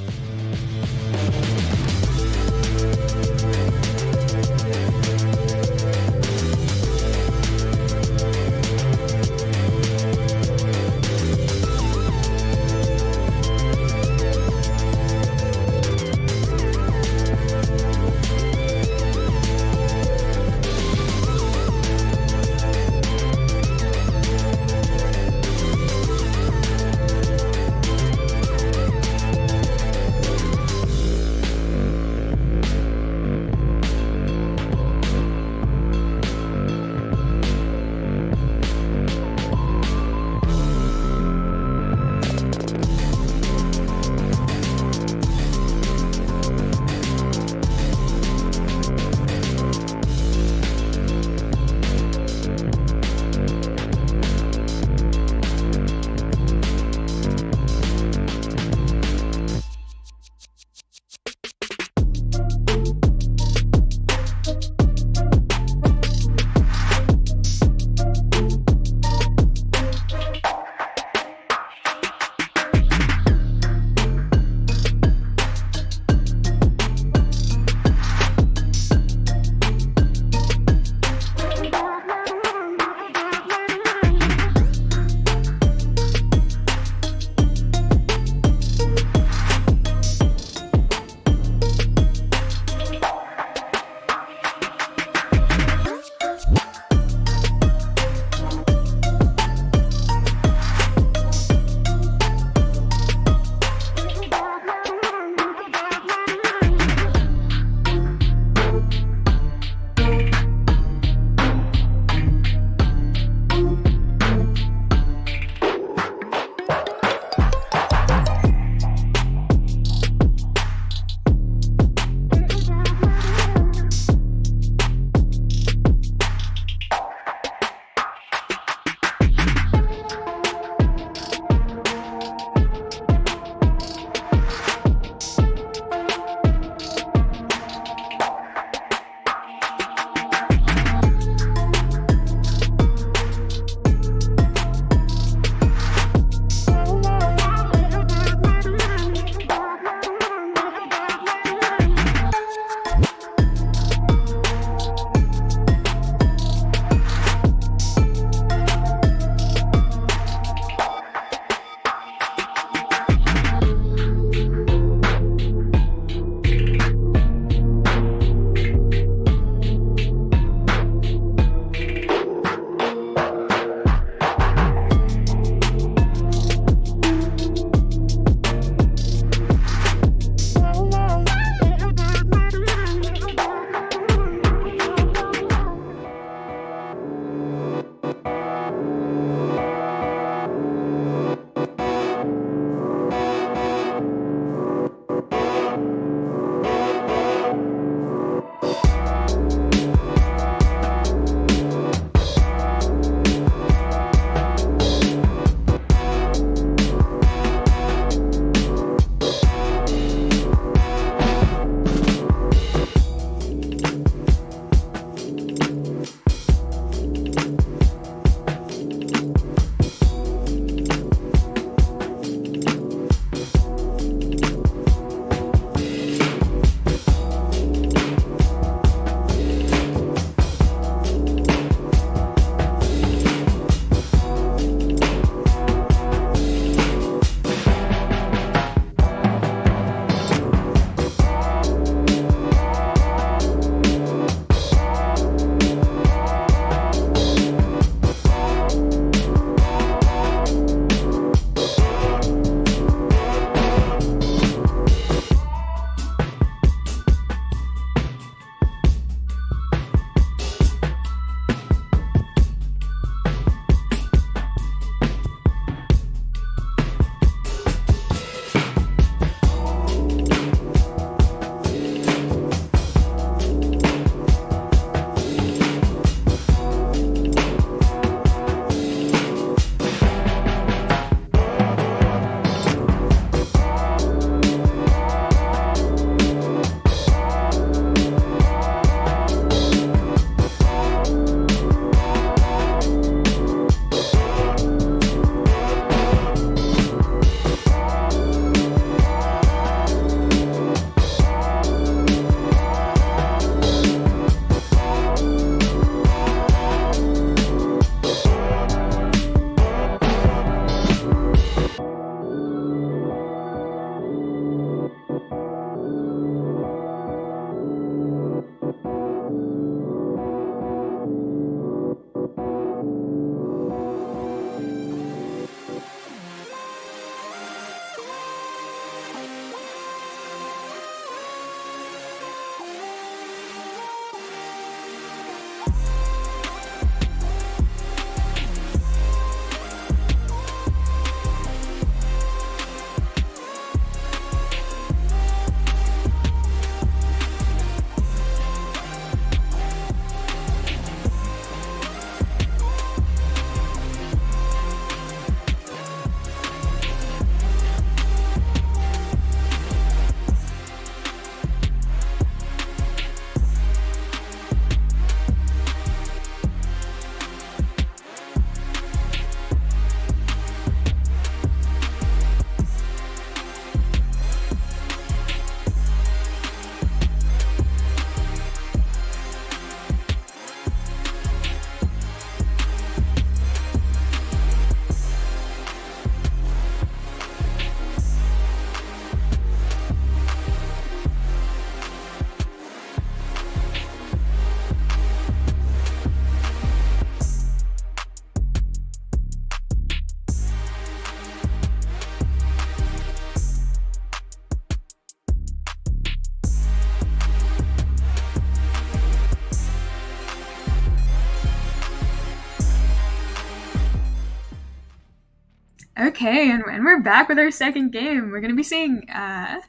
Okay, and we're back with our second game. We're gonna be seeing, all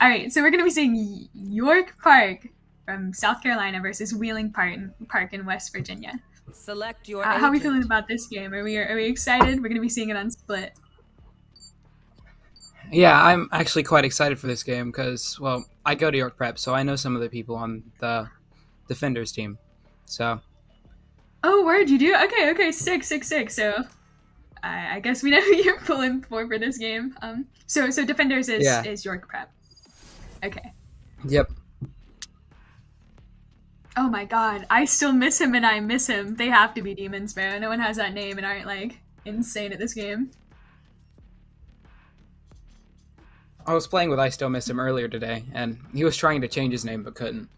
right, so we're gonna be seeing York Park from South Carolina versus Wheeling Park in West Virginia. Select your How are we agent. feeling about this game? Are we excited? We're gonna be seeing it on Split. Yeah, I'm actually quite excited for this game because, well, I go to York Prep, so I know some of the people on the Defenders team. So. Oh, word, you do? Okay, sick. So, I guess we know who you're pulling for this game. So Defenders is York Prep. Okay. Yep. Oh my god, I still miss him and I miss him. They have to be Demon Sparrow. No one has that name and aren't, like, insane at this game. I was playing with I Still Miss Him earlier today, and he was trying to change his name but couldn't.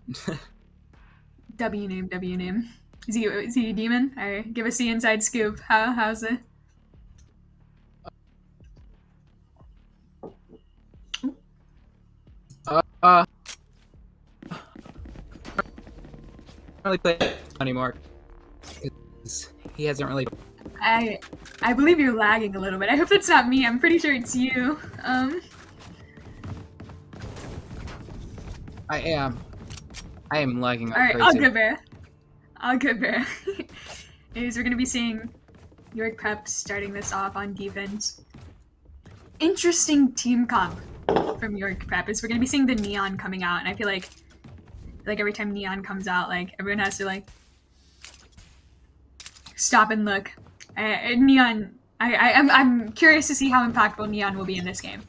W name. Is he a demon? Alright, give us the inside scoop. How's it? I don't really play anymore. He hasn't really. I believe you're lagging a little bit. I hope that's not me. I'm pretty sure it's you. I am lagging like Alright, crazy. I'll go bear. Anyways, we're gonna be seeing York Prep starting this off on defense. Interesting team comp from York Prep is we're gonna be seeing the Neon coming out, and I feel like every time Neon comes out, like everyone has to like stop and look. Neon, I'm curious to see how impactful Neon will be in this game.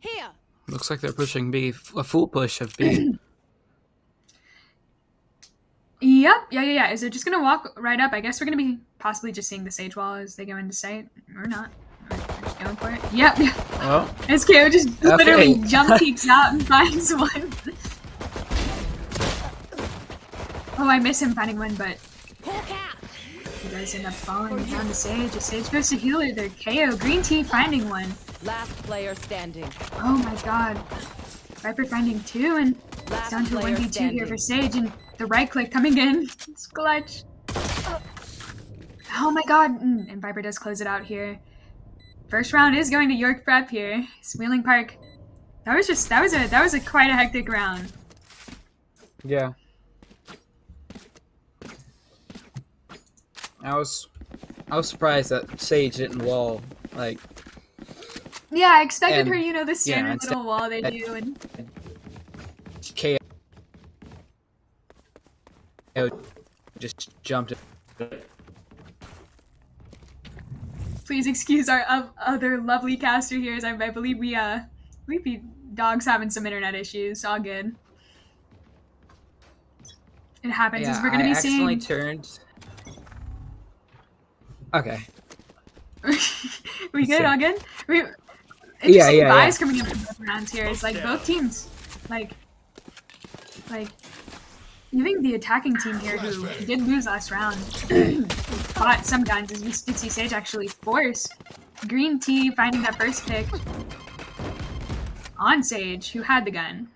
Here. Looks like they're pushing B, a full push of B. Yep, yeah. Is it just gonna walk right up? I guess we're gonna be possibly just seeing the Sage Wall as they go into sight, or not. We're just going for it. Yep. Oh. SKO just literally jump peeks out and finds one. Oh, I miss him finding one, but he does end up falling down to Sage. If Sage goes to healer, they're KO. Green Tea finding one. Last player standing. Oh my god. Viper finding two, and it's down to a 1v2 here for Sage, and the right click coming in. It's clutch. Oh my god. And Viper does close it out here. First round is going to York Prep here. It's Wheeling Park. That was a quite a hectic round. Yeah. I was surprised that Sage didn't wall, like. Yeah, I expected her, the standard little wall they do, and KO just jumped. please excuse our other lovely caster here, as I believe we dog's having some internet issues. All good. It happens. Yeah, As we're gonna be seeing. I accidentally turned. Okay. We good? All good? Yeah. Buys coming in from both rounds here. It's like both teams, like even the attacking team here, who did lose last round, bought some guns. As we did see Sage actually force Green Tea finding that first pick on Sage, who had the gun.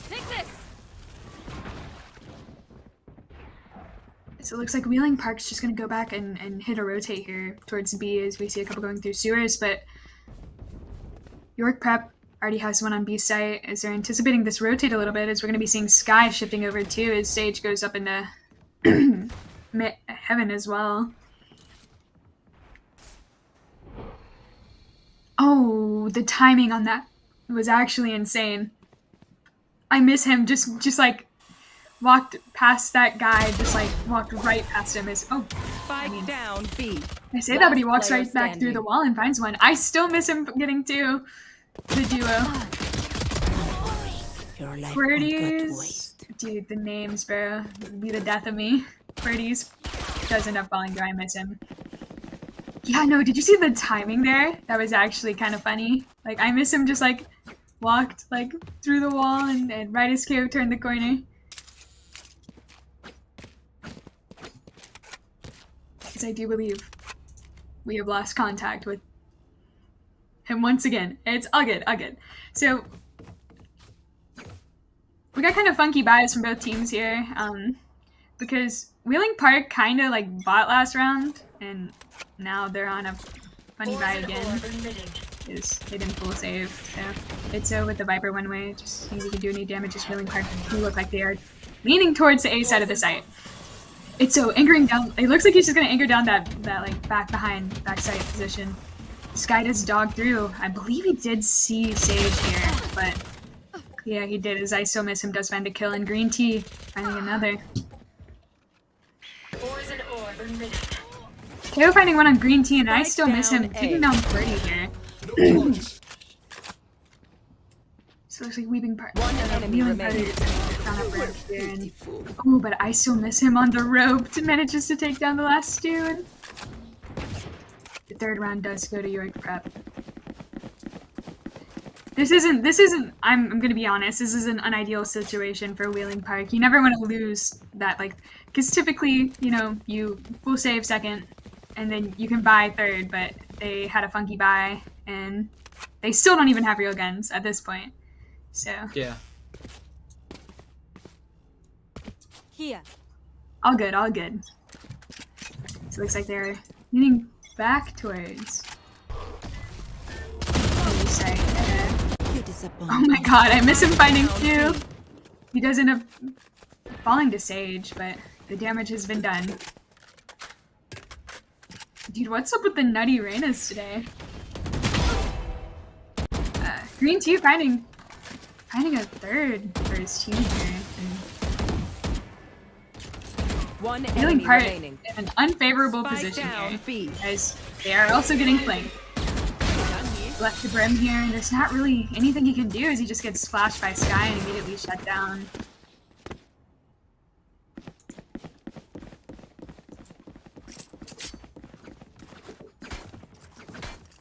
Take this. So it looks like Wheeling Park's just going to go back and hit a rotate here towards B, as we see a couple going through sewers, but York Prep already has one on B site as they're anticipating this rotate a little bit, as we're going to be seeing Sky shifting over too as Sage goes up into Heaven as well. Oh, the timing on that was actually insane. I miss him, just like walked past that guy, just like walked right past him. Spike down B. I say that, but he walks right back through the wall and finds one. I still miss him getting to the duo. Qwerty's, dude, the names, bro, would be the death of me. Qwerty's does end up falling through. I miss him. Yeah, no, did you see the timing there? That was actually kind of funny. Like, I miss him just like walked like through the wall and right as KO turned the corner. Because I do believe we have lost contact with him once again. It's all good. So we got kind of funky buys from both teams here. because Wheeling Park kind of like bought last round, and now they're on a funny buy again. Is they didn't full save, so it's with the Viper one way. Just see if we can do any damage. Just Wheeling Park who look like they are leaning towards the A side of the site. It's anchoring down. It looks like he's just gonna anchor down that like back side position. Sky does dog through. I believe he did see Sage here, but yeah, he did. As I still miss him, does find a kill, and Green Tea finding another. KO finding one on Green Tea, and I still miss him taking down Birdie here. So it looks like Weeping Part. One enemy remaining. Oh, but I still miss him on the rope to manages to take down the last dude. The third round does go to York Prep. This isn't, I'm gonna be honest, this is an unideal situation for Wheeling Park. You never want to lose that, like, because typically, you know, you full save second, and then you can buy third, but they had a funky buy, and they still don't even have real guns at this point. So. Yeah. Here. All good, all good. So it looks like they're leaning back towards the site. Oh my god, I miss him finding two. He does end up falling to Sage, but the damage has been done. Dude, what's up with the nutty Reynas today? Green Tea finding a third for his team here. One Wheeling enemy Park remaining. in an unfavorable Spike position down, here, B. as they are also getting flanked. Left the brim here, and there's not really anything he can do as he just gets splashed by Sky and immediately shut down.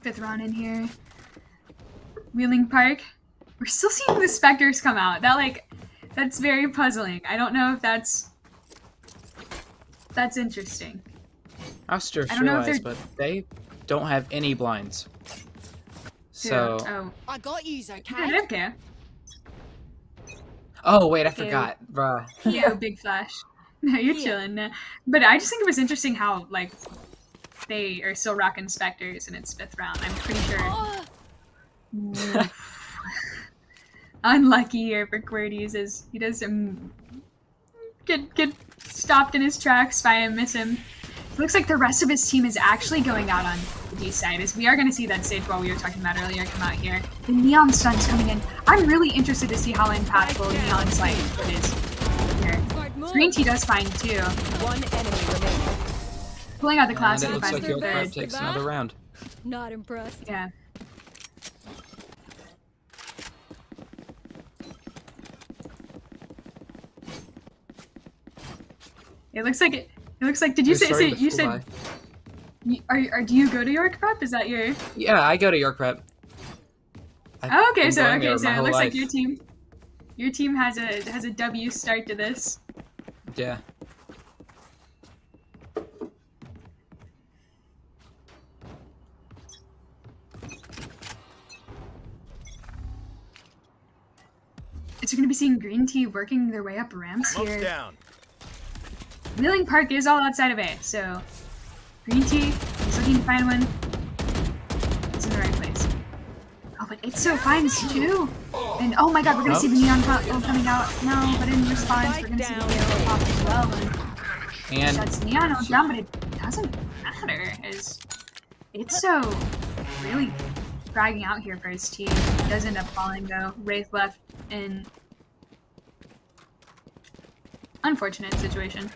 Fifth round in here. Wheeling Park. We're still seeing the Spectres come out. That's very puzzling. I don't know if that's interesting. I was just I don't know if realized, but they don't have any blinds. So. Oh. I got yous, okay? Okay. Oh wait, I forgot, bruh. Yeah, big flash. No, you're chilling. But I just think it was interesting how like they are still rocking Spectres in its 5th round. I'm pretty sure. Unlucky here for Quirdies as he does get stopped in his tracks by him, miss him. It looks like the rest of his team is actually going out on the D side, as we are going to see that stage wall we were talking about earlier come out here. The Neon Stun's coming in. I'm really interested to see how impactful Neon's light input is here. Green Tea does fine too. One enemy remaining. Pulling out the class And it looks like your third. prep takes another round. Not impressed. Yeah. It looks like did you say you said do you go to York Prep? Is that your Yeah, I go to York Prep. okay, so it looks like your team has a W start to this. Yeah. So you're gonna be seeing Green Tea working their way up ramps here. Down. Wheeling Park is all outside of A, so Green Tea is looking to find one. It's in the right place. Oh, but it's so finds too. And oh my god, we're gonna see the Neon coming out. No, but in response, we're gonna see the Neon pop as well. And shuts Neon down, but it doesn't matter as it's so really dragging out here for his team. He does end up falling though. Wraith left in unfortunate situation.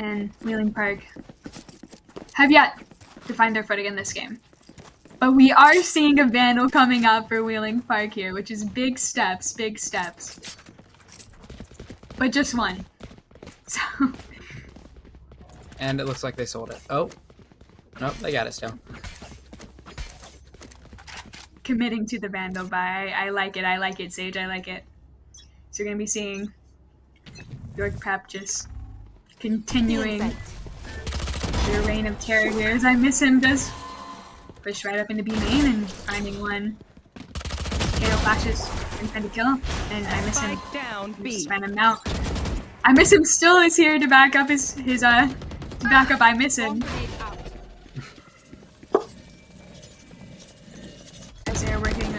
And Wheeling Park have yet to find their footing in this game. But we are seeing a Vandal coming out for Wheeling Park here, which is big steps, big steps. But just one. So. And it looks like they sold it. Oh. Nope, they got it still. Committing to the Vandal buy. I like it, Sage, I like it. So you're gonna be seeing York Prep just continuing their reign of terror here as I miss him does push right up into B main and finding one. KO flashes and trying to kill him, and I miss him. Spike down, B. Just find him out. I miss him still is here to back up to back up I miss him. As they're working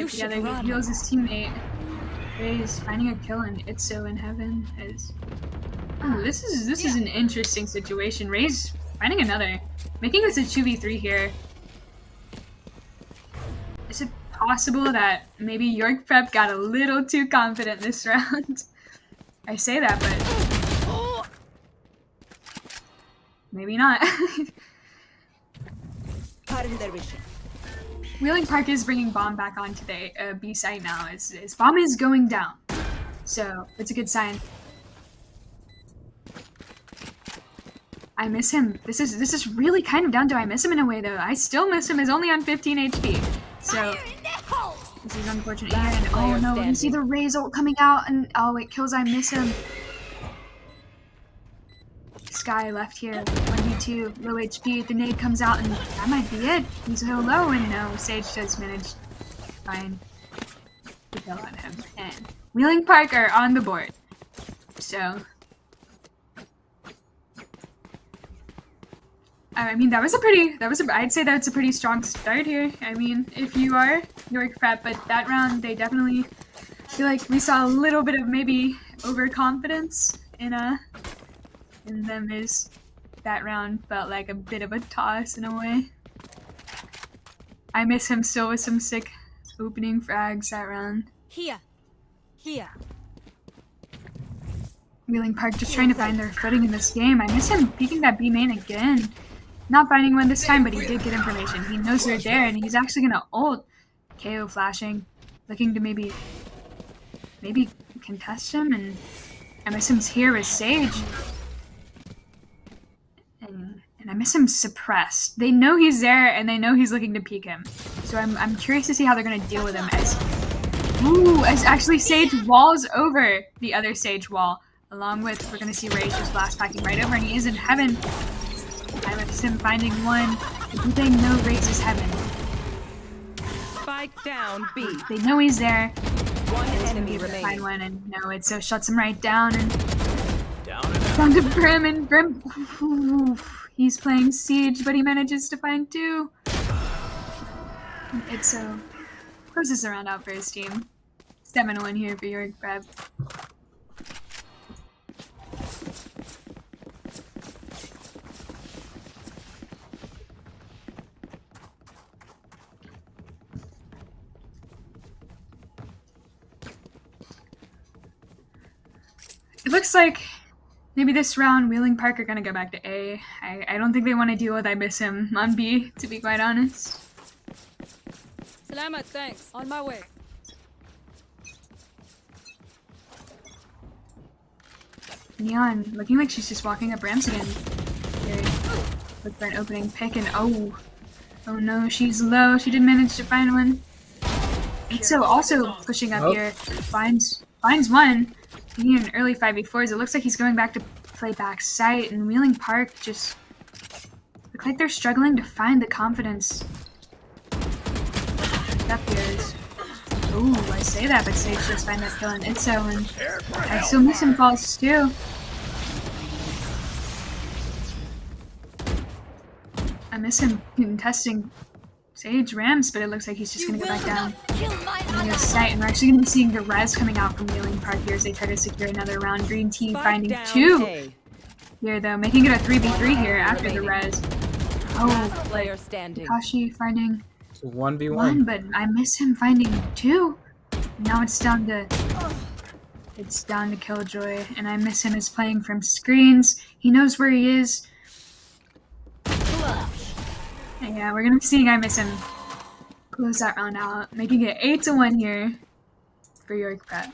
together, he heals his teammate. He's finding a kill and it's so in heaven. Oh, this is an interesting situation. Ray's finding another, making this a 2v3 here. Is it possible that maybe York Prep got a little too confident this round? I say that, but maybe not. Wheeling Park is bringing Bomb back onto the B site now. His Bomb is going down, so it's a good sign. I miss him. This is really kind of down to I miss him in a way though. I still miss him. He's only on 15 HP, so this is unfortunate here. And oh no, you see the Raze ult coming out, and oh it kills I miss him. Sky left here, 1v2, low HP, the nade comes out, and that might be it. He's so low, and no, Sage does manage to find the kill on him. And Wheeling Park are on the board. So, I mean, I'd say that's a pretty strong start here. I mean, if you are York Prep, but that round, they definitely feel like we saw a little bit of maybe overconfidence in them. Is that round felt like a bit of a toss in a way. I miss him still with some sick opening frags that round. Here. Wheeling Park just trying to find their footing in this game. I miss him peeking that B main again. Not finding one this time, but he did get information. He knows they're there, and he's actually gonna ult. KO flashing, looking to maybe contest him, and I miss him's here with Sage. And I miss him suppressed. They know he's there, and they know he's looking to peek him. So I'm curious to see how they're gonna deal with him as actually Sage walls over the other Sage wall. Along with, we're gonna see Rage just blast packing right over, and he is in heaven. I miss him finding one. Do they know Rage is heaven? Spike down B. They know he's there. One enemy remaining. Find one, and no, it so shuts him right down, and down to Brim, and Brim. He's playing Siege, but he manages to find two. It so closes the round out for his team. 7-1 here for York Prep. It looks like maybe this round Wheeling Park are gonna go back to A. I don't think they want to deal with I miss him on B, to be quite honest. Salamat, thanks. On my way. Neon, looking like she's just walking up ramps again. Here, look for an opening pick, and oh no, she's low. She did manage to find one. Itso also pushing up here, finds one. He an early 5v4s. It looks like he's going back to play back site, and Wheeling Park just look like they're struggling to find the confidence. Up here is. Ooh, I say that, but Sage just find that kill on Itso, and I still miss him falls too. I miss him contesting Sage Rams, but it looks like he's just gonna go back down. And site, and we're actually gonna be seeing the res coming out from Wheeling Park here as they try to secure another round. Green team finding two here though, making it a 3v3 here after the res. Oh, player standing. Kashi finding 1v1, but I miss him finding two. Now it's down to Killjoy, and I miss him as playing from screens. He knows where he is. And yeah, we're gonna be seeing I miss him close that round out, making it 8-1 here for York Prep.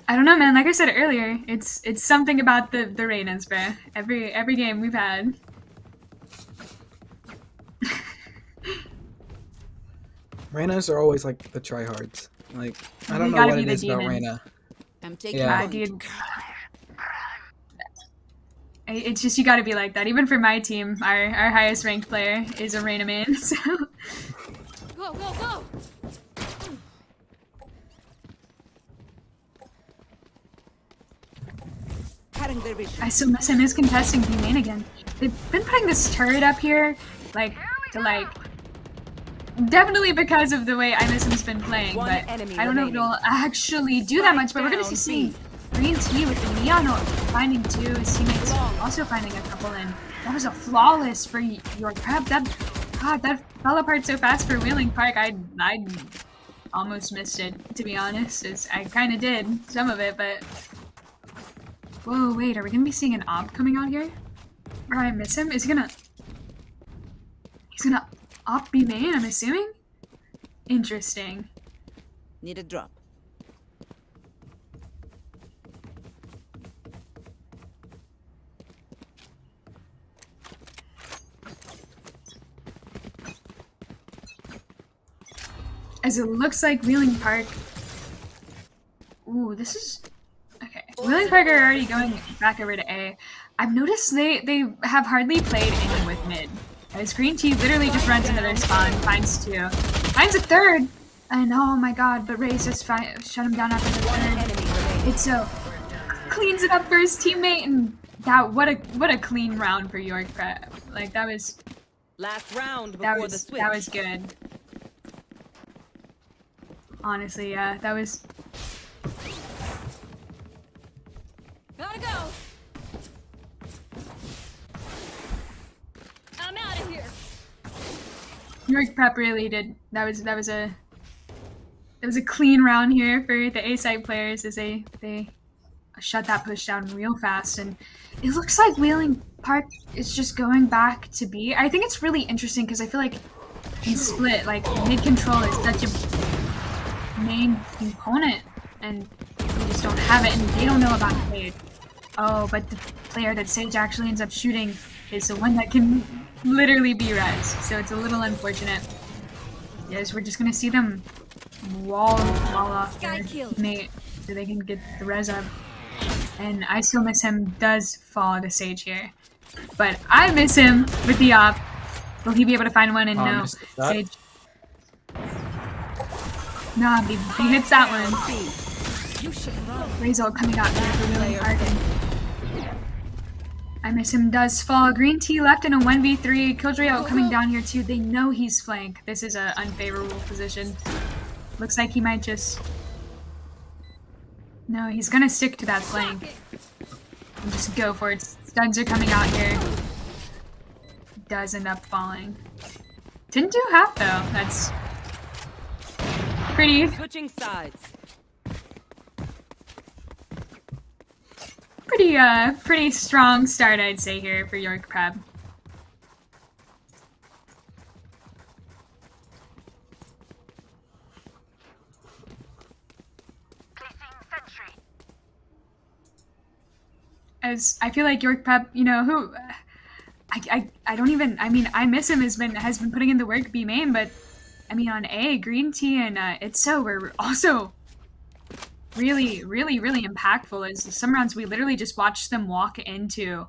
I don't know, man. Like I said earlier, it's something about the Reynas, bro. Every game we've had. Reynas are always like the tryhards. Like I don't know what it is about Reyna. I'm taking dude. It's just you gotta be like that. Even for my team, our highest ranked player is a Reyna main, so Go, go, go! I still miss him. Is contesting B main again. They've been putting this turret up here, like, to like... Definitely because of the way I miss him's been playing, but I don't know if it'll actually do that much, but we're gonna see Green Tea with the Neon finding two, his teammates also finding a couple, and that was a flawless for your prep. That fell apart so fast for Wheeling Park. I almost missed it, to be honest. I kind of did some of it, but whoa, wait, are we gonna be seeing an op coming out here? Or I miss him? Is he gonna? He's gonna op B main, I'm assuming. Interesting. Need a drop. As it looks like Wheeling Park. Ooh, this is okay. Wheeling Park are already going back over to A. I've noticed they have hardly played any with mid. As Green Tea literally just runs into their spawn, finds two, finds a third, and oh my god! But Ray's just shut him down after the third. It's so cleans it up for his teammate, and that what a clean round for York Prep. Like that was last round before the switch. That was good. Honestly, yeah, that was. Gotta go! I'm out of here! York Prep really did. That was a clean round here for the A side players as they shut that push down real fast, and it looks like Wheeling Park is just going back to B. I think it's really interesting because I feel like in split, like mid control is such a main component, and we just don't have it, and they don't know about Sage. Oh, but the player that Sage actually ends up shooting is the one that can literally be res, so it's a little unfortunate. Yes, we're just gonna see them wall off their mate so they can get the res up. And I still miss him does fall to Sage here, but I miss him with the op. Will he be able to find one? And no, Sage. Nah, he hits that one. Razor coming out here for Wheeling Park. I miss him does fall. Green Tea left in a 1v3. Killjoy out coming down here too. They know he's flank. This is an unfavorable position. Looks like he might just... No, he's gonna stick to that flank. And just go for it. Studs are coming out here. Does end up falling. Didn't do half though. That's... pretty. Switching sides. Pretty strong start, I'd say, here for York Prep. As I feel like York Prep, you know, who I don't even, I mean, I miss him, has been putting in the work B main, but I mean, on A, Green Tea and It's So were also really impactful. As some rounds, we literally just watched them walk into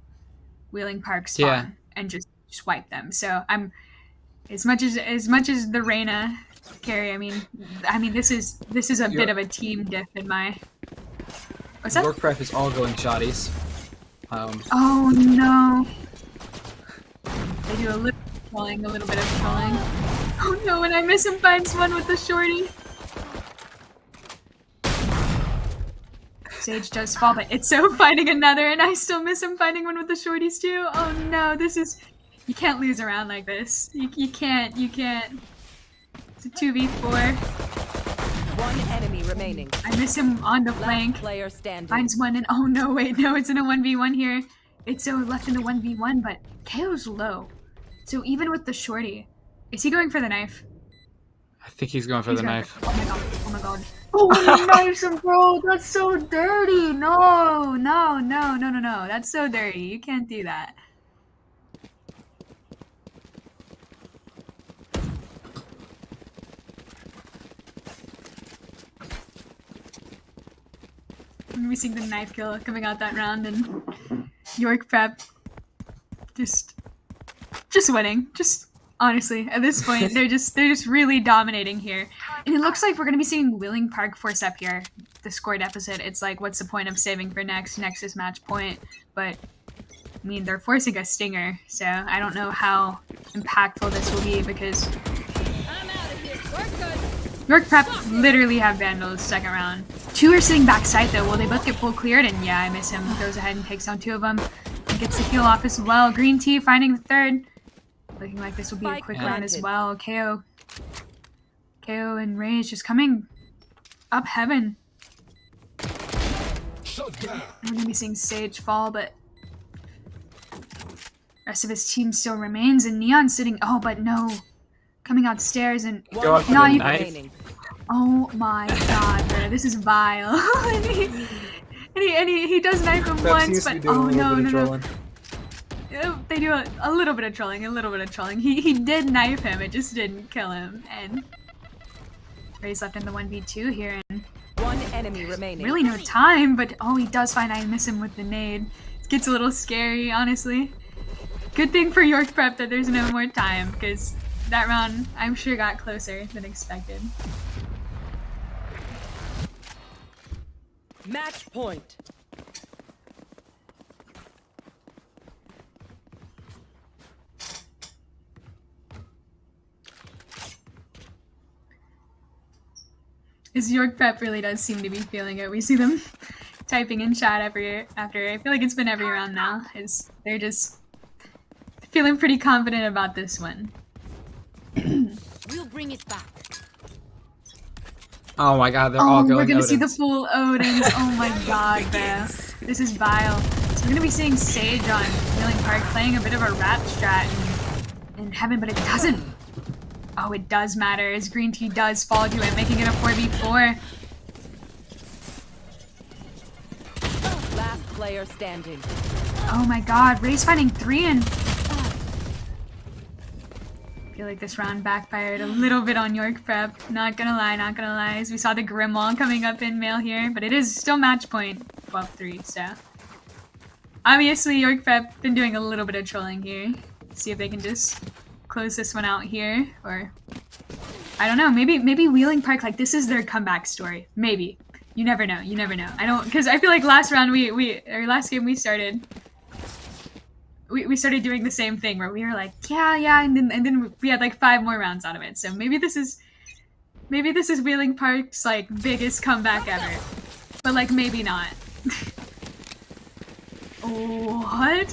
Wheeling Park spawn and just wipe them. So I'm as much as the Reyna carry. I mean, this is a bit of a team diff in my. What's that? York Prep is all going shotties. Oh no! They do a little trolling, a little bit of trolling. Oh no! And I miss him finds one with the shorty. Sage does fall, but It's So finding another, and I still miss him finding one with the shorties too. Oh no, this is... You can't lose around like this. You can't. It's a 2v4. One enemy remaining. I miss him on the flank. Player standing. Finds one, and oh no, wait, no, it's in a 1v1 here. It's so left in a 1v1, but KO's low. So even with the shorty, is he going for the knife? I think he's going for the knife. Oh my god, oh my god. Oh, he knifes him, bro! That's so dirty! No! That's so dirty. You can't do that. I'm missing the knife kill coming out that round, and York Prep just winning. Just Honestly, at this point, they're just really dominating here, and it looks like we're gonna be seeing Wheeling Park force up here. The score deficit. It's like, what's the point of saving for next? Next is match point, but I mean, they're forcing a stinger, so I don't know how impactful this will be because I'm out of here. We're good. York Prep literally have Vandals second round. 2 are sitting backside though. Will they both get full cleared? And yeah, I miss him. Goes ahead and takes down 2 of them. And gets the heal off as well. Green Tea finding the third. Looking like this will be a quick round as well. KO and Rage just coming up heaven. We're gonna be seeing Sage fall, but rest of his team still remains, and Neon sitting. Oh, but no, coming outstairs and not even. Oh my god, bro, this is vile. and he does knife him once, but oh no. They do a little bit of trolling, He did knife him, it just didn't kill him, and Ray's left in the 1v2 here, and 1 enemy remaining. Really no time, but oh, he does find I miss him with the nade. It gets a little scary, honestly. Good thing for York Prep that there's no more time, because that round, I'm sure, got closer than expected. Match point. This York Prep really does seem to be feeling it. We see them typing in chat after. I feel like it's been every round now. They're just feeling pretty confident about this one. We'll bring it back. Oh my god, they're all going we're gonna Odins. see the full Odins. Oh my god, man. This is vile. So we're gonna be seeing Sage on Wheeling Park playing a bit of a rat strat in Heaven, but it doesn't. Oh, it does matter as Green Tea does fall to it, making it a 4v4. Last player standing. Oh my god, Ray's finding 3 and... I feel like this round backfired a little bit on York Prep. Not gonna lie. As we saw the Grim Wall coming up in mail here, but it is still match point 12-3, so... Obviously, York Prep been doing a little bit of trolling here. See if they can just close this one out here, or... I don't know, maybe Wheeling Park, like, this is their comeback story. Maybe. You never know. I don't... Because I feel like last round last game we started... We started doing the same thing where we were like, yeah, and then we had like 5 more rounds out of it. So maybe this is Wheeling Park's like biggest comeback ever, but like maybe not. What?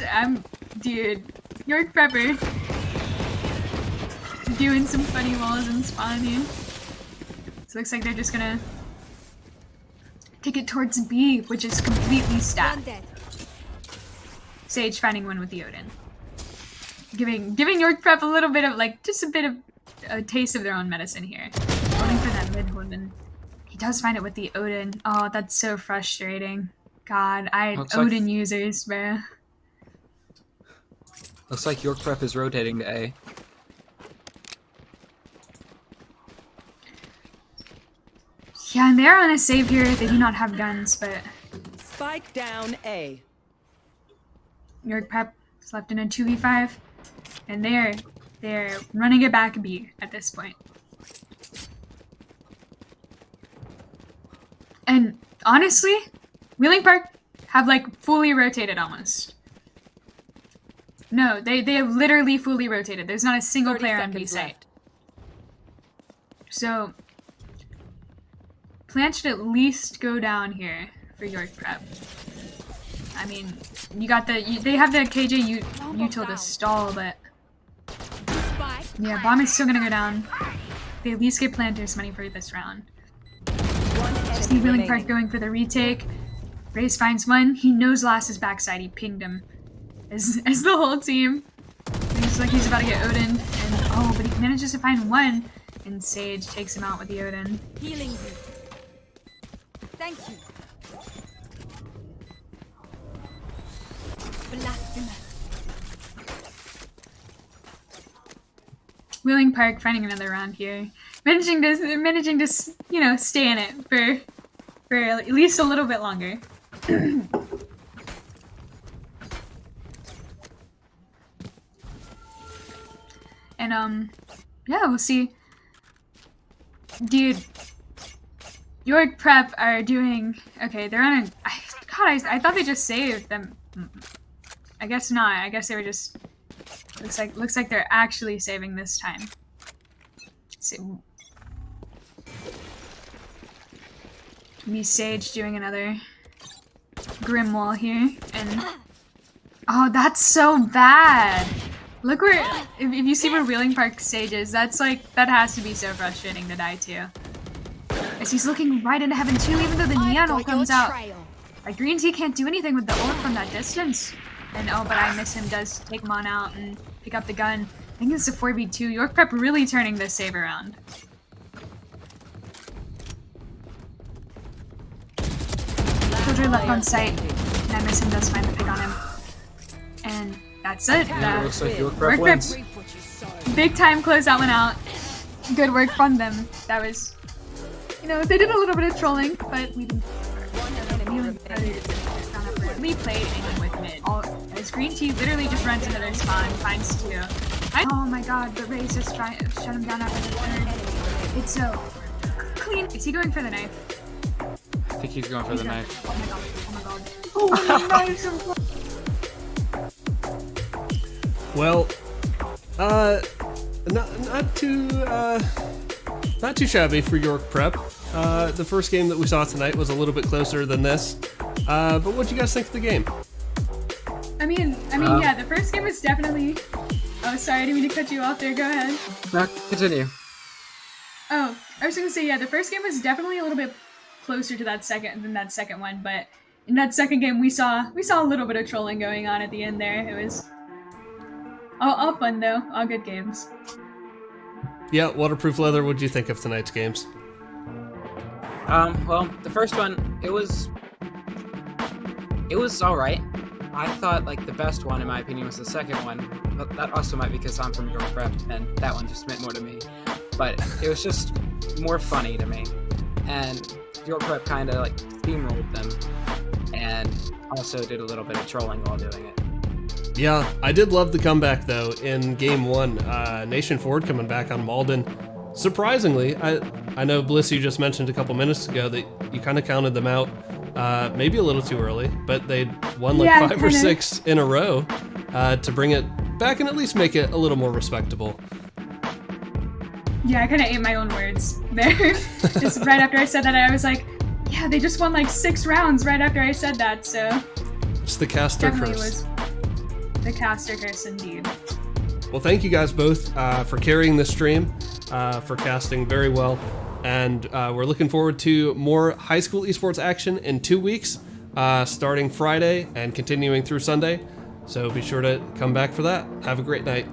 Dude, York Prepper doing some funny walls and spawn here. So it looks like they're just gonna take it towards B, which is completely stacked. Sage finding one with the Odin. Giving York Prep a little bit of, like, just a bit of a taste of their own medicine here. Holding for that mid woman. He does find it with the Odin. Oh, that's so frustrating. God, Odin users, bro. Looks like York Prep is rotating to A. Yeah, and they're on a save here. They do not have guns, but... Spike down A. York Prep is left in a 2v5, and they're running it back B at this point. And honestly, Wheeling Park have like fully rotated almost. No, they have literally fully rotated. There's not a single player on B site. So plan should at least go down here for York Prep. I mean, they have the KJ util to stall, but yeah, bomb is still gonna go down. They at least get planters money for this round. Just need Wheeling Park going for the retake. Raze finds one. He knows last is backside. He pinged him as the whole team. Looks like he's about to get Odin, and but he manages to find one, and Sage takes him out with the Odin. Healing you. Thank you. Wheeling Park finding another round here, managing to stay in it for at least a little bit longer. And yeah, we'll see. Dude, York Prep are doing okay. They're on a I thought they just saved them. I guess not. I guess they were just looks like they're actually saving this time. Sage doing another grim wall here, and oh, that's so bad. Look where if you see where Wheeling Park Sage is, that has to be so frustrating to die to. As he's looking right into heaven too, even though the neon ult comes out. Like Green Tea can't do anything with the ult from that distance. And oh, but I miss him does take him on out and pick up the gun. I think it's a 4v2. York Prep really turning this save around. Soldier left on site, and I miss him does find the pick on him. And that's it. Looks like York Prep wins. Big time close that one out. Good work from them. That was, you know, they did a little bit of trolling, but we didn't. We played in with mid. As Green Tea literally just runs into their spawn, finds two. Oh my god, the Raze just shut him down after the third. It's so clean. Is he going for the knife? I think he's going for the knife. Oh my god. Oh my god. Well, not too shabby for York Prep. The first game that we saw tonight was a little bit closer than this. But what do you guys think of the game? I mean, yeah, the first game was definitely. Oh, sorry, I didn't mean to cut you off there. Go ahead. No, continue. Oh, I was gonna say, yeah, the first game was definitely a little bit closer to that second one, but in that second game we saw a little bit of trolling going on at the end there. It was all fun though, all good games. Yeah, Waterproof Leather, what did you think of tonight's games? Well, the first one, it was alright. I thought, like, the best one, in my opinion, was the second one, but that also might be because I'm from York Prep, and that one just meant more to me. But it was just more funny to me, and York Prep kind of, like, steamrolled them, and also did a little bit of trolling while doing it. Yeah, I did love the comeback, though, in Game 1. Nation Forward coming back on Malden. Surprisingly, I know, Bliss, you just mentioned a couple minutes ago that you kind of counted them out maybe a little too early, but they'd won like 5 or 6 in a row to bring it back and at least make it a little more respectable. Yeah, I kind of ate my own words there. Just right after I said that, I was like, yeah, they just won like 6 rounds right after I said that, so... It's the caster definitely curse. Was the caster curse indeed. Well, thank you guys both for carrying this stream, for casting very well, and we're looking forward to more high school esports action in 2 weeks, starting Friday and continuing through Sunday, so be sure to come back for that. Have a great night.